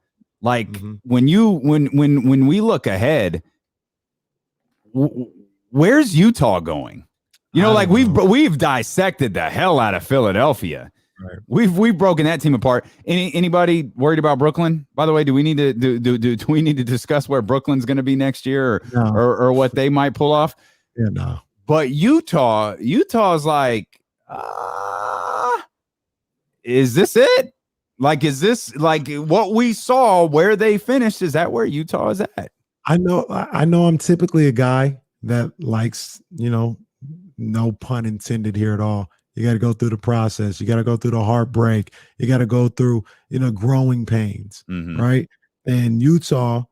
Like when we look ahead, where's Utah going? Like we've dissected the hell out of Philadelphia. Right. We've broken that team apart. Anybody worried about Brooklyn? By the way, do we need to do we need to discuss where Brooklyn's going to be next year, or what they might pull off? Yeah, no. But Utah's like, is this it? Like, is this like what we saw where they finished? Is that where Utah is at? I know I'm typically a guy that likes, no pun intended here at all. You got to go through the process. You got to go through the heartbreak. You got to go through, growing pains, right? And Utah,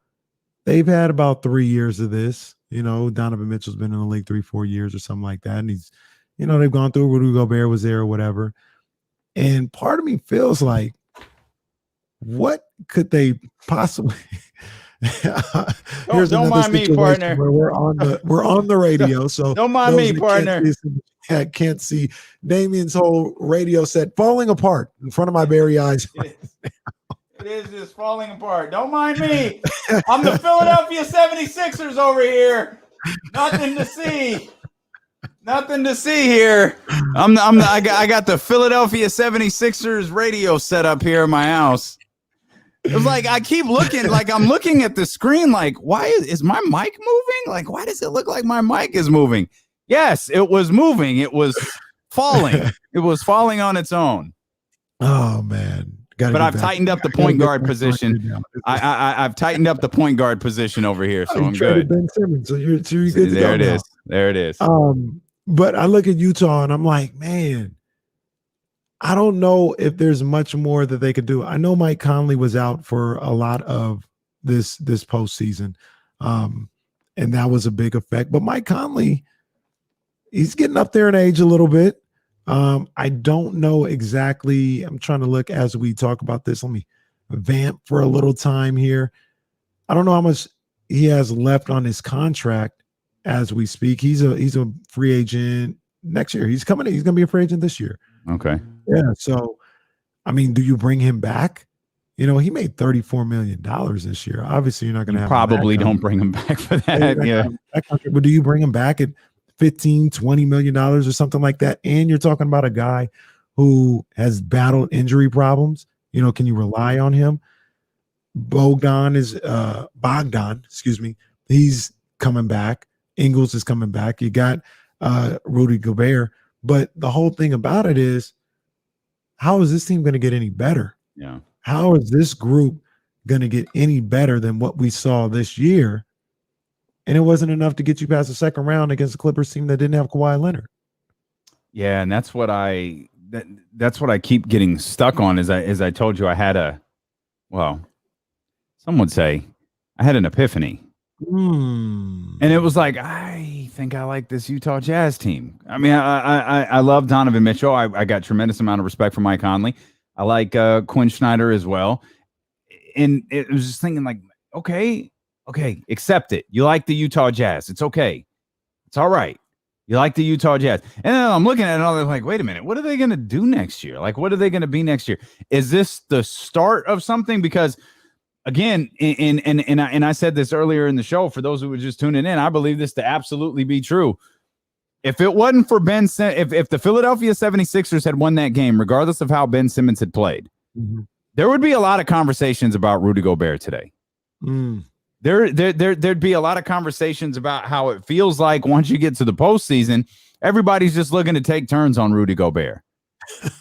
they've had about 3 years of this. Donovan Mitchell's been in the league 3-4 years or something like that. And he's, they've gone through. Rudy Gobert was there or whatever. And part of me feels like, what could they possibly? Don't mind me, partner. Where we're on the radio, so don't mind me, partner. Can't see Damien's whole radio set falling apart in front of my very eyes. It is just falling apart. Don't mind me. I'm the Philadelphia 76ers over here. Nothing to see. Nothing to see here. I got the Philadelphia 76ers radio set up here in my house. It's like I keep looking, like I'm looking at the screen, like, why is my mic moving? Like, why does it look like my mic is moving? Yes, it was moving. It was falling. It was falling on its own. Oh man. But I've tightened up the point guard position. I've tightened up the point guard position over here, so I'm good. Ben Simmons, so you're good. There it is. There it is. But I look at Utah and I'm like, man, I don't know if there's much more that they could do. I know Mike Conley was out for a lot of this postseason, and that was a big effect. But Mike Conley, he's getting up there in age a little bit. I don't know exactly. I'm trying to look as we talk about this. Let me vamp for a little time here. I don't know how much he has left on his contract as we speak. He's a free agent next year. He's coming in. He's going to be a free agent this year. Okay. Yeah. So, I mean, do you bring him back? He made $34 million this year. Obviously, you're not going to have probably don't bring him back for that. Yeah. But do you bring him back at $15-20 million or something like that? And you're talking about a guy who has battled injury problems. Can you rely on him? Bogdan, excuse me. He's coming back. Ingles is coming back. You got Rudy Gobert. But the whole thing about it is, how is this team going to get any better? Yeah. How is this group going to get any better than what we saw this year? And it wasn't enough to get you past the second round against the Clippers team that didn't have Kawhi Leonard. Yeah, and that's what that's what I keep getting stuck on. As I told you, I had some would say I had an epiphany. And it was like, I think I like this Utah Jazz team. I mean, I love Donovan Mitchell. I got tremendous amount of respect for Mike Conley. I like Quinn Snyder as well. And it was just thinking like, okay, accept it. You like the Utah Jazz. It's okay. It's all right. You like the Utah Jazz. And then I'm looking at it and I'm like, wait a minute. What are they going to do next year? Like, what are they going to be next year? Is this the start of something? Because again, and I said this earlier in the show, for those who were just tuning in, I believe this to absolutely be true. If it wasn't for if the Philadelphia 76ers had won that game, regardless of how Ben Simmons had played, there would be a lot of conversations about Rudy Gobert today. There'd be a lot of conversations about how it feels like once you get to the postseason, everybody's just looking to take turns on Rudy Gobert.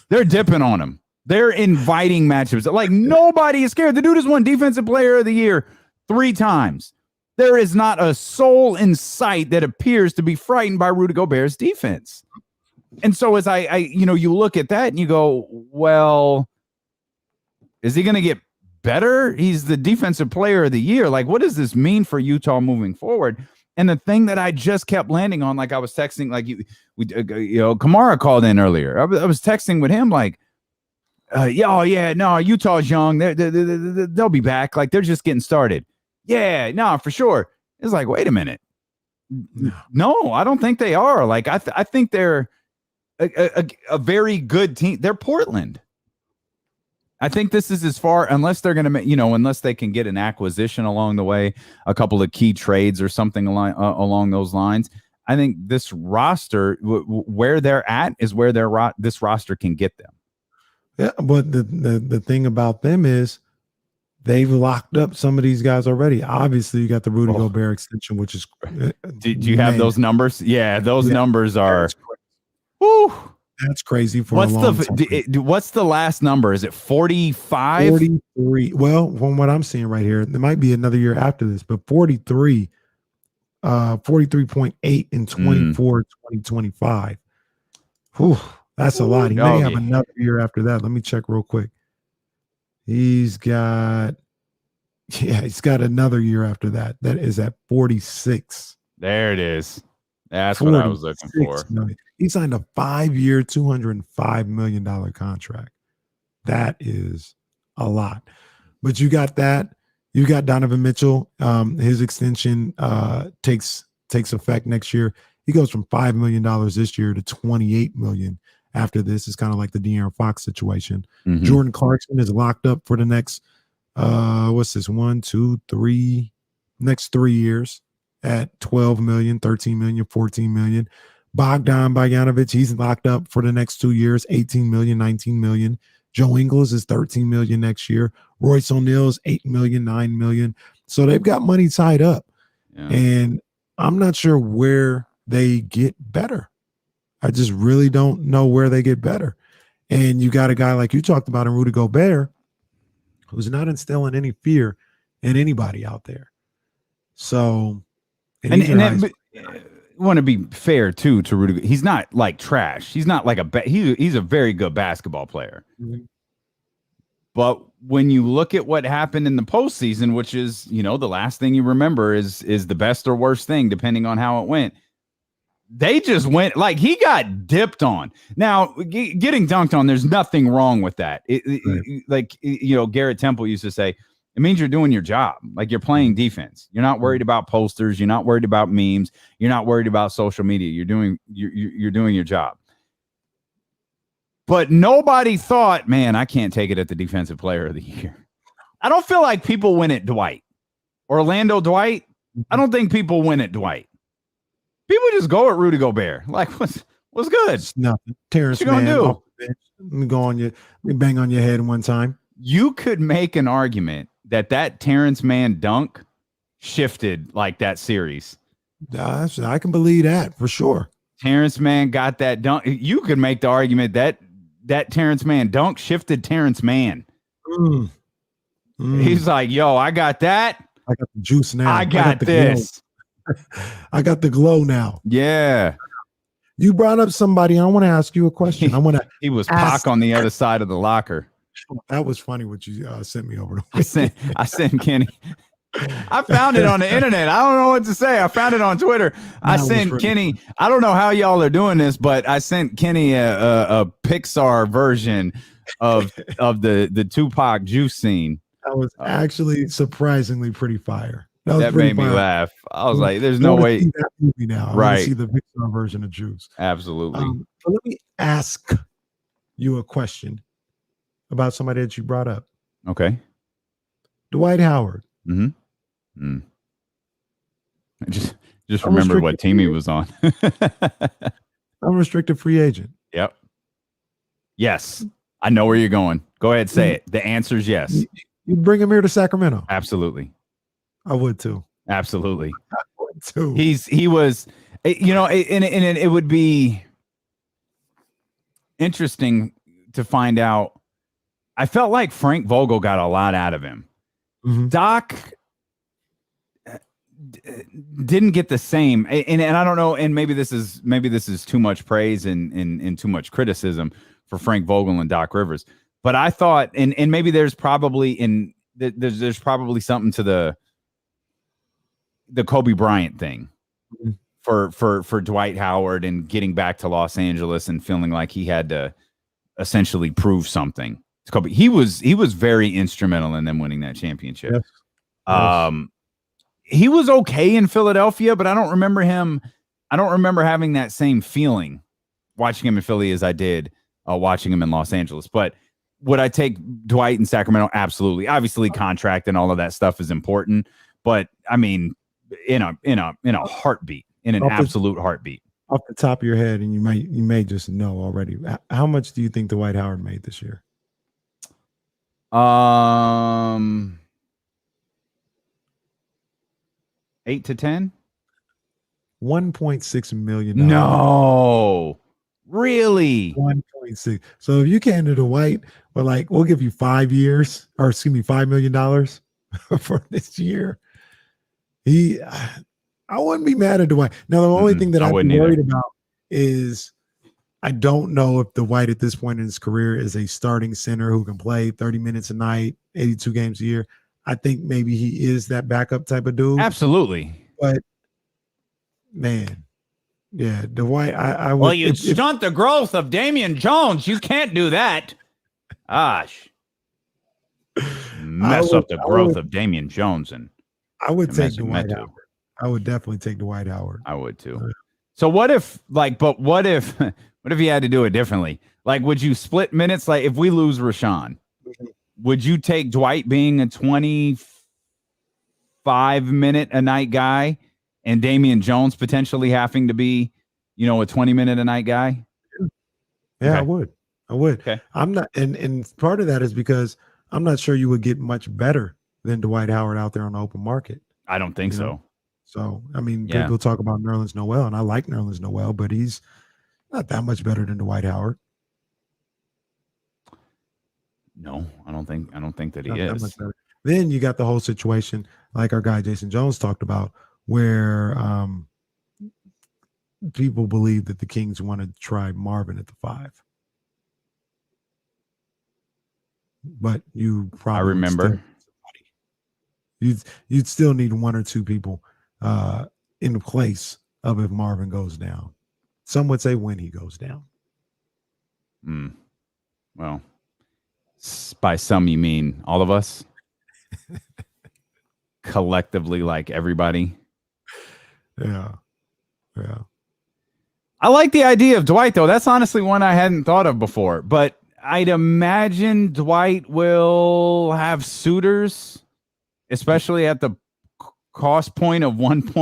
They're dipping on him. They're inviting matchups. Like, nobody is scared. The dude has won Defensive Player of the Year 3 times. There is not a soul in sight that appears to be frightened by Rudy Gobert's defense. And so as you look at that and you go, well, is he going to get better? He's the Defensive Player of the Year. Like, what does this mean for Utah moving forward? And the thing that I just kept landing on, like I was texting, like Kamara called in earlier. I was texting with him like, Utah's young. They'll be back. Like, they're just getting started. Yeah, no, for sure. It's like, wait a minute. No, I don't think they are. Like, I think they're a very good team. They're Portland. I think this is as far, unless they're going to, unless they can get an acquisition along the way, a couple of key trades or something along those lines. I think this roster, where they're at, is where this roster can get them. Yeah, but the thing about them is they've locked up some of these guys already. Obviously, you got the Rudy Gobert extension, which is. Do you have those numbers? Yeah, those numbers are. Woo. That's crazy for what's the last number? Is it 45? 43. Well, from what I'm seeing right here, there might be another year after this, but 43 43.8 in 2025. Whew, that's a lot. He may have another year after that. Let me check real quick. He's got another year after that. That is at 46. There it is. That's what I was looking for. Million. He signed a 5-year, $205 million contract. That is a lot. But you got that. You got Donovan Mitchell. His extension takes effect next year. He goes from $5 million this year to $28 million after this. It's kind of like the De'Aaron Fox situation. Mm-hmm. Jordan Clarkson is locked up for the next what's this? 1, 2, 3 next 3 years at $12 million, $13 million, $14 million. Bogdan Bogdanovic, he's locked up for the next 2 years, $18 million, $19 million. Joe Ingles is $13 million next year. Royce O'Neal's $8 million, $9 million. So they've got money tied up. Yeah. And I'm not sure where they get better. I just really don't know where they get better. And you got a guy like you talked about in Rudy Gobert, who's not instilling any fear in anybody out there. So, I want to be fair too to Rudy. He's not like trash. He's not like he's a very good basketball player. Mm-hmm. But when you look at what happened in the postseason, which is, the last thing you remember is the best or worst thing, depending on how it went. They just went like he got dipped on. Now, getting dunked on, there's nothing wrong with that. Garrett Temple used to say, it means you're doing your job. Like you're playing defense. You're not worried about posters. You're not worried about memes. You're not worried about social media. You're doing your job. But nobody thought, man, I can't take it at the defensive player of the year. I don't feel like people win at Dwight. Orlando Dwight. I don't think people win at Dwight. People just go at Rudy Gobert. Like, what's good? It's nothing. Terrence, what you gonna do? Let me go on you. Let me bang on your head one time. You could make an argument that Terrence Mann dunk shifted like that series. I can believe that for sure. Terrence Mann got that dunk. You could make the argument that Terrence Mann dunk shifted Terrence Mann. He's like, yo, I got that. I got the juice now. I got this. I got the glow now. Yeah. You brought up somebody. I want to ask you a question. He was Pac on the other side of the locker. That was funny what you sent me over. I sent Kenny. I found it on the internet. I don't know what to say. I found it on Twitter. I sent Kenny. I don't know how y'all are doing this, but I sent Kenny a Pixar version of the Tupac juice scene. That was actually surprisingly pretty fire. That made me laugh. I was like, "There's no way." See that movie now, right? See the Pixar version of Juice. Absolutely. So let me ask you a question about somebody that you brought up. Okay. Dwight Howard. Mm-hmm. I just remembered what team he was on. Unrestricted free agent. Yep. Yes. I know where you're going. Go ahead, say it. The answer is yes. You bring him here to Sacramento. Absolutely. I would too. Absolutely. I would too. He was, and it would be interesting to find out. I felt like Frank Vogel got a lot out of him. Mm-hmm. Doc didn't get the same, and I don't know. And maybe this is too much praise and too much criticism for Frank Vogel and Doc Rivers. But I thought, and maybe there's probably there's probably something to the Kobe Bryant thing for Dwight Howard and getting back to Los Angeles and feeling like he had to essentially prove something to Kobe. He was very instrumental in them winning that championship. Yes. He was okay in Philadelphia, but I don't remember having that same feeling watching him in Philly as I did watching him in Los Angeles. But would I take Dwight in Sacramento? Absolutely. Obviously, contract and all of that stuff is important, but I mean, in a heartbeat, in an absolute heartbeat. Off the top of your head, and you may just know already, how much do you think Dwight Howard made this year? 8 to 10. $1.6 million. No, really? 1.6. So if you came to Dwight, we'll give you 5 years, $5 million for this year. I wouldn't be mad at Dwight. Now, the only thing that I'd be worried about is I don't know if Dwight at this point in his career is a starting center who can play 30 minutes a night, 82 games a year. I think maybe he is that backup type of dude. Absolutely. But, man, yeah, Dwight, I would. Well, you stunt the growth of Damian Jones. You can't do that. Gosh. Mess up the growth of Damian Jones. And I would take Dwight Howard. I would definitely take Dwight Howard. I would too. So what if what if you had to do it differently? Like, would you split minutes? Like, if we lose Rashawn, would you take Dwight being a 25-minute a night guy and Damian Jones potentially having to be, a 20-minute a night guy? Yeah, okay. I would. Okay. I'm not, and part of that is because I'm not sure you would get much better than Dwight Howard out there on the open market. I don't think so. So, I mean, people talk about Nerlens Noel, and I like Nerlens Noel, but he's not that much better than Dwight Howard. No, I don't think that he Not is. that much better. Then you got the whole situation, like our guy Jason Jones talked about, where people believe that the Kings want to try Marvin at the 5. But you probably I remember you'd still need one or two people in place of if Marvin goes down. Some would say when he goes down. Well, by some you mean all of us? Collectively, like everybody? Yeah. I like the idea of Dwight, though. That's honestly one I hadn't thought of before. But I'd imagine Dwight will have suitors, especially at the cost point of what'd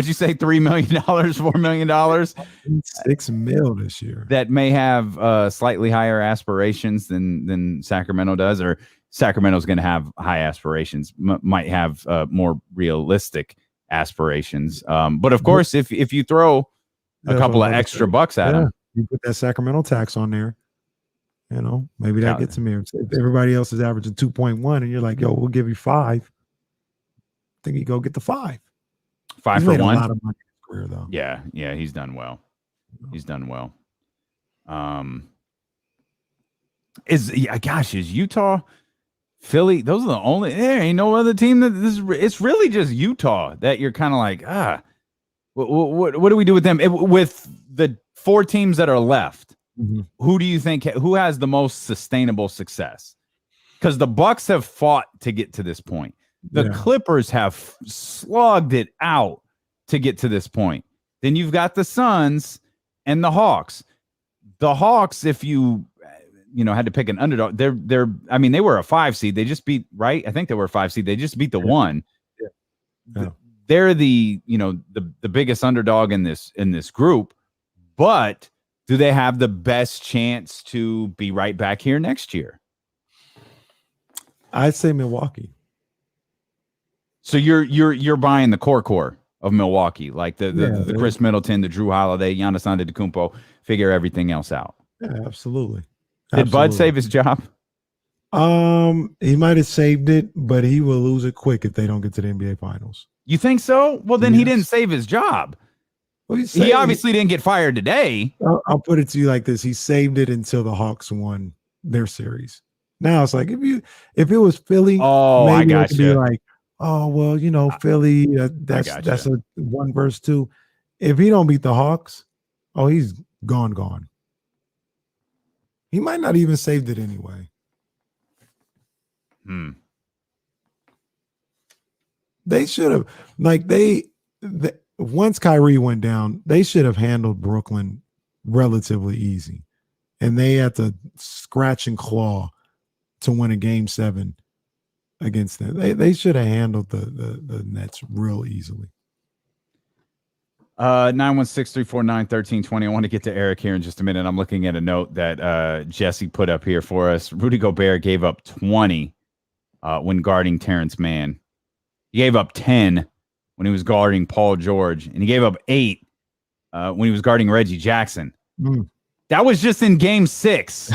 you say, $3 million, $4 million? $6 million this year. That may have slightly higher aspirations than Sacramento does, or Sacramento's going to have high aspirations, might have more realistic aspirations. But of course, if you throw a couple of extra bucks at him, you put that Sacramento tax on there. Maybe that gets him here. If everybody else is averaging 2.1 and you're like, yo, we'll give you 5. I think you go get the 5. 5 he's for made one. A lot of money in his career, though. Yeah, he's done well. Is Utah, Philly? Those are the only. There ain't no other team that it's really just Utah that you're kind of like, what do we do with them? With the 4 teams that are left, who do you think who has the most sustainable success? Because the Bucks have fought to get to this point. The Clippers have slugged it out to get to this point. Then you've got the Suns and the Hawks. The Hawks, if you had to pick an underdog, they were a 5 seed. They just beat, right? I think they were a 5 seed. They just beat the 1. Yeah. They're the biggest underdog in this group, but do they have the best chance to be right back here next year? I'd say Milwaukee. So you're buying the core of Milwaukee, like the Chris Middleton, the Drew Holiday, Giannis Antetokounmpo, figure everything else out. Yeah, absolutely. Did Bud save his job? He might have saved it, but he will lose it quick if they don't get to the NBA Finals. You think so? Well, then he didn't save his job. Well, he obviously didn't get fired today. I'll put it to you like this: he saved it until the Hawks won their series. Now it's like if it was Philly, I got you. Be like, oh well, Philly. That's a 1 versus 2. If he don't beat the Hawks, he's gone. He might not even saved it anyway. They should have, once Kyrie went down, they should have handled Brooklyn relatively easy. And they had to scratch and claw to win a game 7 against them. They should have handled the Nets real easily. 916-349-1320. I want to get to Eric here in just a minute. I'm looking at a note that Jesse put up here for us. Rudy Gobert gave up 20 when guarding Terrence Mann. He gave up 10 when he was guarding Paul George, and he gave up 8 when he was guarding Reggie Jackson. That was just in game 6.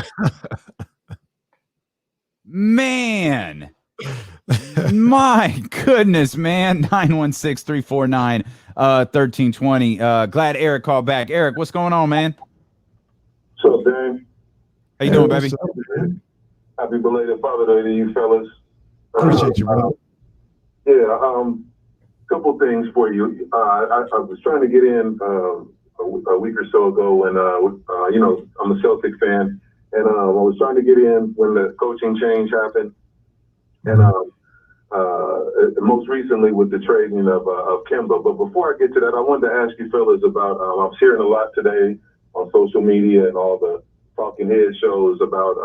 Man, My goodness, man. 916-349-1320. Glad Eric called back. Eric, what's going on, man? What's up, Dan? How you doing, baby? Happy belated Father's Day to you fellas. Appreciate you, bro. Couple things for you. I was trying to get in a week or so ago when, I'm a Celtic fan, and I was trying to get in when the coaching change happened. And most recently with the trading of Kemba. But before I get to that, I wanted to ask you fellas about, I was hearing a lot today on social media and all the talking head shows about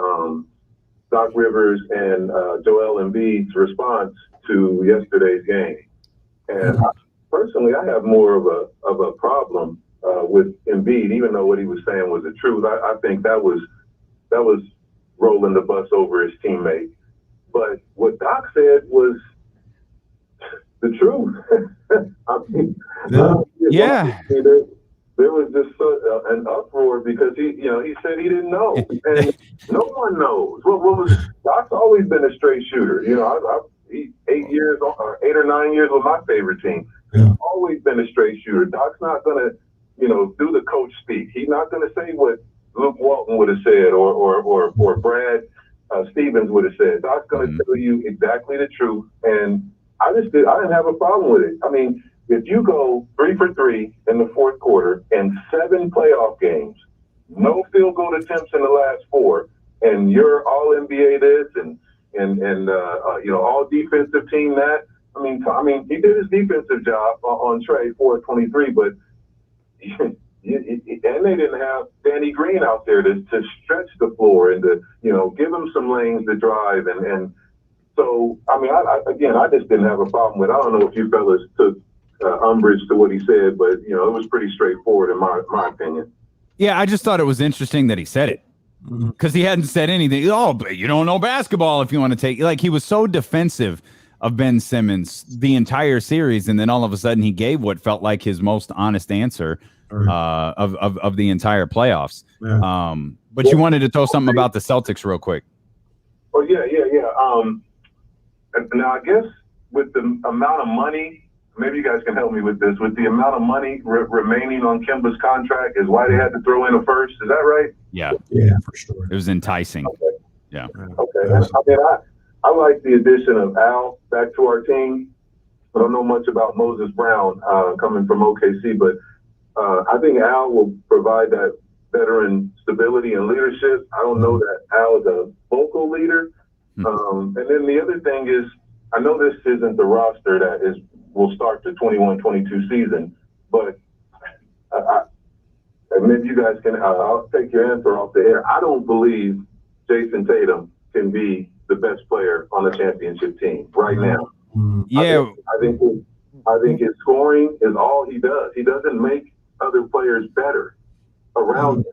Doc Rivers and Joel Embiid's response to yesterday's game. And personally, I have more of a problem with Embiid, even though what he was saying was the truth. I think that was rolling the bus over his teammate. But what Doc said was the truth. I mean, there was just an uproar because he said he didn't know, and no one knows. What was Doc's always been a straight shooter. He 8 or 9 years with my favorite team. Yeah. Always been a straight shooter. Doc's not gonna, do the coach speak. He's not gonna say what Luke Walton would have said or Brad Stevens would have said. Doc's gonna tell you exactly the truth, and I didn't have a problem with it. I mean, if you go 3 for 3 in the fourth quarter and 7 playoff games, no field goal attempts in the last 4, and you're all NBA this and all defensive team that. I mean, he did his defensive job on Trey 4-23, but and they didn't have Danny Green out there to stretch the floor and to give him some lanes to drive and so I mean I just didn't have a problem with it. I don't know if you fellas took umbrage to what he said, but it was pretty straightforward in my opinion. Yeah, I just thought it was interesting that he said it because he hadn't said anything. Oh, but you don't know basketball if you want to take he was so defensive of Ben Simmons the entire series, and then all of a sudden he gave what felt like his most honest answer of the entire playoffs. Yeah. But you wanted to throw something about the Celtics real quick. Oh yeah. And now I guess with the amount of money, maybe you guys can help me with this. With the amount of money remaining on Kemba's contract, is why they had to throw in a first. Is that right? Yeah, for sure. It was enticing. Okay. Yeah. Okay. I mean, I like the addition of Al back to our team. I don't know much about Moses Brown coming from OKC, but I think Al will provide that veteran stability and leadership. I don't know that Al is a vocal leader. And then the other thing is, I know this isn't the roster that will start the 21-22 season, but and maybe you guys can, I'll take your answer off the air. I don't believe Jason Tatum can be the best player on the championship team right now. Yeah. I think his scoring is all he does. He doesn't make other players better around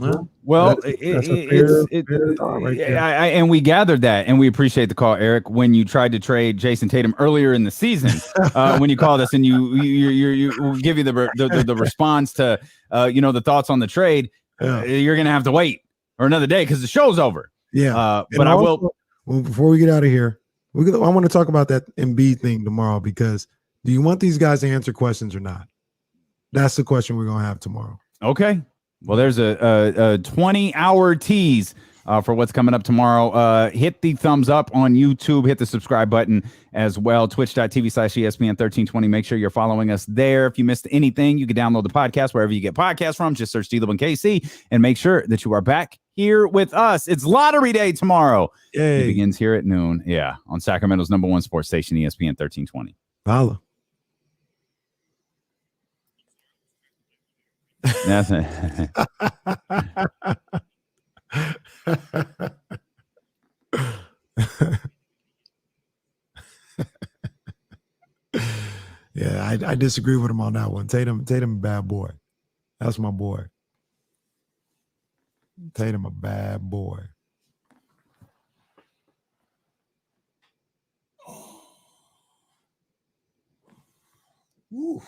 him. Well, and we gathered that, and we appreciate the call, Eric. When you tried to trade Jason Tatum earlier in the season, when you called us and you we'll give you the response to the thoughts on the trade, you're gonna have to wait or another day because the show's over. Yeah, but I will. Well, before we get out of here, I want to talk about that Embiid thing tomorrow, because do you want these guys to answer questions or not? That's the question we're gonna have tomorrow. Okay. Well, there's a 20-hour tease for what's coming up tomorrow. Hit the thumbs up on YouTube. Hit the subscribe button as well. Twitch.tv/ESPN1320. Make sure you're following us there. If you missed anything, you can download the podcast wherever you get podcasts from. Just search D-Lib and KC and make sure that you are back here with us. It's lottery day tomorrow. Yay. It begins here at noon. Yeah, on Sacramento's #1 sports station, ESPN 1320. Holla. That's it. Yeah, I disagree with him on that one. Tatum, bad boy. That's my boy. Tatum, a bad boy. Woo.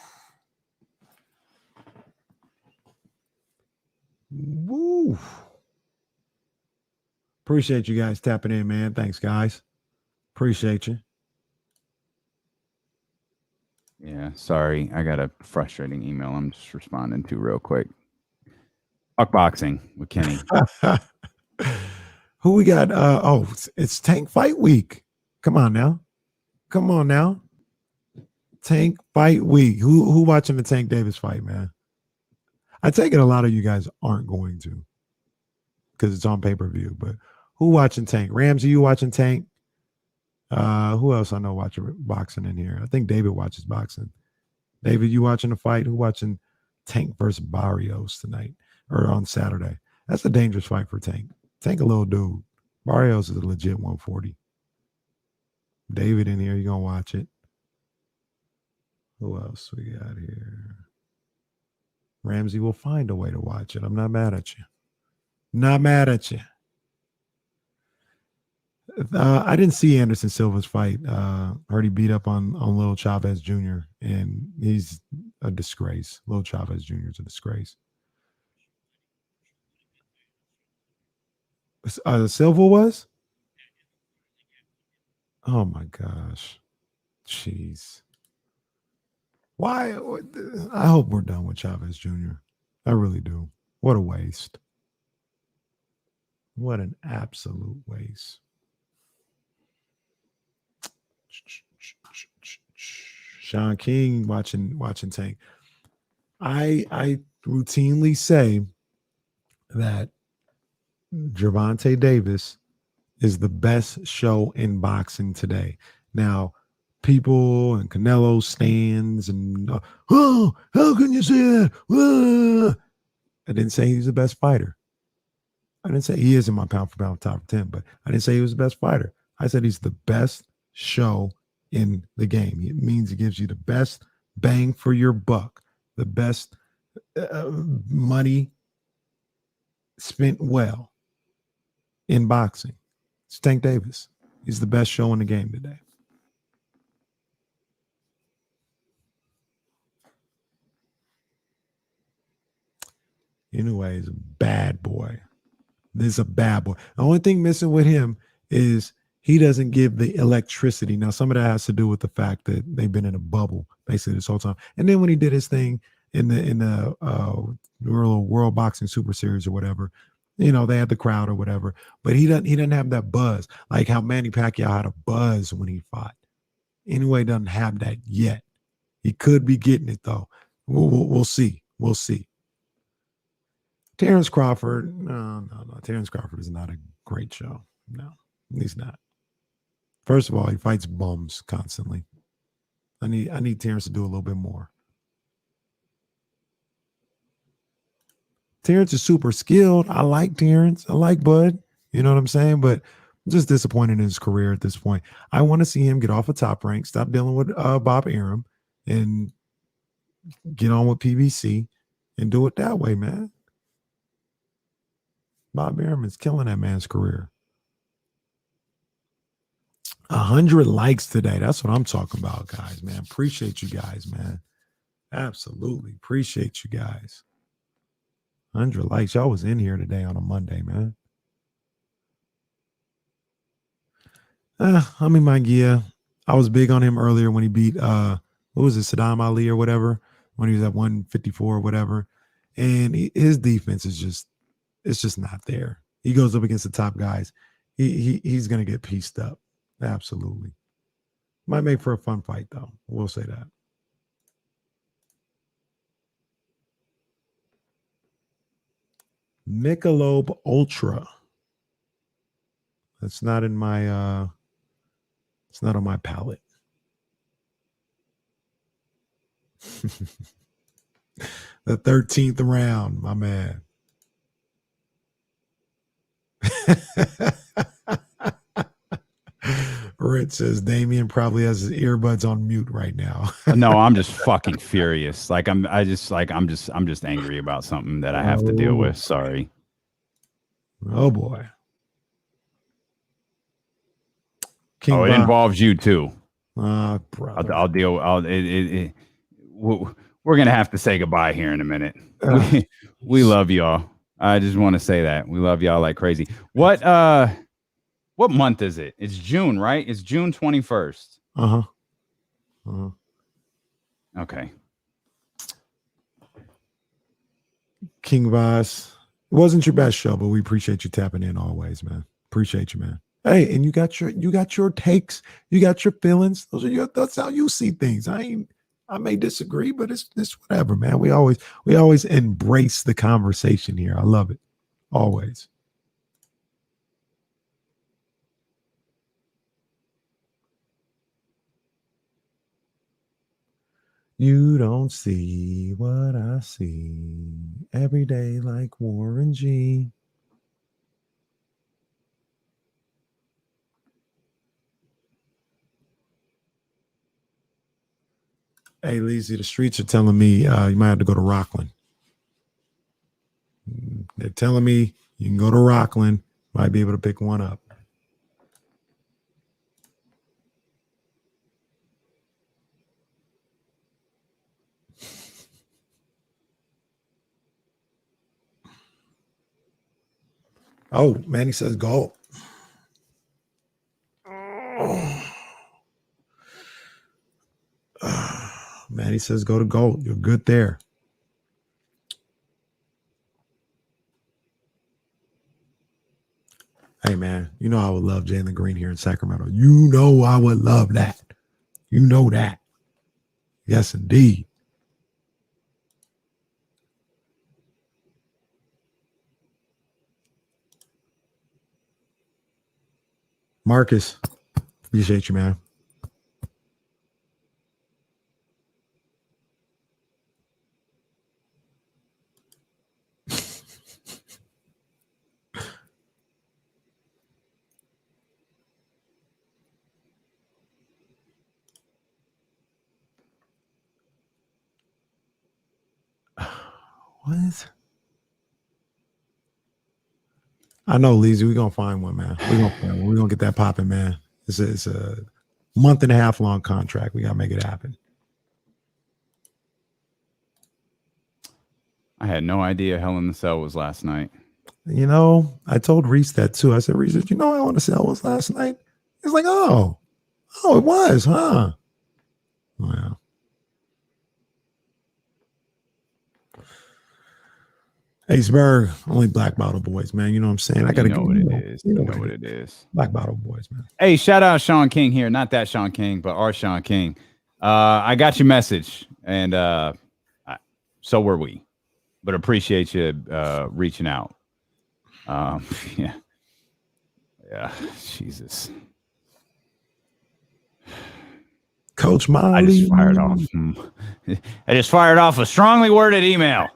Woo. Appreciate you guys tapping in, man. Thanks, guys. Appreciate you. Yeah, sorry. I got a frustrating email I'm just responding to real quick. Talk boxing with Kenny. Who we got? It's Tank Fight Week. Come on now. Tank Fight Week. Who watching the Tank Davis fight, man? I take it a lot of you guys aren't going to because it's on pay-per-view. But who watching Tank? Ramsey, you watching Tank? Who else I know watching boxing in here? I think David watches boxing. David, you watching the fight? Who watching Tank versus Barrios tonight or on Saturday? That's a dangerous fight for Tank. Tank a little dude. Barrios is a legit 140. David in here, you gonna watch it? Who else we got here? Ramsey will find a way to watch it. I'm not mad at you. I didn't see Anderson Silva's fight. Heard he beat up on Little Chavez Jr. and he's a disgrace. Little Chavez Jr. is a disgrace. Silva was? Oh my gosh. Jeez. Why? I hope we're done with Chavez Jr. I really do. What a waste. What an absolute waste. Sean King watching Tank. I routinely say that Gervonta Davis is the best show in boxing today. Now, people and Canelo stands and how can you say that? I didn't say he's the best fighter. I didn't say he is in my pound for pound top 10, but I didn't say he was the best fighter. I said he's the best show in the game. It means it gives you the best bang for your buck, the best money spent well in boxing. It's Tank Davis. He's the best show in the game today. Anyway, he's a bad boy. This is a bad boy. The only thing missing with him is he doesn't give the electricity. Now, some of that has to do with the fact that they've been in a bubble basically this whole time. And then when he did his thing in the World Boxing Super Series or whatever, you know, they had the crowd or whatever. But he doesn't have that buzz like how Manny Pacquiao had a buzz when he fought. Anyway, doesn't have that yet. He could be getting it though. We'll see. We'll see. Terrence Crawford, no. Terrence Crawford is not a great show. No, he's not. First of all, he fights bums constantly. I need Terrence to do a little bit more. Terrence is super skilled. I like Terrence. I like Bud. You know what I'm saying? But I'm just disappointed in his career at this point. I want to see him get off of Top Rank, stop dealing with Bob Arum, and get on with PBC and do it that way, man. Bob Arum is killing that man's career. 100 likes today. That's what I'm talking about, guys, man. Appreciate you guys, man. Absolutely. Appreciate you guys. 100 likes. Y'all was in here today on a Monday, man. I mean, my gear. I was big on him earlier when he beat, what was it, Saddam Ali or whatever, when he was at 154 or whatever. And his defense is just, it's just not there. He goes up against the top guys. He's going to get pieced up. Absolutely. Might make for a fun fight, though. We'll say that. Michelob Ultra. That's not in my it's not on my palate. The 13th round, my man. Rich says Damian probably has his earbuds on mute right now. No, I'm just fucking furious. Like I'm just angry about something that I have to deal with. Sorry. Oh boy. King it involves you too. Brother. I'll deal. We're gonna have to say goodbye here in a minute. We love y'all. I just want to say that we love y'all like crazy. What month is it? It's June, right? It's June 21st. Okay. King Voss, it wasn't your best show, but we appreciate you tapping in always, man. Appreciate you, man. Hey, and you got your takes, you got your feelings. That's how you see things. I may disagree, but it's whatever, man. We always embrace the conversation here. I love it. Always. You don't see what I see every day like Warren G. Hey, Leezy, the streets are telling me you might have to go to Rockland. They're telling me you can go to Rockland. Might be able to pick one up. Oh, Manny says gold. Manny says go to gold. You're good there. Hey, man, you know I would love Jalen Green here in Sacramento. You know I would love that. You know that. Yes, indeed. Marcus, appreciate you, man. What? I know, Leezy. We're gonna find one, man. We're gonna get that popping, man. It's a month and a half long contract. We gotta make it happen. I had no idea Hell in the Cell was last night. You know, I told Reese that too. I said, Reese, did you know Hell in the Cell was last night? He's like, oh, it was, huh? Wow. Aceberg, only Black Bottle Boys, man. You know what I'm saying? I gotta know what it is. You know what it is. Black Bottle Boys, man. Hey, shout out Sean King here. Not that Sean King, but our Sean King. I got your message, and so were we. But appreciate you reaching out. Yeah. Jesus. Coach Molly. I just fired off a strongly worded email.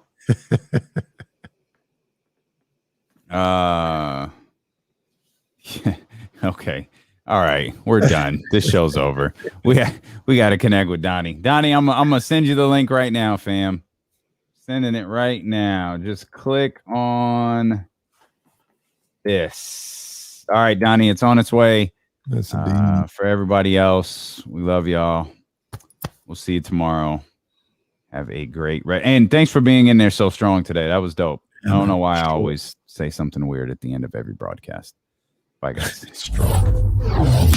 Okay. All right. We're done. This show's over. We got to connect with Donnie. Donnie, I'm gonna send you the link right now, fam. Sending it right now. Just click on this. All right, Donnie, it's on its way. For everybody else, we love y'all. We'll see you tomorrow. Have a great and thanks for being in there so strong today. That was dope. I don't know why I always say something weird at the end of every broadcast. Bye, guys. Strong.